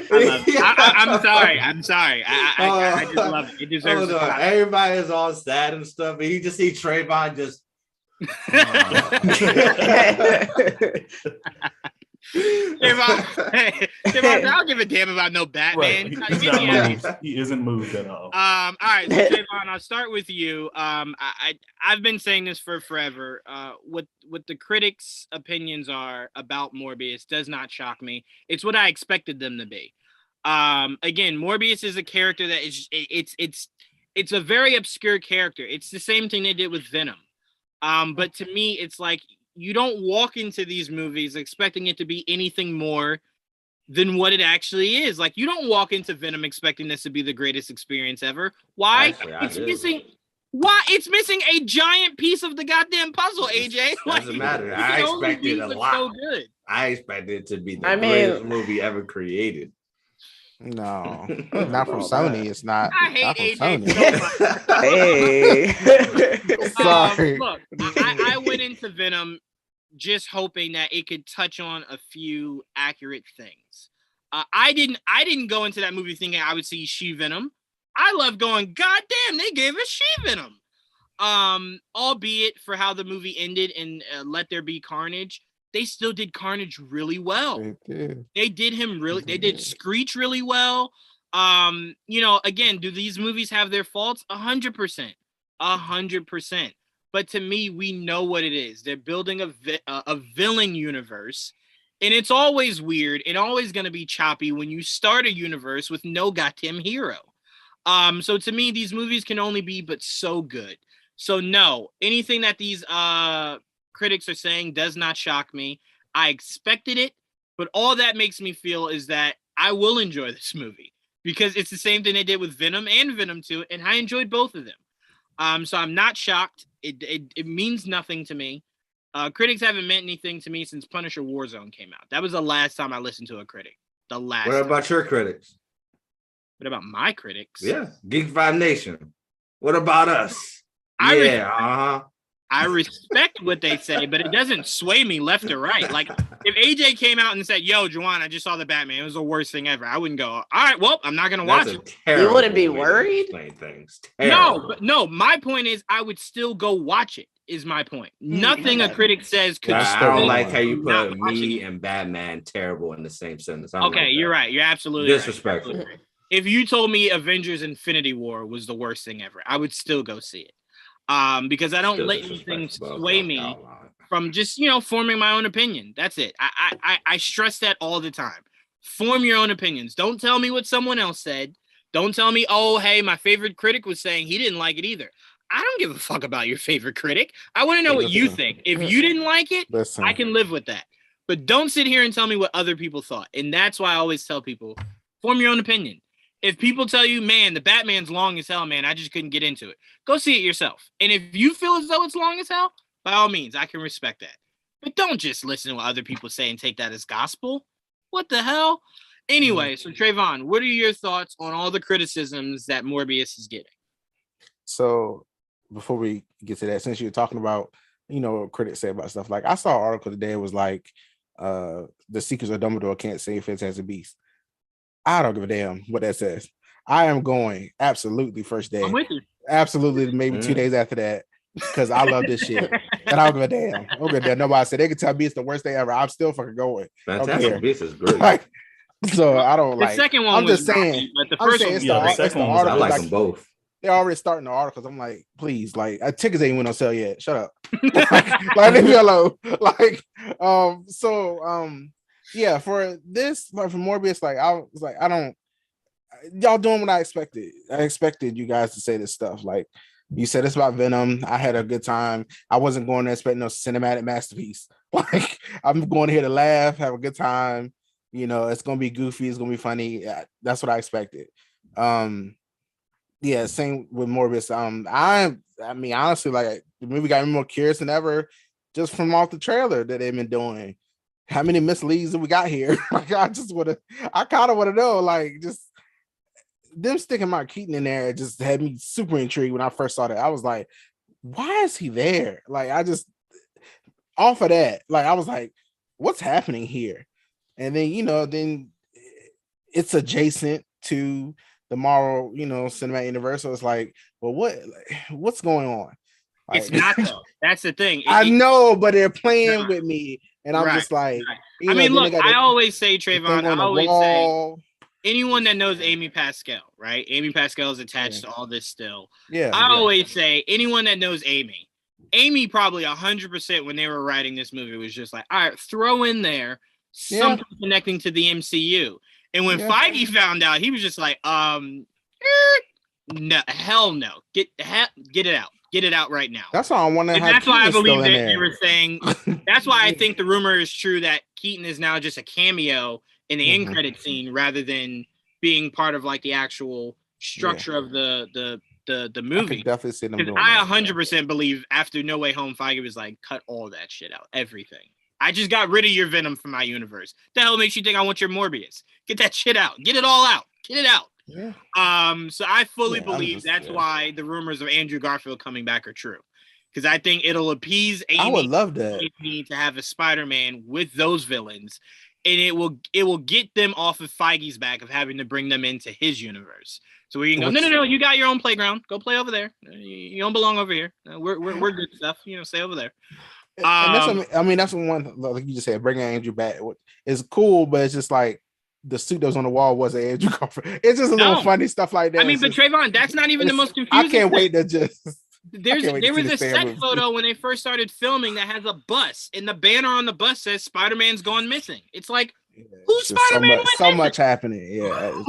me. I'm sorry. I just love it. It deserves a clap. Everybody is all sad and stuff, and you just see Trayvon just. Trayvon, I don't give a damn about no Batman. Right. He's not moved. He isn't moved at all. All right, so Trayvon, I'll start with you. I've been saying this for forever. What the critics' opinions are about Morbius does not shock me. It's what I expected them to be. Again, Morbius is a character that is it's a very obscure character. It's the same thing they did with Venom. But to me, it's like you don't walk into these movies expecting it to be anything more than what it actually is. Like, you don't walk into Venom expecting this to be the greatest experience ever. Why? Actually, it's missing a giant piece of the goddamn puzzle, AJ. Doesn't matter. I expected a lot. So good. I expected it to be the greatest movie ever created. No, not from Sony. It's not. I hate AJ so much. Hey. Sorry. Look, I went into Venom just hoping that it could touch on a few accurate things. I didn't go into that movie thinking I would see She-Venom. I love going, God damn, they gave us She-Venom. Albeit for how the movie ended and Let There Be Carnage, they still did Carnage really well. They did him really. They did Screech really well. Again, do these movies have their faults? 100%, 100%. But to me, we know what it is. They're building a villain universe, and it's always weird and always going to be choppy when you start a universe with no goddamn hero. So to me, these movies can only be but so good. So no, anything that these critics are saying does not shock me. I expected it, but all that makes me feel is that I will enjoy this movie because it's the same thing they did with Venom and Venom 2, and I enjoyed both of them. So I'm not shocked. It means nothing to me. Critics haven't meant anything to me since Punisher Warzone came out. That was the last time I listened to a critic. What about your critics? What about my critics? Yeah, Geek Vibe Nation. What about us? I respect what they say, but it doesn't sway me left or right. Like, if AJ came out and said, yo, Juwan, I just saw the Batman. It was the worst thing ever. I wouldn't go, all right, well, I'm not going to watch it. You wouldn't be worried? No, my point is I would still go watch it, is my point. Nothing a critic says could I don't like how you put me and Batman terrible in the same sentence. Okay, you're right. You're absolutely disrespectful. Right. If you told me Avengers Infinity War was the worst thing ever, I would still go see it. Because I don't let anything sway me from just, forming my own opinion. That's it. I stress that all the time. Form your own opinions. Don't tell me what someone else said. Don't tell me, oh, hey, my favorite critic was saying he didn't like it either. I don't give a fuck about your favorite critic. I want to know what you think. If you didn't like it, I can live with that. But don't sit here and tell me what other people thought. And that's why I always tell people, form your own opinion. If people tell you, man, the Batman's long as hell, man, I just couldn't get into it, go see it yourself. And if you feel as though it's long as hell, by all means, I can respect that. But don't just listen to what other people say and take that as gospel. What the hell? Anyway, so Trayvon, what are your thoughts on all the criticisms that Morbius is getting? So before we get to that, since you're talking about, what critics say about stuff, like I saw an article today, it was like, the Secrets of Dumbledore can't save Fantastic Beasts. I don't give a damn what that says. I am going absolutely first day. I'm with you. Absolutely, maybe 2 days after that, because I love this shit. And I don't give a damn. I don't give a damn. Nobody said they could tell me it's the worst day ever. I'm still fucking going. Fantastic Beasts is great. Like, so I don't the second one. I'm just saying. But the first one, I like them both. They're already starting the articles. I'm like, please, like, tickets ain't went on sale yet. Shut up. like leave me alone. Yeah, for this, like for Morbius, like I was like, y'all doing what I expected. I expected you guys to say this stuff. Like you said, it's about Venom. I had a good time. I wasn't going there expecting no cinematic masterpiece. Like I'm going here to laugh, have a good time. It's gonna be goofy. It's gonna be funny. Yeah, that's what I expected. Yeah, same with Morbius. I mean, honestly, like the movie got me more curious than ever, just from off the trailer that they've been doing. How many misleads that we got here? Like, I kind of want to know, like, just them sticking Mark Keaton in there just had me super intrigued when I first saw that. I was like, why is he there? Like, off of that, like I was like, what's happening here? And then then it's adjacent to the Marvel, cinematic universe. So it's like, well, what's going on? It's not though. That's the thing. I know, but they're playing with me, and I'm just like, I mean, look, I always say, Trayvon, I always say, anyone that knows Amy Pascal, right? Amy Pascal is attached to all this still. I always say, anyone that knows Amy probably 100% when they were writing this movie was just like, all right, throw in there something connecting to the MCU. And when Feige found out, he was just like, no, hell no. Get it out. Get it out right now. That's why I wonder. And that's why I believe that they were saying. That's why I think the rumor is true that Keaton is now just a cameo in the end credit scene rather than being part of like the actual structure of the movie. I definitely see them doing I 100% believe after No Way Home, Feige was like, cut all that shit out, everything. I just got rid of your Venom from my universe. The hell makes you think I want your Morbius? Get that shit out. Get it all out. Get it out. Yeah. So I fully believe that's why the rumors of Andrew Garfield coming back are true. Because I think it'll appease Amy. I would love that. To have a Spider-Man with those villains, and it will get them off of Feige's back of having to bring them into his universe. So we can go, no, you got your own playground. Go play over there. You don't belong over here. We're good stuff. Stay over there. And that's one, like you just said, bringing Andrew back is cool, but it's just like the suit that was on the wall wasn't Andrew Garfield. It's just a little funny stuff like that. I mean, but Trayvon, that's not even the most confusing. I can't wait to just. There was a set photo when they first started filming that has a bus, and the banner on the bus says Spider-Man's gone missing. It's like, who's Spider-Man? So much happening. Yeah,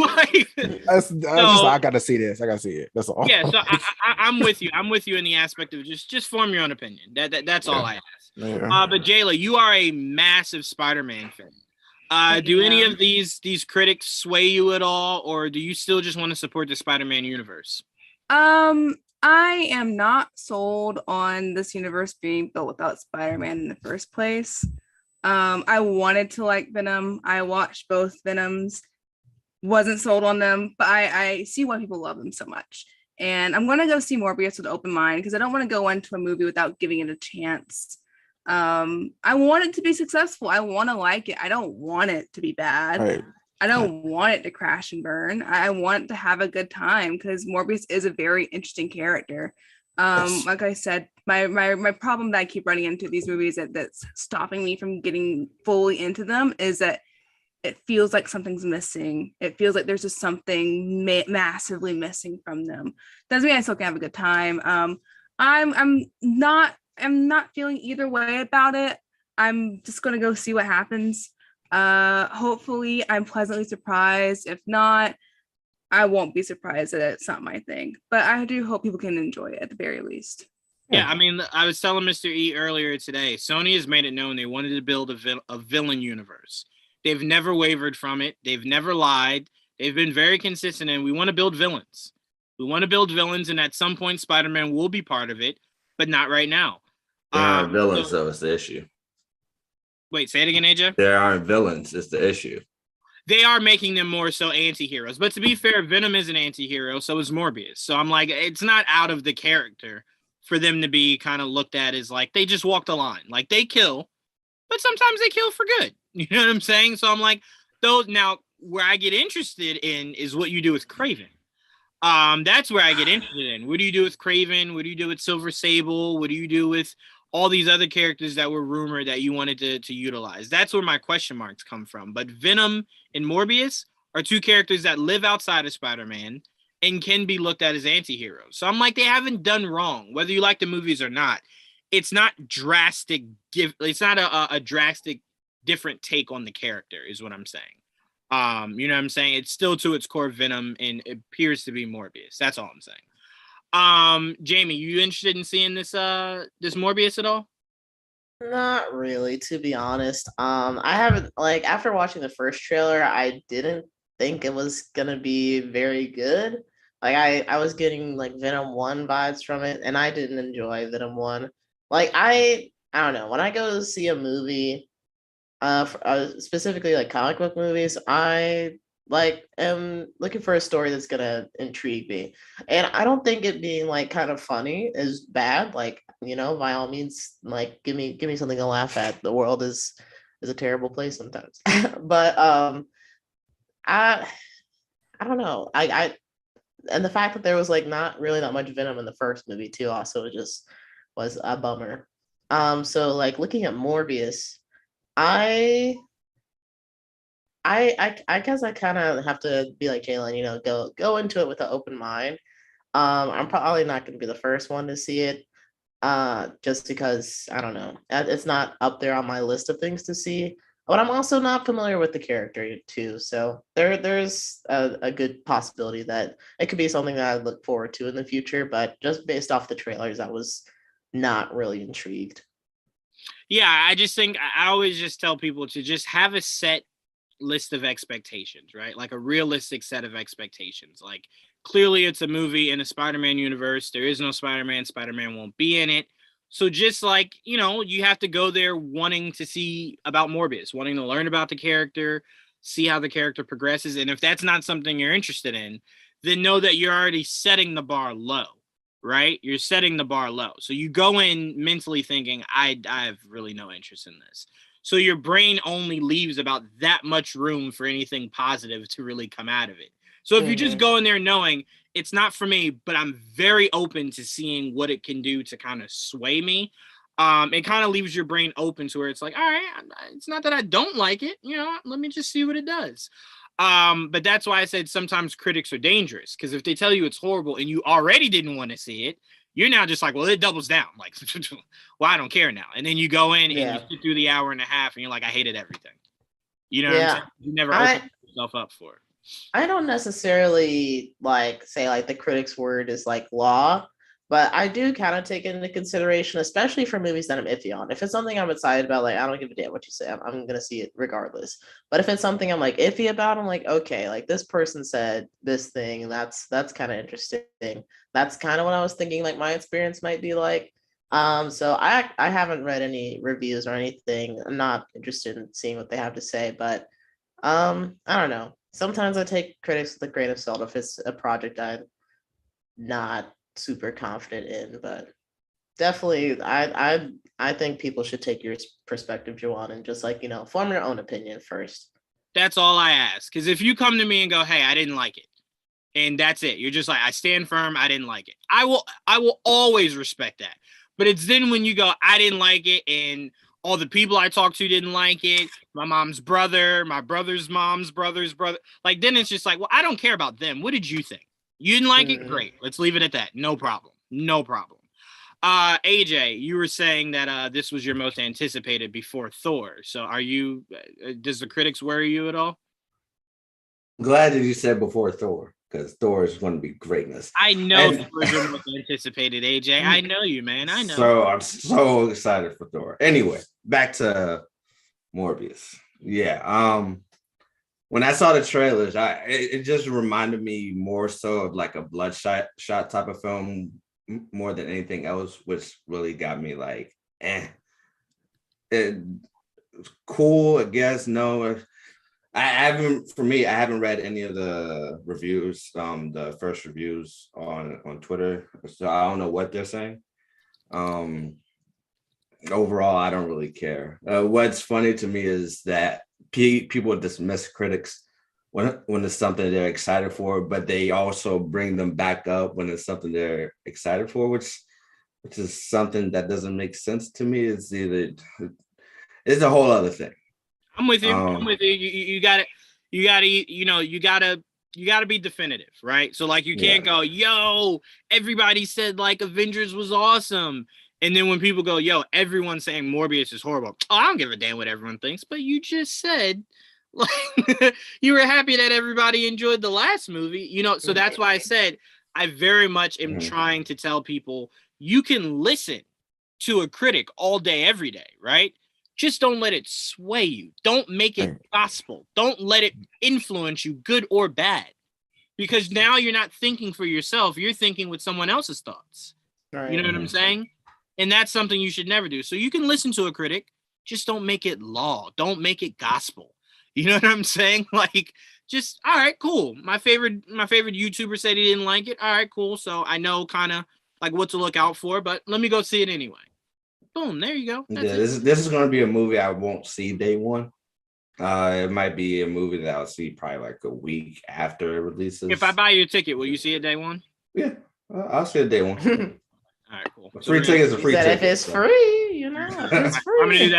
I gotta see this. I gotta see it. That's all. Yeah, so I'm with you. I'm with you in the aspect of just form your own opinion. That's all I ask. Yeah. But Jayla, you are a massive Spider-Man fan. Do any of these critics sway you at all, or do you still just want to support the Spider-Man universe? I am not sold on this universe being built without Spider-Man in the first place. I wanted to like Venom. I watched both Venoms, wasn't sold on them, but I see why people love them so much. And I'm gonna go see Morbius with an open mind because I don't want to go into a movie without giving it a chance. I want it to be successful. I want to like it. I don't want it to be bad. Right. I don't want it to crash and burn. I want to have a good time because Morbius is a very interesting character. Like I said, my problem that I keep running into these movies that's stopping me from getting fully into them is that it feels like something's missing. It feels like there's just something massively missing from them. Doesn't mean I still can have a good time. I'm not feeling either way about it. I'm just gonna go see what happens. Hopefully I'm pleasantly surprised. If not, I won't be surprised that it's not my thing, but I do hope people can enjoy it at the very least. Yeah, I mean, I was telling Mr. E earlier today, Sony has made it known they wanted to build a villain universe. They've never wavered from it. They've never lied. They've been very consistent, and we want to build villains. We want to build villains, and at some point, Spider-Man will be part of it, but not right now. There aren't villains, though. It's the issue. Wait, say it again, AJ. There aren't villains. It's the issue. They are making them more so anti-heroes. But to be fair, Venom is an anti-hero, so is Morbius. So I'm like, it's not out of the character for them to be kind of looked at as like, they just walk the line. Like, they kill, but sometimes they kill for good. You know what I'm saying? So I'm like, those now, where I get interested in is what you do with Kraven. That's where I get interested in. What do you do with Kraven? What do you do with Silver Sable? What do you do with all these other characters that were rumored that you wanted to utilize? That's where my question marks come from. But Venom and Morbius are two characters that live outside of Spider-Man and can be looked at as anti-heroes. So I'm like, they haven't done wrong, whether you like the movies or not. It's not drastic. It's not a drastic different take on the character is what I'm saying. You know what I'm saying? It's still to its core Venom and it appears to be Morbius. That's all I'm saying. Jamie, you interested in seeing this Morbius at all? Not really, to be honest. I haven't, like, after watching the first trailer, I didn't think it was gonna be very good. Like, I was getting like Venom 1 vibes from it, and I didn't enjoy Venom 1. Like, I don't know, when I go to see a movie, specifically like comic book movies, I like am looking for a story that's gonna intrigue me, and I don't think it being like kind of funny is bad. Like, you know, by all means, like give me something to laugh at. The world is a terrible place sometimes. But I I don't know. I and the fact that there was like not really that much venom in the first movie too also just was a bummer. So like looking at Morbius, I I guess I kind of have to be like Jayla, you know, go into it with an open mind. I'm probably not going to be the first one to see it, just because I don't know, it's not up there on my list of things to see. But I'm also not familiar with the character too, so there's a good possibility that it could be something that I look forward to in the future. But just based off the trailers, I was not really intrigued. Yeah, I just think I always just tell people to just have a set list of expectations, right? Like a realistic set of expectations. Like clearly it's a movie in a Spider-Man universe. There is no Spider-Man. Spider-Man won't be in it. So just like, you know, you have to go there wanting to see about Morbius, wanting to learn about the character, see how the character progresses. And if that's not something you're interested in, then know that you're already setting the bar low, right? You're setting the bar low. So you go in mentally thinking, I have really no interest in this. So your brain only leaves about that much room for anything positive to really come out of it. So if you just go in there knowing it's not for me, but I'm very open to seeing what it can do to kind of sway me, it kind of leaves your brain open to where it's like, all right, it's not that I don't like it, you know, let me just see what it does. But that's why I said sometimes critics are dangerous, because if they tell you it's horrible and you already didn't want to see it, you're now just like, well, it doubles down. Like, well, I don't care now. And then you go in and you sit through the hour and a half and you're like, I hated everything. You know what I'm saying? You never open yourself up for it. I don't necessarily like say like the critic's word is like law, but I do kind of take it into consideration, especially for movies that I'm iffy on. If it's something I'm excited about, like I don't give a damn what you say, I'm gonna see it regardless. But if it's something I'm like iffy about, I'm like, okay, like this person said this thing, and that's kind of interesting. That's kind of what I was thinking like my experience might be like. So I haven't read any reviews or anything. I'm not interested in seeing what they have to say, but I don't know. Sometimes I take critics with a grain of salt if it's a project I'm not super confident in, but definitely I think people should take your perspective, Joanne, and just like, you know, form your own opinion first. That's all I ask. Because if you come to me and go, hey, I didn't like it, and that's it, you're just like, I stand firm, I didn't like it, I will always respect that. But it's then when you go, I didn't like it, and all the people I talked to didn't like it, my mom's brother, my brother's mom's brother's brother, like then it's just like, well, I don't care about them. What did you think? You didn't like it? Great. Let's leave it at that. No problem. No problem. AJ, you were saying that this was your most anticipated before Thor. So are you, does the critics worry you at all? I'm glad that you said before Thor, because Thor is going to be greatness. I know Thor's your most anticipated, AJ. I know you, man. I know. So I'm so excited for Thor. Anyway, back to Morbius. Yeah. When I saw the trailers, it just reminded me more so of like a bloodshot type of film more than anything else, which really got me like, It's cool, I guess. No, I haven't read any of the reviews, the first reviews on Twitter, so I don't know what they're saying. Overall, I don't really care. What's funny to me is that people dismiss critics when it's something they're excited for, but they also bring them back up when it's something they're excited for, which is something that doesn't make sense to me. It's a whole other thing. I'm with you. I'm with you. You gotta be definitive, right? So like you can't go, yo, everybody said like Avengers was awesome. And then when people go, yo, everyone's saying Morbius is horrible. Oh, I don't give a damn what everyone thinks, but you just said like you were happy that everybody enjoyed the last movie, you know. So that's why I said I very much am trying to tell people you can listen to a critic all day, every day, right? Just don't let it sway you. Don't make it gospel. Don't let it influence you, good or bad. Because now you're not thinking for yourself. You're thinking with someone else's thoughts. Right. You know what I'm saying? And that's something you should never do. So you can listen to a critic. Just don't make it law. Don't make it gospel. You know what I'm saying? Like, just all right, cool. My favorite YouTuber said he didn't like it. All right, cool. So I know kind of like what to look out for, but let me go see it anyway. Boom, there you go. That's this is going to be a movie I won't see day one. It might be a movie that I'll see probably like a week after it releases. If I buy you a ticket, will you see it day one? Yeah, I'll see it day one. All right, cool. Free tickets are free tickets. If it's free, you know, if it's free. I'm gonna do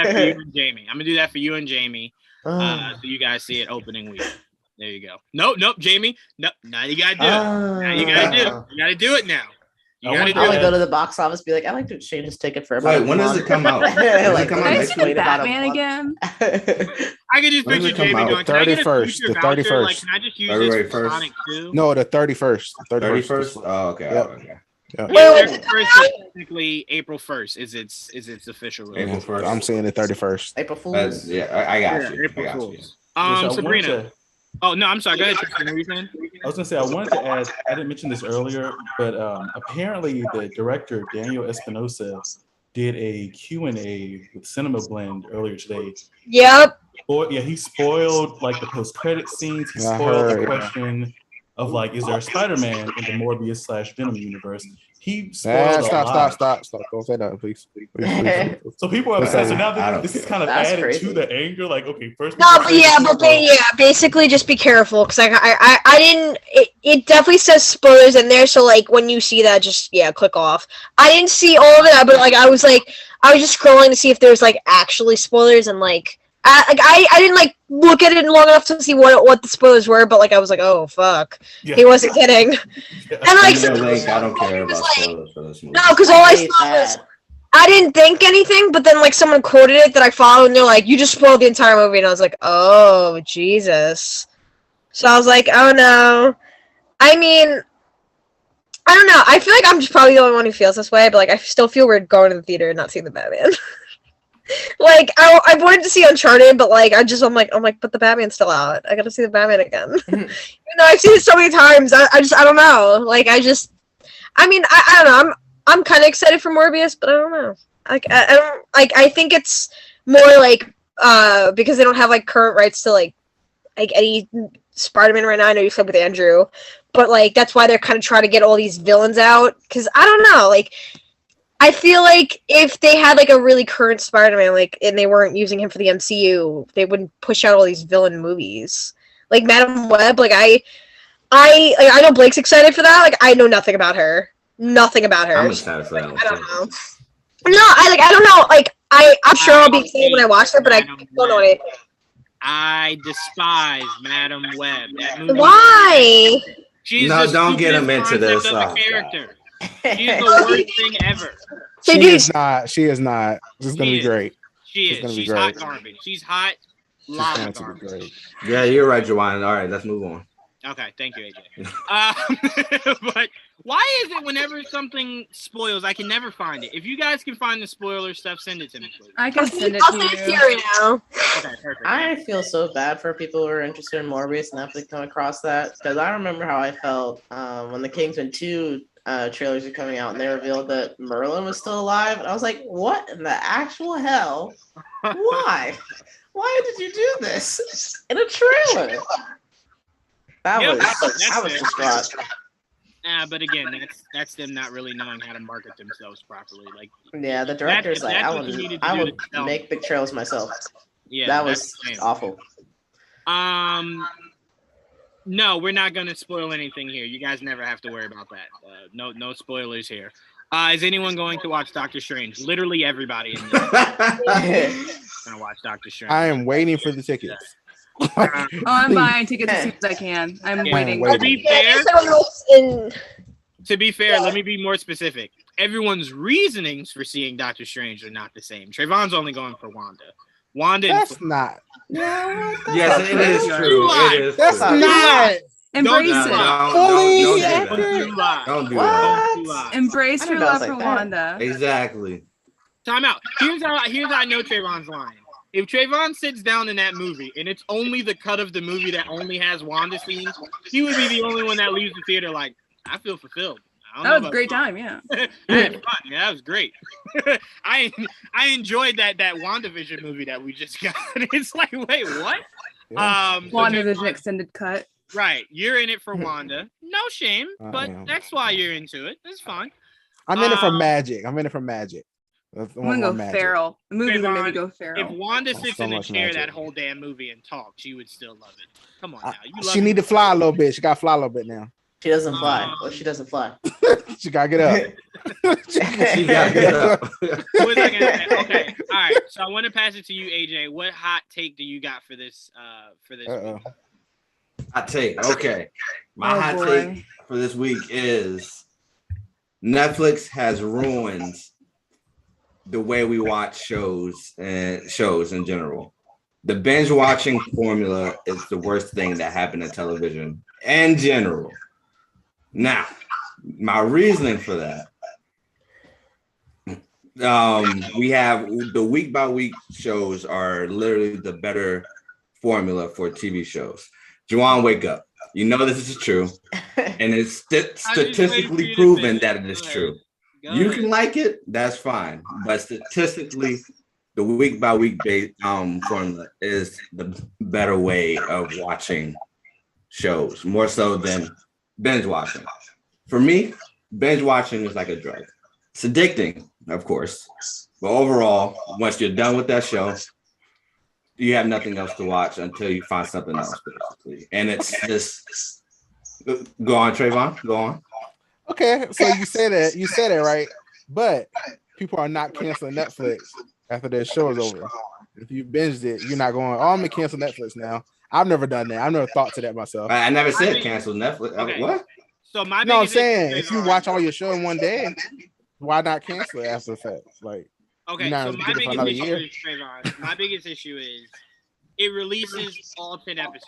that for you and Jamie. So you guys see it opening week. There you go. Nope, Jamie. Nope, now you gotta do it. Now you gotta do it. You gotta do it now. I like go to the box office, be like, I like to exchange this ticket for about. Wait, when does it come out? Like, can I see the Batman again? I can just picture Jamie going, can I get a 31st, the voucher? 31st. Like, can I just use this for Sonic 2? No, the 31st. 31st. Oh, okay. Yep. Okay. Yep. Wait, 31st is technically April 1st. Is its official release? April 1st. I'm saying the 31st. April Fool's. Yeah, I got you. April I got Fool's. you. Sabrina. Oh no, I'm sorry. Go ahead, Tristan. What were you saying? I was gonna say I wanted to add. I didn't mention this earlier, but apparently the director Daniel Espinosa did a Q&A with Cinema Blend earlier today. Yep. He spoiled like the post-credit scenes. He spoiled the question of like, is there a Spider-Man in the Morbius/Venom universe? He spoiled Stop. Don't say that, please. So people are upset. So now this is kind of added crazy. to the anger. Like, okay, first. No, but basically just be careful because I didn't. It definitely says spoilers in there, so like when you see that, just click off. I didn't see all of it, but like I was just scrolling to see if there's like actually spoilers and like. I didn't like look at it long enough to see what the spoilers were, but like I was like, oh fuck, he wasn't kidding. Yeah. And like, I don't care about spoilers for this movie. No, because all I saw was I didn't think anything, but then like someone quoted it that I followed, and they're like, you just spoiled the entire movie, and I was like, oh Jesus. So I was like, oh no. I mean, I don't know. I feel like I'm just probably the only one who feels this way, but like I still feel weird going to the theater and not seeing the Batman. Like I wanted to see Uncharted, but like I'm like, but the Batman's still out. I gotta see the Batman again. Even though I've seen it so many times, I don't know. Like I mean, I don't know. I'm kind of excited for Morbius, but I don't know. Like I don't like. I think it's more like because they don't have like current rights to like any Spider-Man right now. I know you said with Andrew, but like that's why they're kind of trying to get all these villains out. Because I don't know, like. I feel like if they had like a really current Spider-Man, like, and they weren't using him for the MCU, they wouldn't push out all these villain movies. Like Madam Web, like I know Blake's excited for that. Like I know nothing about her. Nothing about her. I'm excited for that. I don't know. No, I don't know. Like I'm sure I'll be excited when I watch her, but I don't know anything. I despise Madam Web. That movie. Why? Don't get him into this. Character. She's the worst thing ever. She is not. This is gonna be great. She is. She's hot garbage. She's hot. Lava garbage. Yeah, you're right, Joanne. All right, let's move on. Okay, thank you, AJ. But why is it whenever something spoils, I can never find it? If you guys can find the spoiler stuff, send it to me, please. I can send it I'll to send you. it to you right now. Okay, perfect. I feel so bad for people who are interested in Morbius and have to come across that because I remember how I felt when the Kingsman 2 trailers were coming out and they revealed that Merlin was still alive, and I was like, what in the actual hell? Why did you do this in a trailer? I was distraught. But again, that's them not really knowing how to market themselves properly. Like, yeah, the director's like, I would make big trailers myself. Yeah, that was awful. No, we're not going to spoil anything here. You guys never have to worry about that. No spoilers here. Is anyone going to watch Doctor Strange? Literally everybody in this going to watch Doctor Strange. I am waiting for the tickets. I'm buying tickets as soon as I can. I'm waiting. To be fair, let me be more specific. Everyone's reasonings for seeing Doctor Strange are not the same. Trayvon's only going for Wanda. That's not. Yes, it is true. It is That's true. not. Embrace it. Don't do that. Embrace your love for Wanda. Exactly. Time out. Here's how I know Trayvon's lying. If Trayvon sits down in that movie and it's only the cut of the movie that only has Wanda scenes, he would be the only one that leaves the theater like, I feel fulfilled. That was a great time, yeah. I had fun. Yeah, that was great. I enjoyed that WandaVision movie that we just got. It's like, wait, what? Yeah. So WandaVision Javon, extended cut. right, you're in it for Wanda. No shame, I but am. that's why you're into it. That's fine. I'm in it for magic. I'm in it for magic. I'm gonna go feral. The movie's gonna make me go If feral. Wanda Oh, sits so in a much chair magic. that whole damn movie and talks, she would still love it. Come on now. You love She need to fly a little bit. She got to fly a little bit now. She doesn't fly. Well, she doesn't fly. She got to get up. She got to get up. What was I gonna say? Okay, all right. So I want to pass it to you, AJ. What hot take do you got for this? Uh-oh. Hot take. Okay. My Oh, hot boy. take for this week is Netflix has ruined the way we watch shows and shows in general. The binge watching formula is the worst thing that happened in television in general. Now, my reasoning for that. We have the week by week shows are literally the better formula for TV shows. Juwan, wake up. You know this is true, and it's statistically proven that it is true. You can like it, that's fine, but statistically, the week by week formula is the better way of watching shows, more so than binge watching. For me, binge watching is like a drug. It's addicting, of course, but overall, once you're done with that show, you have nothing else to watch until you find something else, basically. And it's just go on, Trayvon, go on. Okay, so you said it right, but people are not canceling Netflix after their show is over. If you binged it, you're not going, I'm gonna cancel Netflix now. I've never done that. I've never thought to that myself. I never said cancel Netflix. Okay. What? So my No, I'm biggest saying issue if is- you watch all your show in one day, why not cancel it after the fact? Like, okay, you're so not my good for biggest another issue year. is Trayvon. My biggest issue is it releases all 10 episodes.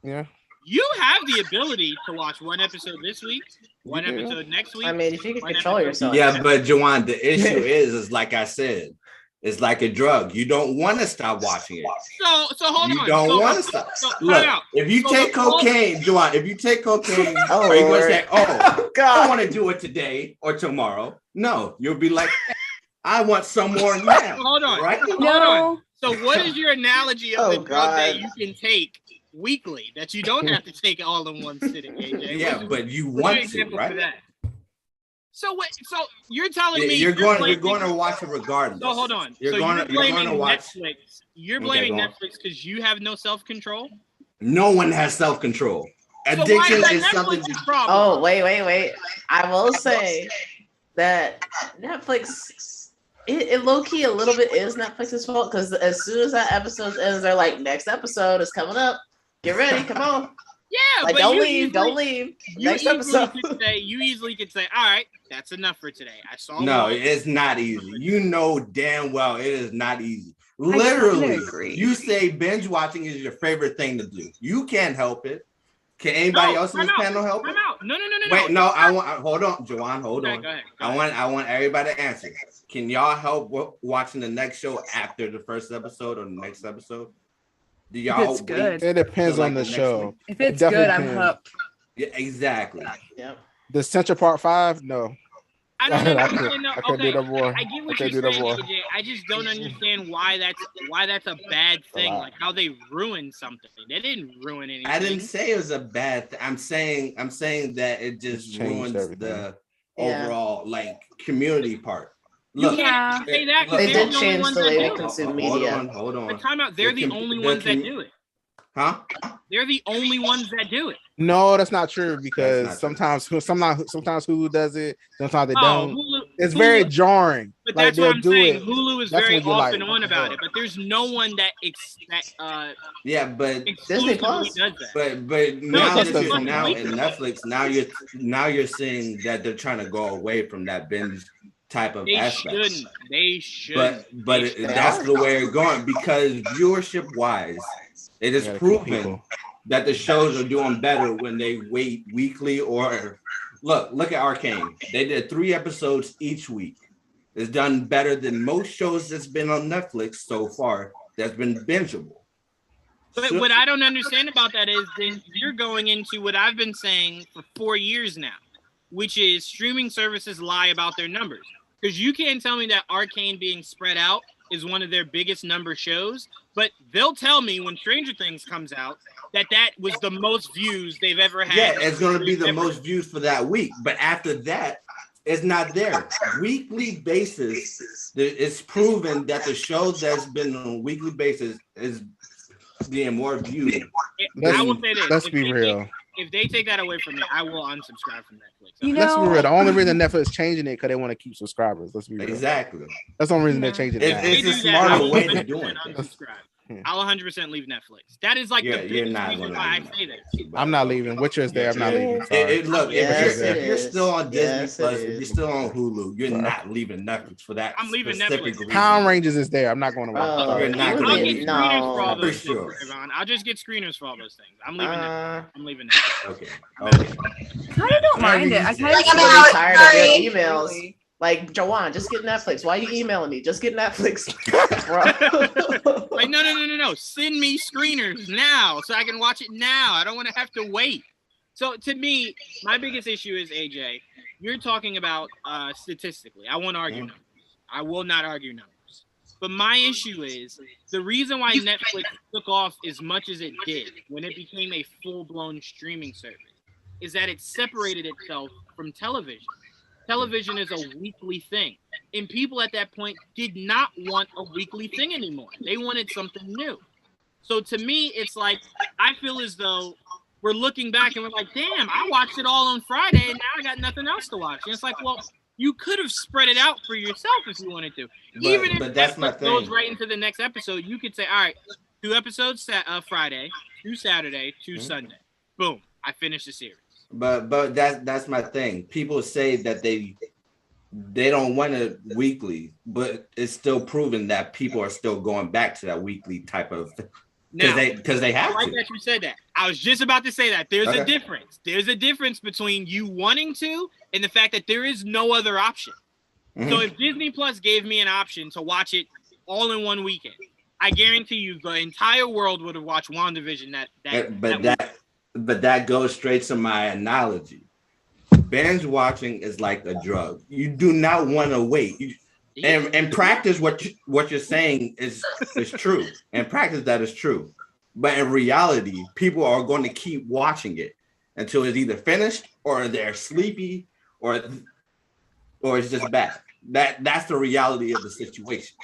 Yeah. You have the ability to watch one episode this week, one You do. episode next week. I mean, if you can one control episode- yourself. Yeah, but Juwan, the issue is like I said, it's like a drug. You don't want to stop watching it. So hold You on. don't So- want to stop. so time Look, out. if you So take the whole- cocaine, Juwan, if you take cocaine, Oh, are you going to Lord. say, oh, I God. want to do it today or tomorrow? No, you'll be like, I want some more now. Hold on. Right? Hold on. No. So what is your analogy of Oh, the drug that God. you can take weekly that you don't have to take all in one sitting, AJ? Yeah, What's- but you what's want your to, example for right? that? So what? So you're telling me You're going blaming- to watch it regardless. So hold on. You're so going you're to blaming watch. Netflix. You're Okay, blaming go on. Netflix because you have no self-control. No one has self-control. So why Addiction is is that something. Netflix's problem? Oh, wait. I will say that Netflix, it low-key a little bit is Netflix's fault because as soon as that episode ends, they're like, next episode is coming up. Get ready, come on. Yeah, Like, but don't you leave, easily- don't leave. You Next easily episode. you easily could say, all right, that's enough for today. I saw No, one. it's not easy. You know damn well it is not easy. kinda Literally, agree. you say binge watching is your favorite thing to do. You can't help it. Can anybody else in this panel help it? Time out. No. Wait, no, I want. Hold on, Joanne. Hold Okay, on. go ahead. I want everybody to answer. Can y'all help watching the next show after the first episode or the next episode? Do y'all? it's good. It depends So, like, on the the next show. week? If it's definitely good, I'm depends. hooked. Yeah, exactly. Yep. The Central Part 5, no. I don't I understand. I couldn't do Okay, no more. I get what couldn't you're do no saying, more. AJ. I just don't understand why that's a bad thing. lot. Like how they ruined something. They didn't ruin anything. I didn't say it was a bad thing. I'm saying that it just It's changed ruins everything. the Yeah. overall like community part. You Look, can't say that because They they're did the only change ones the that way we do it. consume hold media. on, hold on. But time out, they're the only ones that do it. Huh? They're the only ones that do it. No, that's not true because That's not sometimes Hulu does it, sometimes they Oh, don't. Hulu, It's Hulu- very jarring. But Like, that's what they'll I'm do saying. it. Hulu is That's very when you're off like, and on what the about hell? it, but there's no one that Yeah, but exclusively Plus. does that. but now Plus that does you're now something. in Netflix, now you're seeing that they're trying to go away from that binge type of They aspect. shouldn't. They shouldn't. But They that's the way it's going because viewership wise, it is You gotta keep proven people. that the shows are doing better when they wait weekly or look at Arcane. They did 3 episodes each week. It's done better than most shows that's been on Netflix so far that's been bingeable. But So- what I don't understand about that is then you're going into what I've been saying for 4 years now, which is streaming services lie about their numbers. Because you can't tell me that Arcane being spread out is one of their biggest number shows, but they'll tell me when Stranger Things comes out that was the most views they've ever had. Yeah, it's going to be the most views for that week. But after that, it's not there. Weekly basis, it's proven that the show that's been on a weekly basis is being more viewed. I will say this. Let's be real. If they take that away from me, I will unsubscribe from Netflix. Let's be real. The only reason Netflix is changing it because they want to keep subscribers. Let's be real. Exactly. That's the only reason they're changing it. It's a smarter way to do it. I'll 100% leave Netflix. That is like the biggest reason why I say that. I'm not leaving. Witcher's there. I'm not leaving. Look, if you're still on Disney Plus, if you're still on Hulu, you're not leaving Netflix for that. I'm leaving Netflix. Power Rangers is there. I'm not going to watch. You're not going to leave. For sure. I'll just get screeners for all those things. I'm leaving Netflix. I'm leaving Netflix. Okay. I kind of don't mind it. I kind of get tired of your emails. Like, Joanne, just get Netflix. Why are you emailing me? Just get Netflix. Like, no. Send me screeners now so I can watch it now. I don't want to have to wait. So to me, my biggest issue is, AJ, you're talking about statistically. I won't argue numbers. I will not argue numbers. But my issue is the reason why Netflix took off as much as it did when it became a full-blown streaming service is that it separated itself from television. Television is a weekly thing. And people at that point did not want a weekly thing anymore. They wanted something new. So to me, it's like, I feel as though we're looking back and we're like, damn, I watched it all on Friday and now I got nothing else to watch. And it's like, well, you could have spread it out for yourself if you wanted to. Even if that's Netflix goes right into the next episode, you could say, all right, 2 episodes Friday, 2 Saturday, 2 Sunday. Boom, I finished the series. But that's my thing. People say that they don't want it weekly, but it's still proven that people are still going back to that weekly type of because they have to. Like that you said that. I was just about to say that. There's a difference. There's a difference between you wanting to and the fact that there is no other option. Mm-hmm. So if Disney Plus gave me an option to watch it all in one weekend, I guarantee you the entire world would have watched WandaVision But that goes straight to my analogy. Binge watching is like a drug. You do not want to wait. And practice what you're saying is true. And practice that is true. But in reality, people are going to keep watching it until it's either finished or they're sleepy or it's just bad. That's the reality of the situation.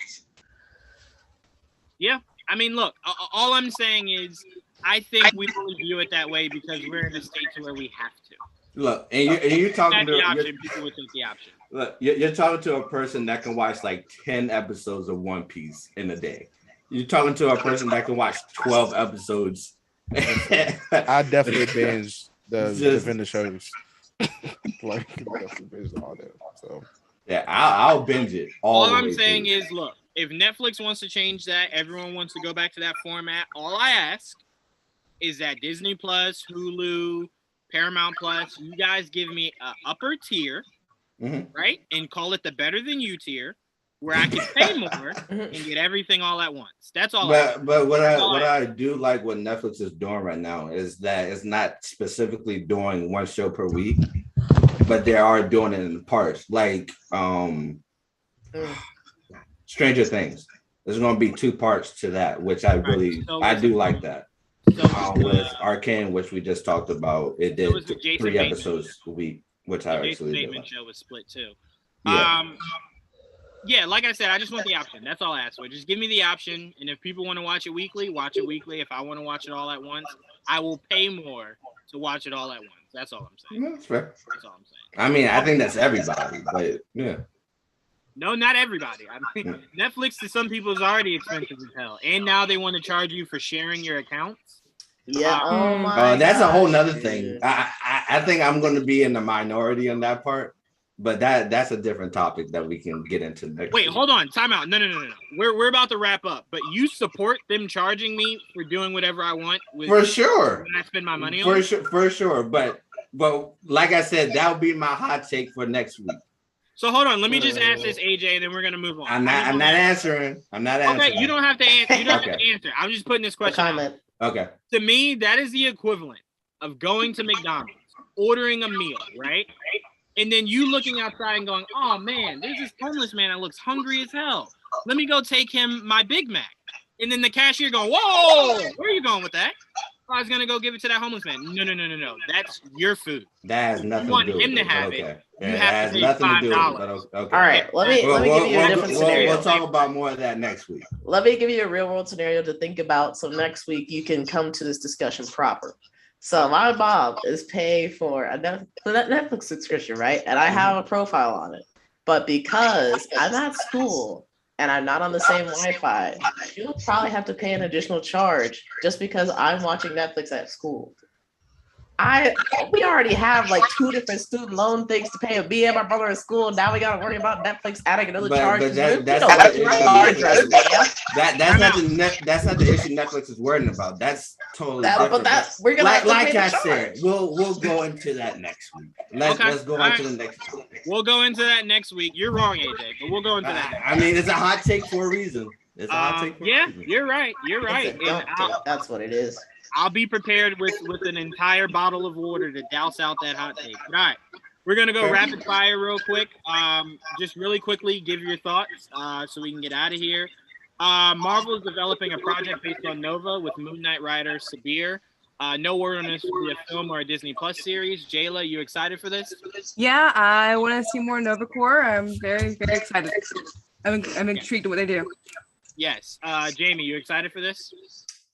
Yeah. I mean, look, all I'm saying is I think we only view it that way because we're in a state to where we have to. Look, and you're talking to people would take the option. Look, you're talking to a person that can watch like 10 episodes of One Piece in a day. You're talking to a person that can watch 12 episodes. I definitely binge the Defender shows. Like, binge all that. So yeah, I'll binge it. All I'm saying is, look, if Netflix wants to change that, everyone wants to go back to that format. All I ask is that Disney Plus, Hulu, Paramount Plus, you guys give me an upper tier, right? And call it the better than you tier, where I can pay more and get everything all at once. That's all. But what I do like what Netflix is doing right now is that it's not specifically doing one show per week, but they are doing it in parts. Like Stranger Things. There's going to be 2 parts to that, which I do like that. With Arcane, which we just talked about, it did 3 episodes a week, which I actually did. The Jason show was split too. Yeah. Yeah, like I said, I just want the option. That's all I ask for. Just give me the option, and if people want to watch it weekly, watch it weekly. If I want to watch it all at once, I will pay more to watch it all at once. That's all I'm saying. That's fair. That's all I'm saying. I mean, I think that's everybody, but yeah. No, not everybody. I mean, Netflix to some people is already expensive as hell, and now they want to charge you for sharing your accounts. Yeah. Oh my. That's a whole nother thing. I think I'm going to be in the minority on that part, but that's a different topic that we can get into next. Wait, hold on. Time out. No. We're about to wrap up, but you support them charging me for doing whatever I want for sure. When I spend my money on for sure. But like I said, that'll be my hot take for next week. So hold on, let me just ask this, AJ, and then we're gonna move on. I'm not answering. Okay, you don't have to answer. You don't have to answer. I'm just putting this question out. Okay. To me, that is the equivalent of going to McDonald's, ordering a meal, right? And then you looking outside and going, "Oh man, there's this homeless man that looks hungry as hell. let me go take him my Big Mac. And then the cashier going, whoa, where are you going with that? I was gonna go give it to that homeless man. No. That's your food. That has nothing You want to do him with to it, have but it. okay. You Yeah, have to pay nothing to do with $5. it, but okay. All right, let me give you a different scenario. We'll talk about more of that next week. Let me give you a real world scenario to think about. So next week you can come to this discussion proper. So my mom is paying for a Netflix subscription, right? And I have a profile on it. But because I'm at school and I'm not on the same Wi-Fi, she'll probably have to pay an additional charge just because I'm watching Netflix at school. We already have like 2 different student loan things to pay. Me and my brother at school. Now we gotta worry about Netflix adding another charge. But that's not the issue Netflix is worrying about. That's totally different. But we're gonna like I said, we'll go into that next week. Let's go on to the next topic. We'll go into that next week. You're wrong, AJ, but we'll go into that. I mean, it's a hot take for a reason. It's a hot take for a reason. You're right. That's what it is. I'll be prepared with an entire bottle of water to douse out that hot take. All right, we're gonna go rapid fire real quick. Just really quickly, give your thoughts so we can get out of here. Marvel is developing a project based on Nova with Moon Knight writer Sabir. No word on this will be a film or a Disney Plus series. Jayla, you excited for this? Yeah, I want to see more Nova Corps. I'm very, very excited. I'm intrigued with what they do. Yes. Jamie, you excited for this?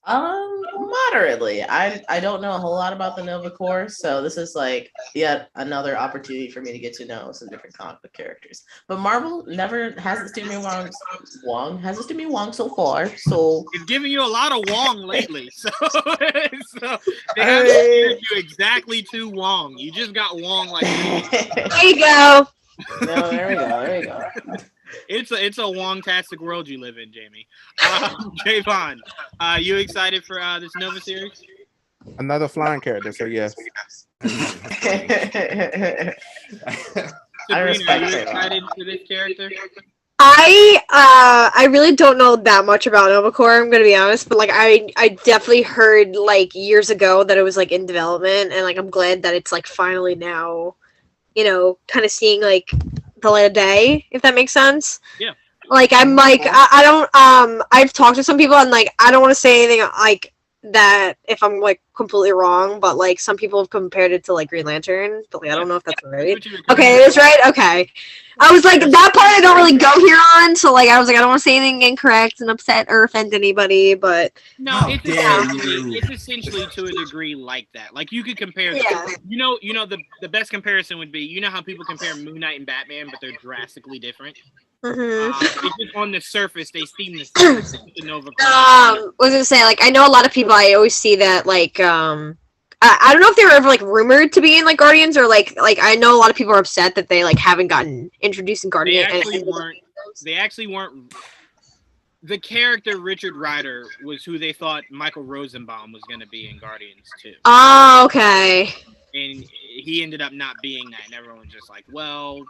Moderately. I don't know a whole lot about the Nova Corps, so this is like yet another opportunity for me to get to know some different comic book characters. But Marvel never hasn't steered me Wong hasn't steered me Wong so far. So it's giving you a lot of Wong lately. So they haven't steered you exactly to Wong. You just got Wong like There you go. No, there we go. It's a Wong-tastic world you live in, Jamie. Javon, you excited for this Nova series? Another flying character, so yes. Sabrina, are you excited for this character? I really don't know that much about Nova Corps, I'm gonna be honest, but like I definitely heard like years ago that it was like in development, and like I'm glad that it's like finally now, kind of seeing like the light of day, if that makes sense. Yeah. Like I'm like I don't I've talked to some people and like I don't want to say anything like that if I'm like completely wrong, but like some people have compared it to like Green Lantern, but like I don't know if that's right. Okay, it is right. Okay, I was like that part I don't really go here on, so like I was like I don't want to say anything incorrect and upset or offend anybody, but no, it's essentially to a degree like that. Like you could compare, the best comparison would be how people compare Moon Knight and Batman, but they're drastically different. It's just on the surface they seem the same. Was gonna say like I know a lot of people. I always see that like I don't know if they were ever like rumored to be in like Guardians or like I know a lot of people are upset that they like haven't gotten introduced in Guardians. They actually weren't. The character Richard Rider was who they thought Michael Rosenbaum was going to be in Guardians too. Oh, okay. And he ended up not being that, and everyone was just like, "Well,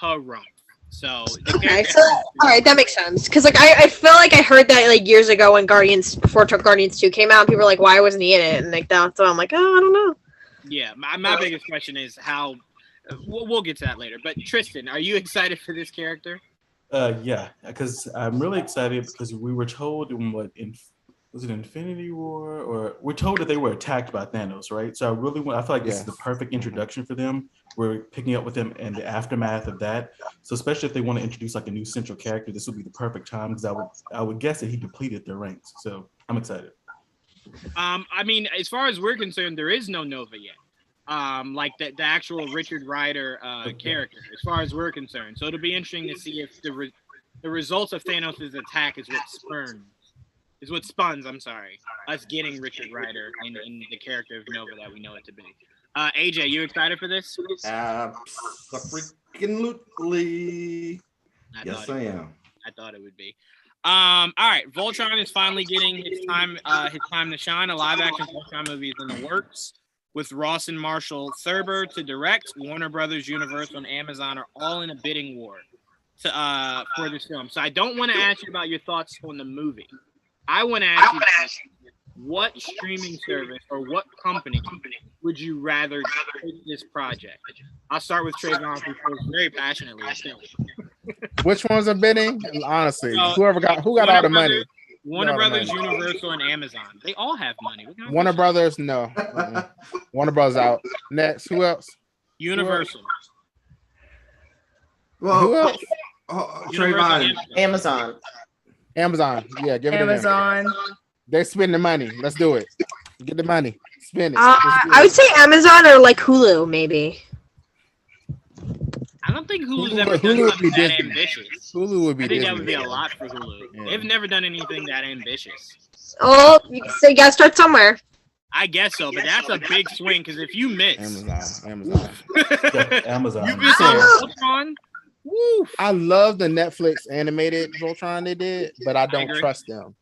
harumph." So okay, so all right, that makes sense. Because like I feel like I heard that like years ago when before Guardians 2 came out, and people were like, "Why wasn't he in it?" And like that, so I'm like, "Oh, I don't know." Yeah, my biggest question is how. We'll get to that later. But Tristan, are you excited for this character? Yeah, because I'm really excited because we were told was it Infinity War, or we're told that they were attacked by Thanos, right? So I feel like this is the perfect introduction for them. We're picking up with them in the aftermath of that. So especially if they want to introduce like a new central character, this would be the perfect time because I would guess that he depleted their ranks. So I'm excited. I mean, as far as we're concerned, there is no Nova yet. Like the actual Richard Rider character, as far as we're concerned. So it'll be interesting to see if the results of Thanos' attack is what spuns, us getting Richard Rider in the character of Nova that we know it to be. AJ, you excited for this? Absolutely. Yes, I am. I thought it would be. All right, Voltron is finally getting his time to shine. A live-action Voltron movie is in the works, with Ross and Marshall Thurber to direct. Warner Brothers, Universal, and Amazon are all in a bidding war for this film. So I don't want to ask you about your thoughts on the movie. I want to ask you, what streaming service or what company would you rather take this project? I'll start with Trayvon, who feels very passionately. Which ones are bidding? Honestly, So, who got all the money? Warner all the Brothers, money. Universal, and Amazon. They all have money. Warner Brothers, no. Warner Brothers out. Next, who else? Universal. Well, Who else? Trayvon. Amazon. Amazon. Yeah, give it Amazon. to them. They're spending money. Let's do it. Get the money. Spend it. I would say Amazon or like Hulu, maybe. I don't think Hulu's ever Hulu done would something be that Disney. ambitious. Hulu would be I think Disney. that would be a lot for Hulu. Yeah. They've never done anything that ambitious. Oh, so you gotta start somewhere. I guess so, but that's a big swing because if you miss, Amazon. Amazon. you miss on Voltron. Woo. I love the Netflix animated Voltron they did, but I don't agree. trust them.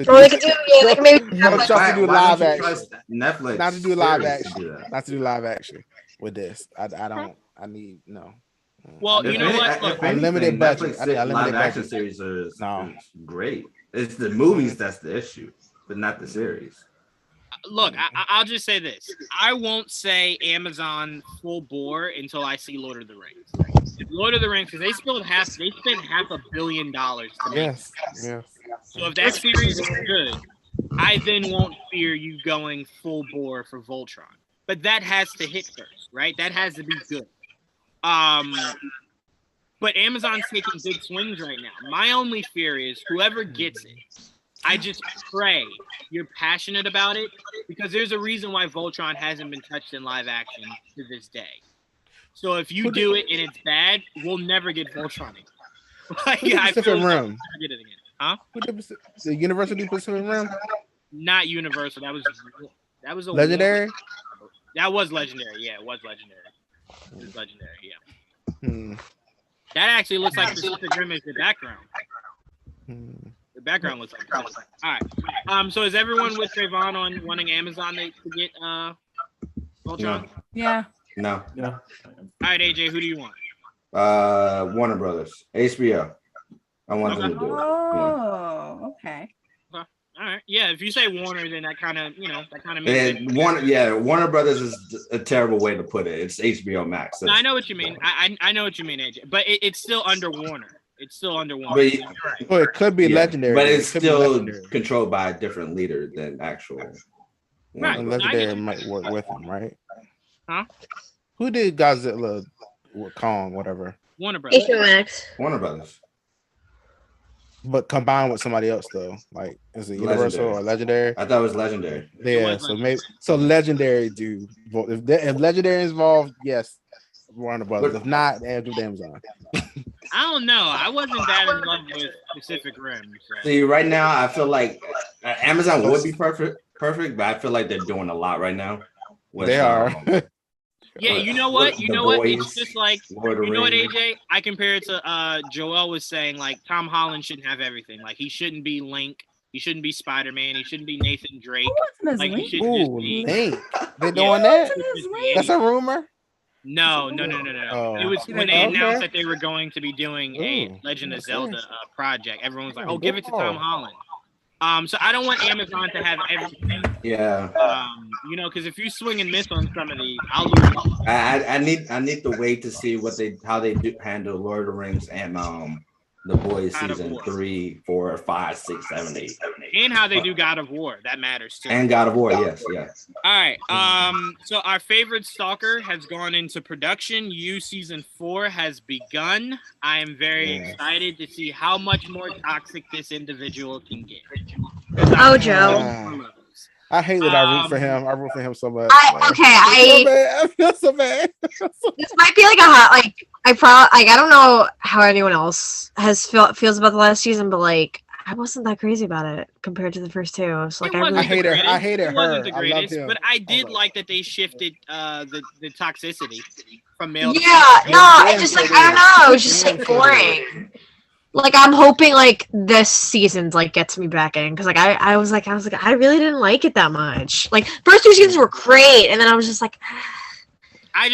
Or they could do, they could maybe No, have, like, trust to do live don't you action. trust Netflix. Not to do live series action. to do that? Not to do live action with this. I don't. I need no. Well, you know what? Look, Unlimited budget. Netflix I need unlimited live action budget. series is No. great. It's the movies that's the issue, but not the series. look, I'll just say this. I won't say Amazon full bore until I see Lord of the Rings. If Lord of the Rings, because they spent $500 million to make Yes. it. Yes. So if that series is good, I then won't fear you going full bore for Voltron. But that has to hit first, right? That has to be good. But Amazon's taking big swings right now. My only fear is whoever gets it, I just pray you're passionate about it, because there's a reason why Voltron hasn't been touched in live action to this day. So if you do it and it's bad, we'll never get Voltron again. Like, Who did I Pacific feel like Rim? we'll never get it again. Huh? Who did the University Pacific Rim? Not Universal. That was a Legendary. That was legendary. Yeah, it was legendary. It was legendary. Yeah. Hmm. That actually looks like Pacific Rim is the background. Hmm. The background looks like Pacific. All right. So is everyone with Trayvon on wanting Amazon to get Voltron? Yeah. No. Yeah. All right, AJ, who do you want? Warner Brothers, HBO. I want them to do it. Yeah. Oh, okay. All right. Yeah, if you say Warner, then that kind of makes it. Warner Brothers is a terrible way to put it. It's HBO Max. No, I know what you mean. I know what you mean, AJ. But it's still under Warner. It's still under Warner. But, You're right. Well, it could be legendary, but it's It could be still legendary. controlled by a different leader than actual. Right. And legendary might work with him, right? Huh? Who did Godzilla with Kong, whatever? Warner Brothers. HBO Max. Warner Brothers. But combined with somebody else though, like is it Universal Legendary. or Legendary? I thought it was Legendary. Yeah, was so maybe Legendary do. If Legendary is involved, yes, Warner Brothers. If not, they do Amazon. I don't know. I wasn't that in love with Pacific Rim. So. See, right now I feel like Amazon would be perfect, but I feel like they're doing a lot right now. with, They are. Yeah, you know what? with You The know what? Boys, It's just like, Lord of you know what, Rings. AJ? I compare it to Joel was saying, like, Tom Holland shouldn't have everything. Like, he shouldn't be Link. He shouldn't be Spider-Man. He shouldn't be Nathan Drake. Who wasn't as Like, he late? should just Ooh, be. Link. They Yeah. doing that? He should just be That's a anything. rumor. No. Oh. It was when they Okay. announced that they were going to be doing a Ooh, Legend of okay. Zelda project. Everyone was like, Oh, "Oh, give it to Tom good Holland." So I don't want Amazon to have everything. Yeah, Because if you swing and miss on some of these, I'll lose. I need to wait to see how they do handle Lord of the Rings and The Boys God of season War. 3, 4, 5, 6, 7, 8, And how they do God of War. That matters too. and God of War. Yes. All right. So our favorite Stalker has gone into production. Season 4 has begun. I am very Yeah. excited to see how much more toxic this individual can get. Oh, Joe. I hate that I root for him. I root for him so much. I feel so bad. this might be like a hot I don't know how anyone else feels about the last season, but like I wasn't that crazy about it compared to the first two. So like I hated her. I hated It wasn't her. the I loved greatest, him. but I did like that they shifted the toxicity from male. to yeah, female. no, I just like I don't know, it was just like boring. Like I'm hoping like this season's like gets me back in because like I was like I really didn't like it that much. Like first two seasons were great, and then I was just like. I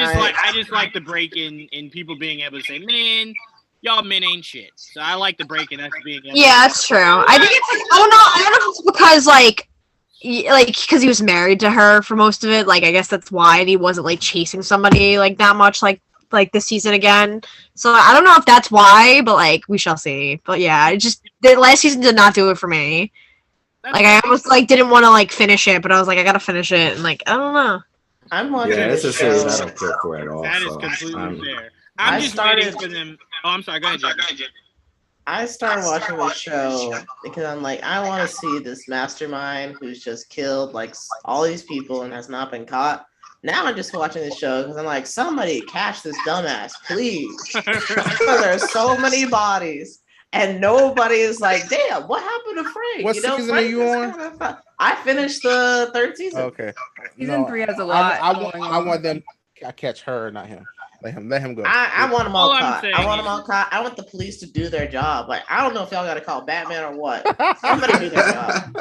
just like the break in people being able to say, man, y'all men ain't shit. So I like the break in us being able Yeah, that's true. I think it's like, I don't know if it's because like because he was married to her for most of it. Like I guess that's why, and he wasn't like chasing somebody like that much like like this season again. So I don't know if that's why, but like we shall see. But yeah, it just the last season did not do it for me. Like I almost like didn't want to like finish it, but I was like I gotta finish it, and like I don't know. I'm watching Yeah, it's a this series show. I don't care for at all. That is so, completely fair. I'm just waiting for them. Oh, I'm sorry. Go ahead, Jay. I started watching this show because I'm like, I want to see this mastermind who's just killed like all these people and has not been caught. Now I'm just watching this show because I'm like, somebody catch this dumbass, please. Because there's so many bodies and nobody is like, damn, what happened to Frank? What season Frank are you on? I finished the third season. Okay. Season 3 has a lot. I want them to catch her, not him. Let him go. I want them all All I'm caught. saying I want them all caught. I want the police to do their job. Like, I don't know if y'all got to call Batman or what. Somebody do their job.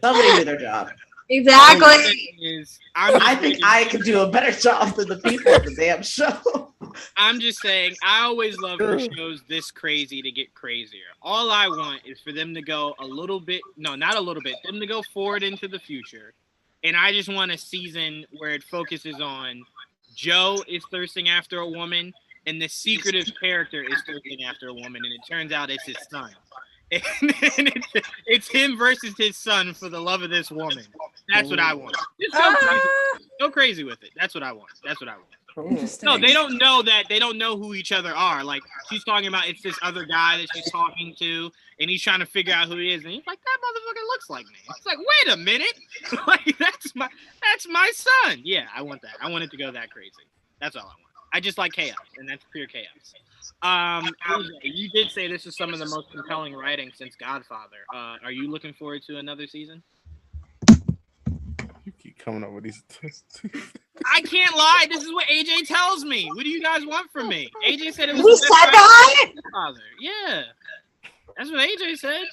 Somebody do their job. Exactly. I think I could do a better job than the people at the damn show. I'm just saying, I always love for shows this crazy to get crazier. All I want is for them to go a little bit, no, not a little bit, them to go forward into the future. And I just want a season where it focuses on Joe is thirsting after a woman, and the secretive character is thirsting after a woman, and it turns out it's his son. And it's him versus his son for the love of this woman. That's what I want. Just go crazy with it. That's what I want. That's what I want. No, they don't know that. They don't know who each other are. Like, she's talking about it's this other guy that she's talking to, and he's trying to figure out who he is. And he's like, that motherfucker looks like me. It's like, wait a minute. Like, that's my son. Yeah, I want that. I want it to go that crazy. That's all I want. I just like chaos, and that's pure chaos. You did say this is some of the most compelling writing since Godfather. Are you looking forward to another season? You keep coming up with these. I can't lie. This is what AJ tells me. What do you guys want from me? AJ said it was. We said that. Father. Yeah, that's what AJ said.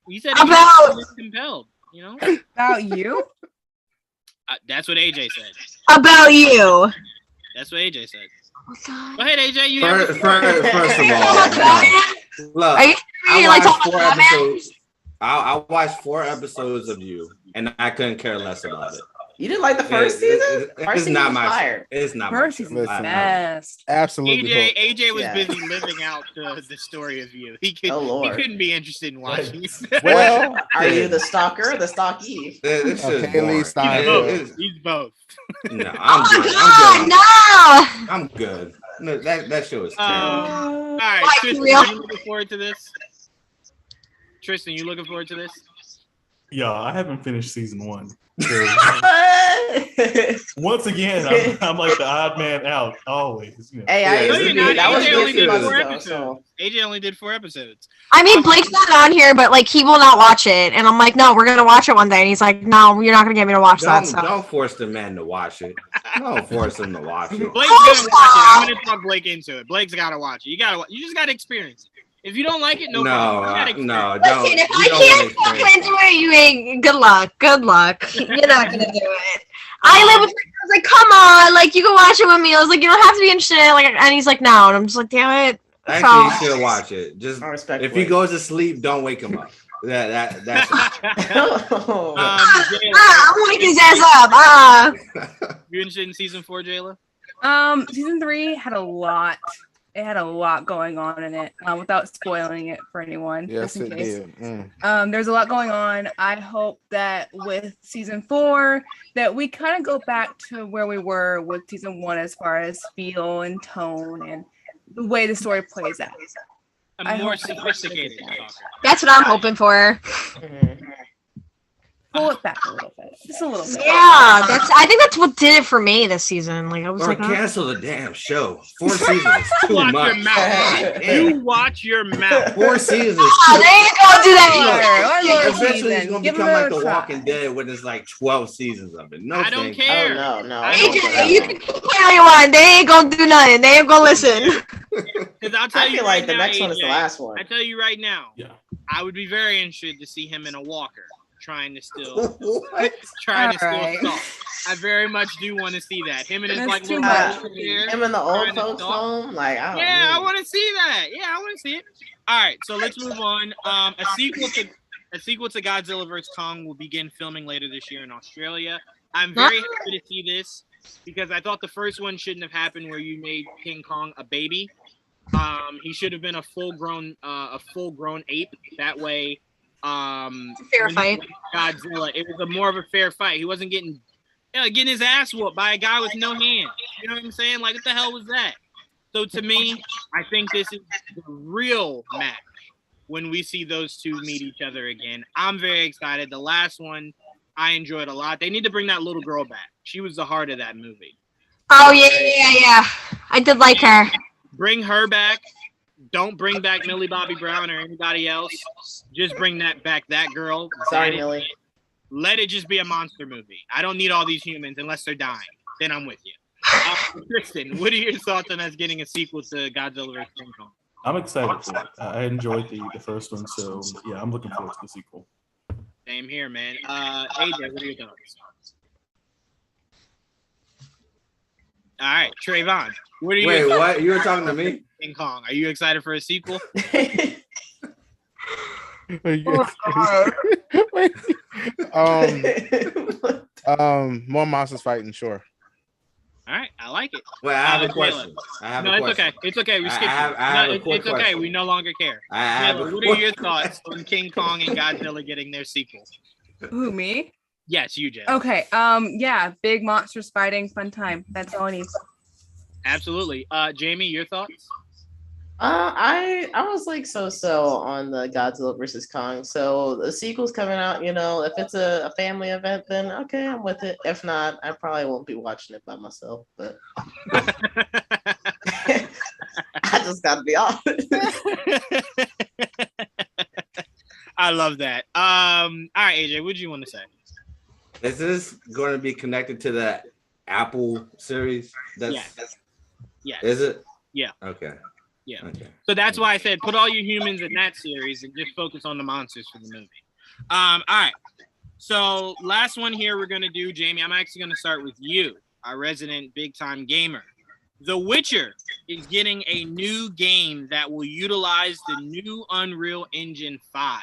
He said About compelled. You know. About you? That's what AJ said. About you. That's what AJ said. Oh, God. Go ahead, AJ. You First of all, look, Are you I like watched talking 4 about Batman? episodes. I watched 4 episodes of you, and I couldn't care less about it. You didn't like the first season? It's not my. fire. It's not First my. season's Listen, best. Absolutely. AJ was Yeah. busy living out the story of you. He Oh, Lord. couldn't be interested in watching. Well, Are you the stalker or the stalkie? It's just Okay, boring. Lee Stein. He's both. No, Oh I'm good. my God, no! I'm good. No, that show is terrible. All right, Like, Tristan, real? you looking forward to this? Tristan, you looking forward to this? Yeah, I haven't finished season 1. So, once again, I'm like the odd man out always. You know. Hey, I Yeah, used No, to you're be. not. That was AJ only good did months 4 ago, episodes. so. AJ only did 4 episodes. I mean, Blake's not on here, but like he will not watch it, and I'm like, no, we're gonna watch it one day, and he's like, no, you're not gonna get me to watch that. So. Don't force the man to watch it. Don't force him to watch it. Blake's gonna watch it. I'm gonna talk Blake into it. Blake's gotta watch it. You just gotta experience it. If you don't like it, no problem. You gotta experience it. Don't. Listen, if You I don't can't wanna fucking experience into it, you ain't. Good luck. Good luck. You're not gonna do it. I live with. I was like, come on, like you can watch it with me. I was like, you don't have to be interested. Like, and he's like, no, and I'm just like, damn it. Actually, you should watch it. Just I respect if he Blake. goes to sleep, don't wake him up. That's it. Oh. I'm waking his ass up. You interested in season 4, Jayla? Season 3 had a lot. It had a lot going on in it. Without spoiling it for anyone. Yes, just in it case. did. There's a lot going on. I hope that with season 4 that we kind of go back to where we were with season 1 as far as feel and tone and the way the story plays out. A more sophisticated talker. That's what I'm hoping for. Pull it back a little bit. Just a little bit. Yeah, I think that's what did it for me this season. Like I was Or like, oh. cancel the damn show. 4 seasons is too Watch much. your mouth. You watch your mouth. 4 seasons is Oh, too there you go, do that. One more Eventually, season. it's gonna Give become it like a The try. Walking Dead when it's like 12 seasons of it. No, I don't thank you. care. Oh, no. I don't AJ, you can keep all you want. They ain't gonna do nothing. They ain't gonna listen. Because I'll tell I you feel right like the now, next one is the AJ, last one. I tell you right now, Yeah. I would be very interested to see him in a walker, trying to still What? Alright. stalk. I very much do want to see that. Him and his That's like too little much. wheelchair. Him in the old Trying to folks stalk. home, like I don't Yeah, I know. want to see that. Yeah, I want to see it. All right, so let's move on. A sequel to Godzilla vs Kong will begin filming later this year in Australia. I'm very happy to see this. because I thought the first one shouldn't have happened where you made King Kong a baby. He should have been a full-grown ape. That way, Fair fight. Godzilla, it was more of a fair fight. He wasn't getting his ass whooped by a guy with no hands. You know what I'm saying? Like, what the hell was that? So to me, I think this is the real match when we see those two meet each other again. I'm very excited. The last one, I enjoyed a lot. They need to bring that little girl back. She was the heart of that movie. Oh, yeah. I did like her. Bring her back. Don't bring back Millie Bobby Brown or anybody else. Just bring that girl. Sorry, Millie. Let it just be a monster movie. I don't need all these humans unless they're dying. Then I'm with you. Kristen, what are your thoughts on us getting a sequel to Godzilla vs. King Kong? I'm excited for it. I enjoyed the first one, so yeah, I'm looking forward to the sequel. Same here, man. AJ, what are your thoughts? All right, Trayvon, what are you? Wait, what? You were talking to me? King Kong. Are you excited for a sequel? More monsters fighting, sure. All right, I like it. Wait, I have a question. It's okay. It's okay. We skipped it. It's okay. We no longer care. What are your thoughts on King Kong and Godzilla getting their sequel? Who, me? Yes, you, Jen. Okay. Yeah, big monsters fighting, fun time. That's all I need. Absolutely. Jamie, your thoughts? I was like so on the Godzilla versus Kong. So the sequel's coming out, if it's a family event, then okay, I'm with it. If not, I probably won't be watching it by myself, but I just gotta be honest. I love that. All right, AJ, what do you want to say? Is this going to be connected to the Apple series? Yes. Is it? Yeah. Okay. Yeah. Okay. So that's why I said put all your humans in that series and just focus on the monsters for the movie. All right. So last one here we're going to do, Jamie, I'm actually going to start with you, our resident big-time gamer. The Witcher is getting a new game that will utilize the new Unreal Engine 5.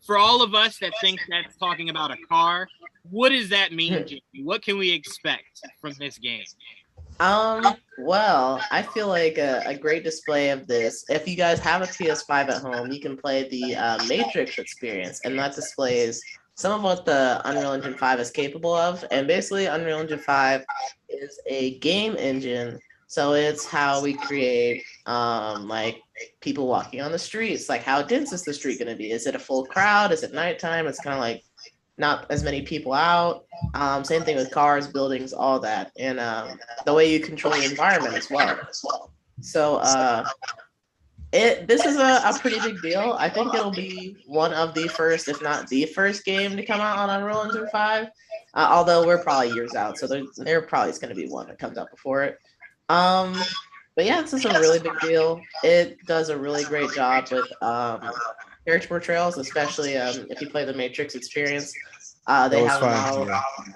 For all of us that think that's talking about a car, what does that mean, Jamie? What can we expect from this game? Well, I feel like a great display of this. If you guys have a PS5 at home, you can play the Matrix experience, and that displays some of what the Unreal Engine 5 is capable of. And basically, Unreal Engine 5 is a game engine, so it's how we create like people walking on the streets. Like, how dense is the street going to be? Is it a full crowd? Is it nighttime? It's kind of like not as many people out. Same thing with cars, buildings, all that. And the way you control the environment as well. So this is a pretty big deal. I think it'll be one of the first, if not the first game to come out on Unreal Engine 5. Although we're probably years out, so there probably is going to be one that comes out before it. But yeah, this is a really big deal. It does a really great job with character portrayals, especially if you play the Matrix experience. They have a model.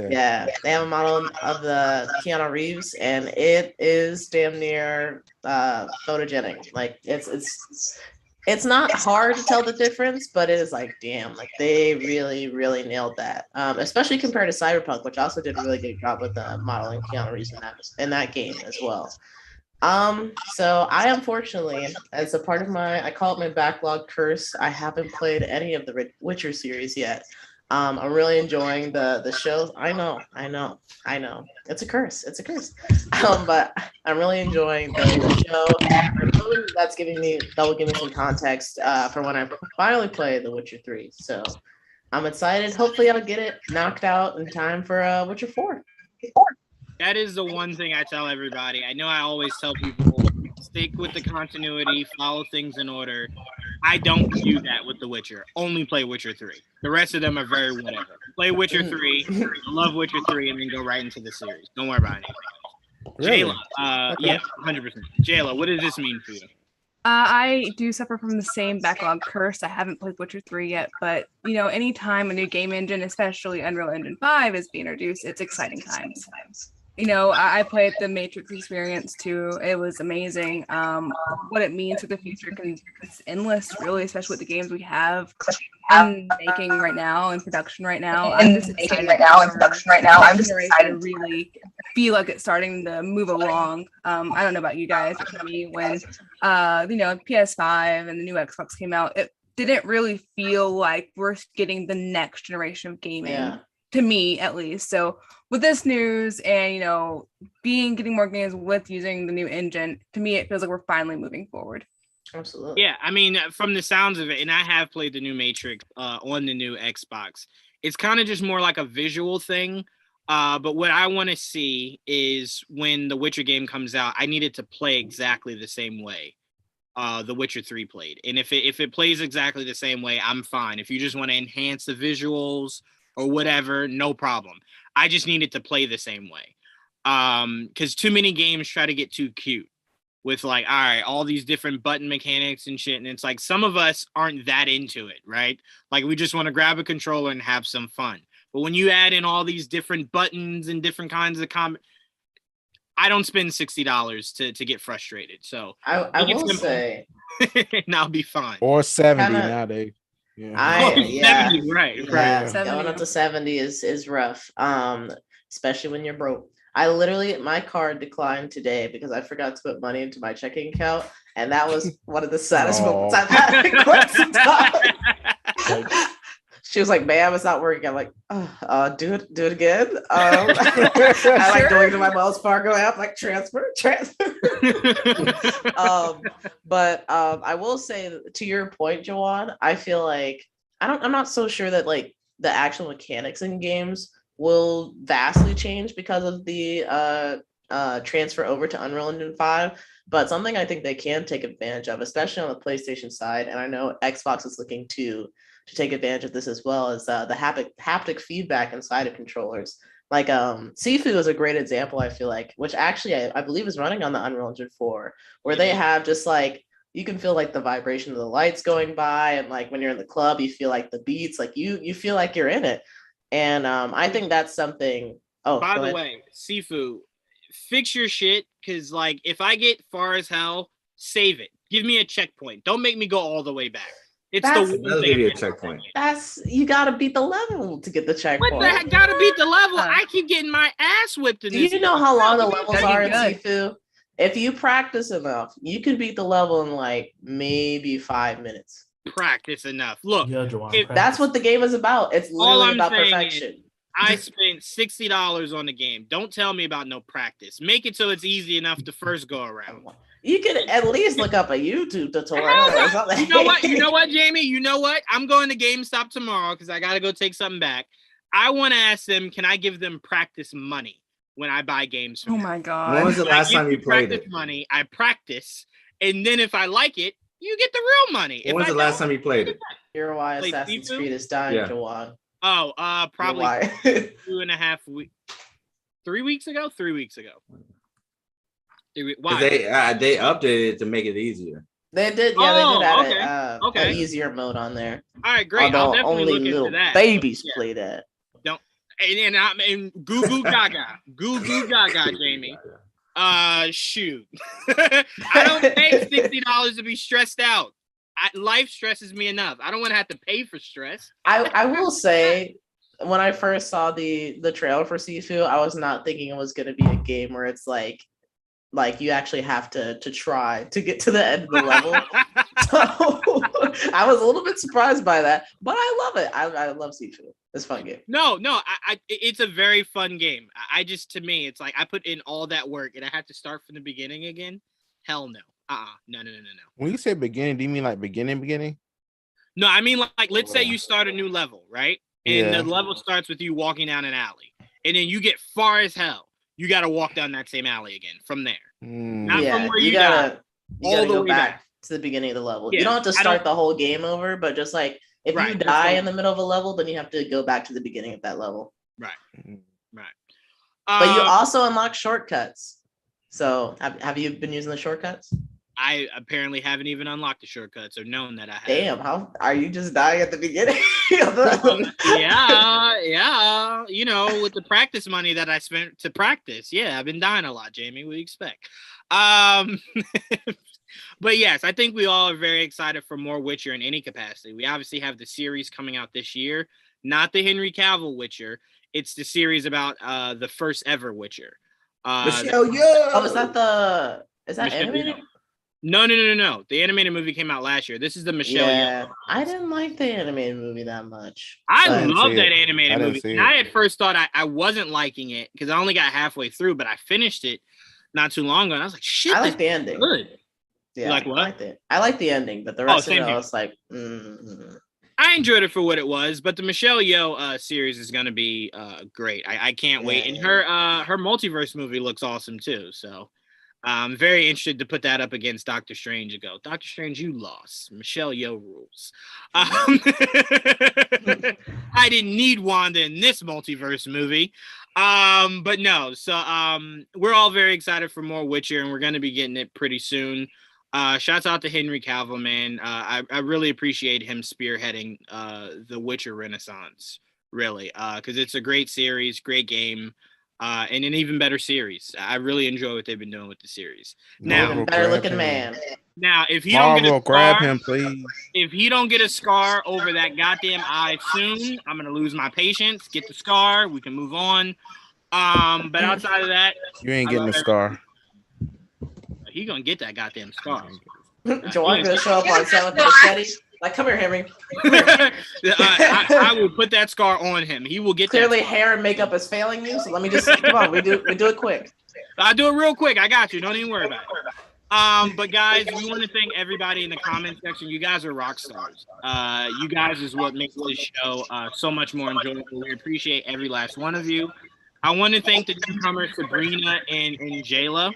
Yeah, they have a model of the Keanu Reeves, and it is damn near photogenic. Like it's not hard to tell the difference, but it is like, damn, like they really nailed that. Especially compared to Cyberpunk, which also did a really good job with modeling Keanu Reeves in that game as well. So I unfortunately, as a part of I call it my backlog curse, I haven't played any of the Witcher series yet. I'm really enjoying the shows. I know. It's a curse. But I'm really enjoying the show. That'll give me some context for when I finally play The Witcher 3. So I'm excited. Hopefully I'll get it knocked out in time for Witcher 4. That is the one thing I tell everybody. I know I always tell people, stick with the continuity, follow things in order. I don't do that with The Witcher. Only play Witcher 3. The rest of them are very whatever. Play Witcher 3, love Witcher 3, and then go right into the series. Don't worry about it. Really? Jayla, yeah, 100%. Jayla, what does this mean for you? I do suffer from the same backlog curse. I haven't played Witcher 3 yet, but anytime a new game engine, especially Unreal Engine 5, is being introduced, it's exciting times. I played the Matrix experience too. It was amazing. What it means for the future it's endless, really, especially with the games we have in making right now, in production right now. I'm just excited. I'm just excited to really feel like it's starting to move along. I don't know about you guys, but for me, when PS5 and the new Xbox came out, it didn't really feel like we're getting the next generation of gaming. Yeah. To me, at least. So with this news and getting more games with using the new engine, to me it feels like we're finally moving forward. Absolutely. Yeah, I mean, from the sounds of it, and I have played the new Matrix on the new Xbox. It's kind of just more like a visual thing. But what I want to see is when the Witcher game comes out, I need it to play exactly the same way The Witcher 3 played. And if it plays exactly the same way, I'm fine. If you just want to enhance the visuals or whatever, no problem. I just need it to play the same way. Because too many games try to get too cute with like, all right, all these different button mechanics and shit. And it's like, some of us aren't that into it, right? Like, we just want to grab a controller and have some fun. But when you add in all these different buttons and different kinds of I don't spend $60 to get frustrated. So I will say, and I'll be fine. Or 70 nowadays. Yeah. 70, right. Yeah, going up to 70 is rough. Especially when you're broke. My card declined today because I forgot to put money into my checking account, and that was one of the saddest moments I've had in quite some time. She was like, "Ma'am, it's not working." I'm like, do it again. I like going to my Wells Fargo app, like transfer. But I will say, to your point, Joanne, I feel like I'm not so sure that like the actual mechanics in games will vastly change because of the transfer over to Unreal Engine 5. But something I think they can take advantage of, especially on the PlayStation side, and I know Xbox is looking to take advantage of this as well, is the haptic feedback inside of controllers. Like Sifu is a great example, I feel like, which actually I believe is running on the Unreal Engine 4, where they have just like, you can feel like the vibration of the lights going by, and like when you're in the club, you feel like the beats, like you feel like you're in it. And I think that's something. Oh, by the way, Sifu, fix your shit, because like if I get far as hell, save it. Give me a checkpoint. Don't make me go all the way back. That'll give you a checkpoint. You gotta beat the level to get the checkpoint. What the heck? Gotta beat the level. I keep getting my ass whipped in this. Do you know how long the levels are in Sifu? If you practice enough, you can beat the level in like maybe 5 minutes. Practice enough. Look, that's what the game is about. It's literally about perfection. I spent $60 on the game. Don't tell me about no practice. Make it so it's easy enough to first go around. You can at least look up a YouTube tutorial or something. You know what, Jamie? You know what? I'm going to GameStop tomorrow because I got to go take something back. I want to ask them, can I give them practice money when I buy games from them? My God. When was the last time you played it? Money, I practice, and then if I like it, you get the real money. When was the last time you played it? Here's why Assassin's Creed is dying, Jawan. Oh, probably 2.5 weeks. 3 weeks ago? 3 weeks ago. Why? They updated it to make it easier. They did, they did add an easier mode on there. All right, great. Although I'll definitely only look into little that. babies play that. Don't and goo goo gaga, Jamie. Shoot. I don't pay $60 to be stressed out. Life stresses me enough. I don't want to have to pay for stress. I will say, when I first saw the trailer for Sifu, I was not thinking it was going to be a game where it's like you actually have to try to get to the end of the level. So I was a little bit surprised by that, but I love it. I love Sifu. It's a fun game. No, it's a very fun game. To me, it's like I put in all that work and I have to start from the beginning again. Hell no. No. When you say beginning, do you mean like beginning? No, I mean like let's say you start a new level, right? And the level starts with you walking down an alley, and then you get far as hell. You got to walk down that same alley again from there. Not from where you gotta go back to the beginning of the level. Yeah, you don't have to start the whole game over, but just like if you die in the middle of a level, then you have to go back to the beginning of that level. Right. But you also unlock shortcuts. So have you been using the shortcuts? I apparently haven't even unlocked the shortcuts or known that I have. Damn, how are you just dying at the beginning? Yeah. You know, with the practice money that I spent to practice. Yeah, I've been dying a lot, Jamie. What do you expect? But yes, I think we all are very excited for more Witcher in any capacity. We obviously have the series coming out this year, not the Henry Cavill Witcher. It's the series about the first ever Witcher. Michelle Yeoh. Oh, is that Michelle animated? Yeoh. No. The animated movie came out last year. This is the Michelle Yeoh. I didn't like the animated movie that much. I didn't love see that it. animated I didn't movie. see And it. I at first thought I wasn't liking it because I only got halfway through, but I finished it not too long ago. And I was like, shit, I this like the is ending. good. Yeah, You like what? I like the ending, but the rest of same it, I here. was like, I enjoyed it for what it was, but the Michelle Yeoh series is gonna be great. I can't wait. And her multiverse movie looks awesome too. So I'm very interested to put that up against Doctor Strange and go, Doctor Strange, you lost. Michelle Yeoh rules. I didn't need Wanda in this multiverse movie. But no, so we're all very excited for more Witcher, and we're gonna be getting it pretty soon. Shouts out to Henry Cavill, man. I really appreciate him spearheading the Witcher Renaissance, really, because it's a great series, great game, and an even better series. I really enjoy what they've been doing with the series. Now, Marvel, better grab looking him. man. Now, if he don't get Marvel, a grab scar, him, please. if he don't get a scar over that goddamn eye soon, I'm gonna lose my patience. Get the scar, we can move on. But outside of that, You ain't I getting love a scar. he gonna get that goddamn scar. Joanne gonna show up on set with a machete. Like, come here, Henry. I will put that scar on him. He will get Clearly, that scar. hair and makeup is failing you, so let me just come on. We do it quick. I'll do it real quick. I got you. Don't even worry about it. But guys, we want to thank everybody in the comment section. You guys are rock stars. You guys is what makes this show so much more enjoyable. We appreciate every last one of you. I want to thank the newcomers Sabrina and Jayla.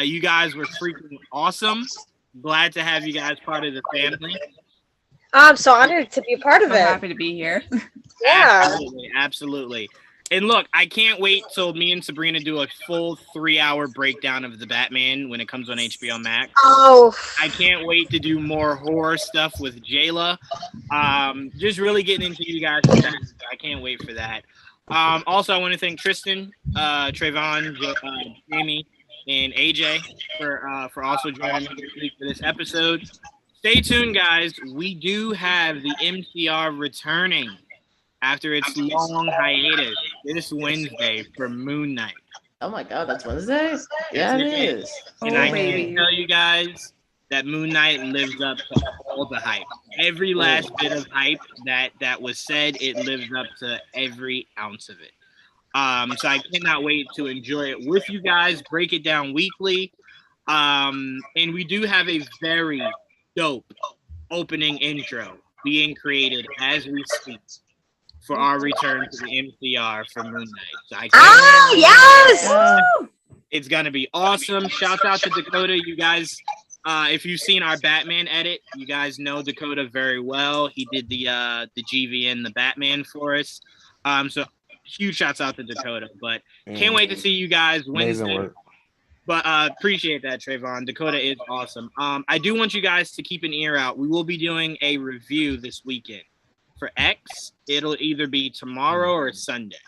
You guys were freaking awesome. Glad to have you guys part of the family. I'm so honored to be a part of I'm it. happy to be here. Yeah. Absolutely. And look, I can't wait till me and Sabrina do a full 3-hour breakdown of the Batman when it comes on HBO Max. Oh. I can't wait to do more horror stuff with Jayla. Just really getting into you guys. I can't wait for that. Also, I want to thank Tristan, Trayvon, Jamie, and AJ for also joining me this week for this episode. Stay tuned, guys. We do have the MCR returning after its long hiatus this Wednesday for Moon Knight. Oh my God, that's Wednesday? Yeah, it is. And Oh, I baby. can tell you guys that Moon Knight lives up to all the hype. Every last bit of hype that was said, it lives up to every ounce of it. So I cannot wait to enjoy it with you guys, break it down weekly. And we do have a very dope opening intro being created as we speak for our return to the MCR for Moon Knight. So I can't Yes! It's gonna be awesome. Shout out to Dakota. You guys, if you've seen our Batman edit, you guys know Dakota very well. He did the GVN, the Batman for us. So huge shouts out to Dakota. But can't wait to see you guys Amazing Wednesday. work. But appreciate that, Trayvon. Dakota is awesome. I do want you guys to keep an ear out. We will be doing a review this weekend for X. It'll either be tomorrow or Sunday.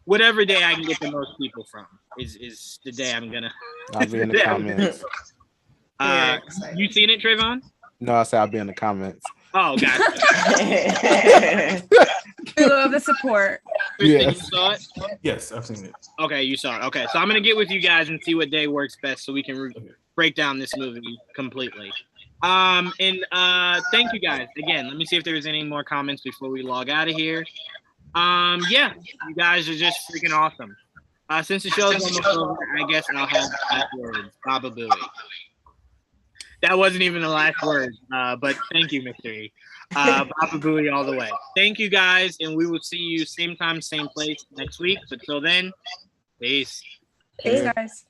Whatever day I can get the most people from is the day I'm gonna. I'll be in the comments. You seen it, Trayvon? No, I said I'll be in the comments. Oh, gotcha. We love the support. Kristen, Yes. you saw it? Yes, I've seen it. Okay, you saw it. Okay, so I'm gonna get with you guys and see what day works best so we can break down this movie completely. And thank you guys again. Let me see if there's any more comments before we log out of here. Yeah, you guys are just freaking awesome. Since the show's almost over, I guess I'll have the last words. Baba Booey. That wasn't even the last word, but thank you, Mr. E. Baba Booey all the way. Thank you guys, and we will see you same time, same place next week. But till then, peace. Thanks, guys.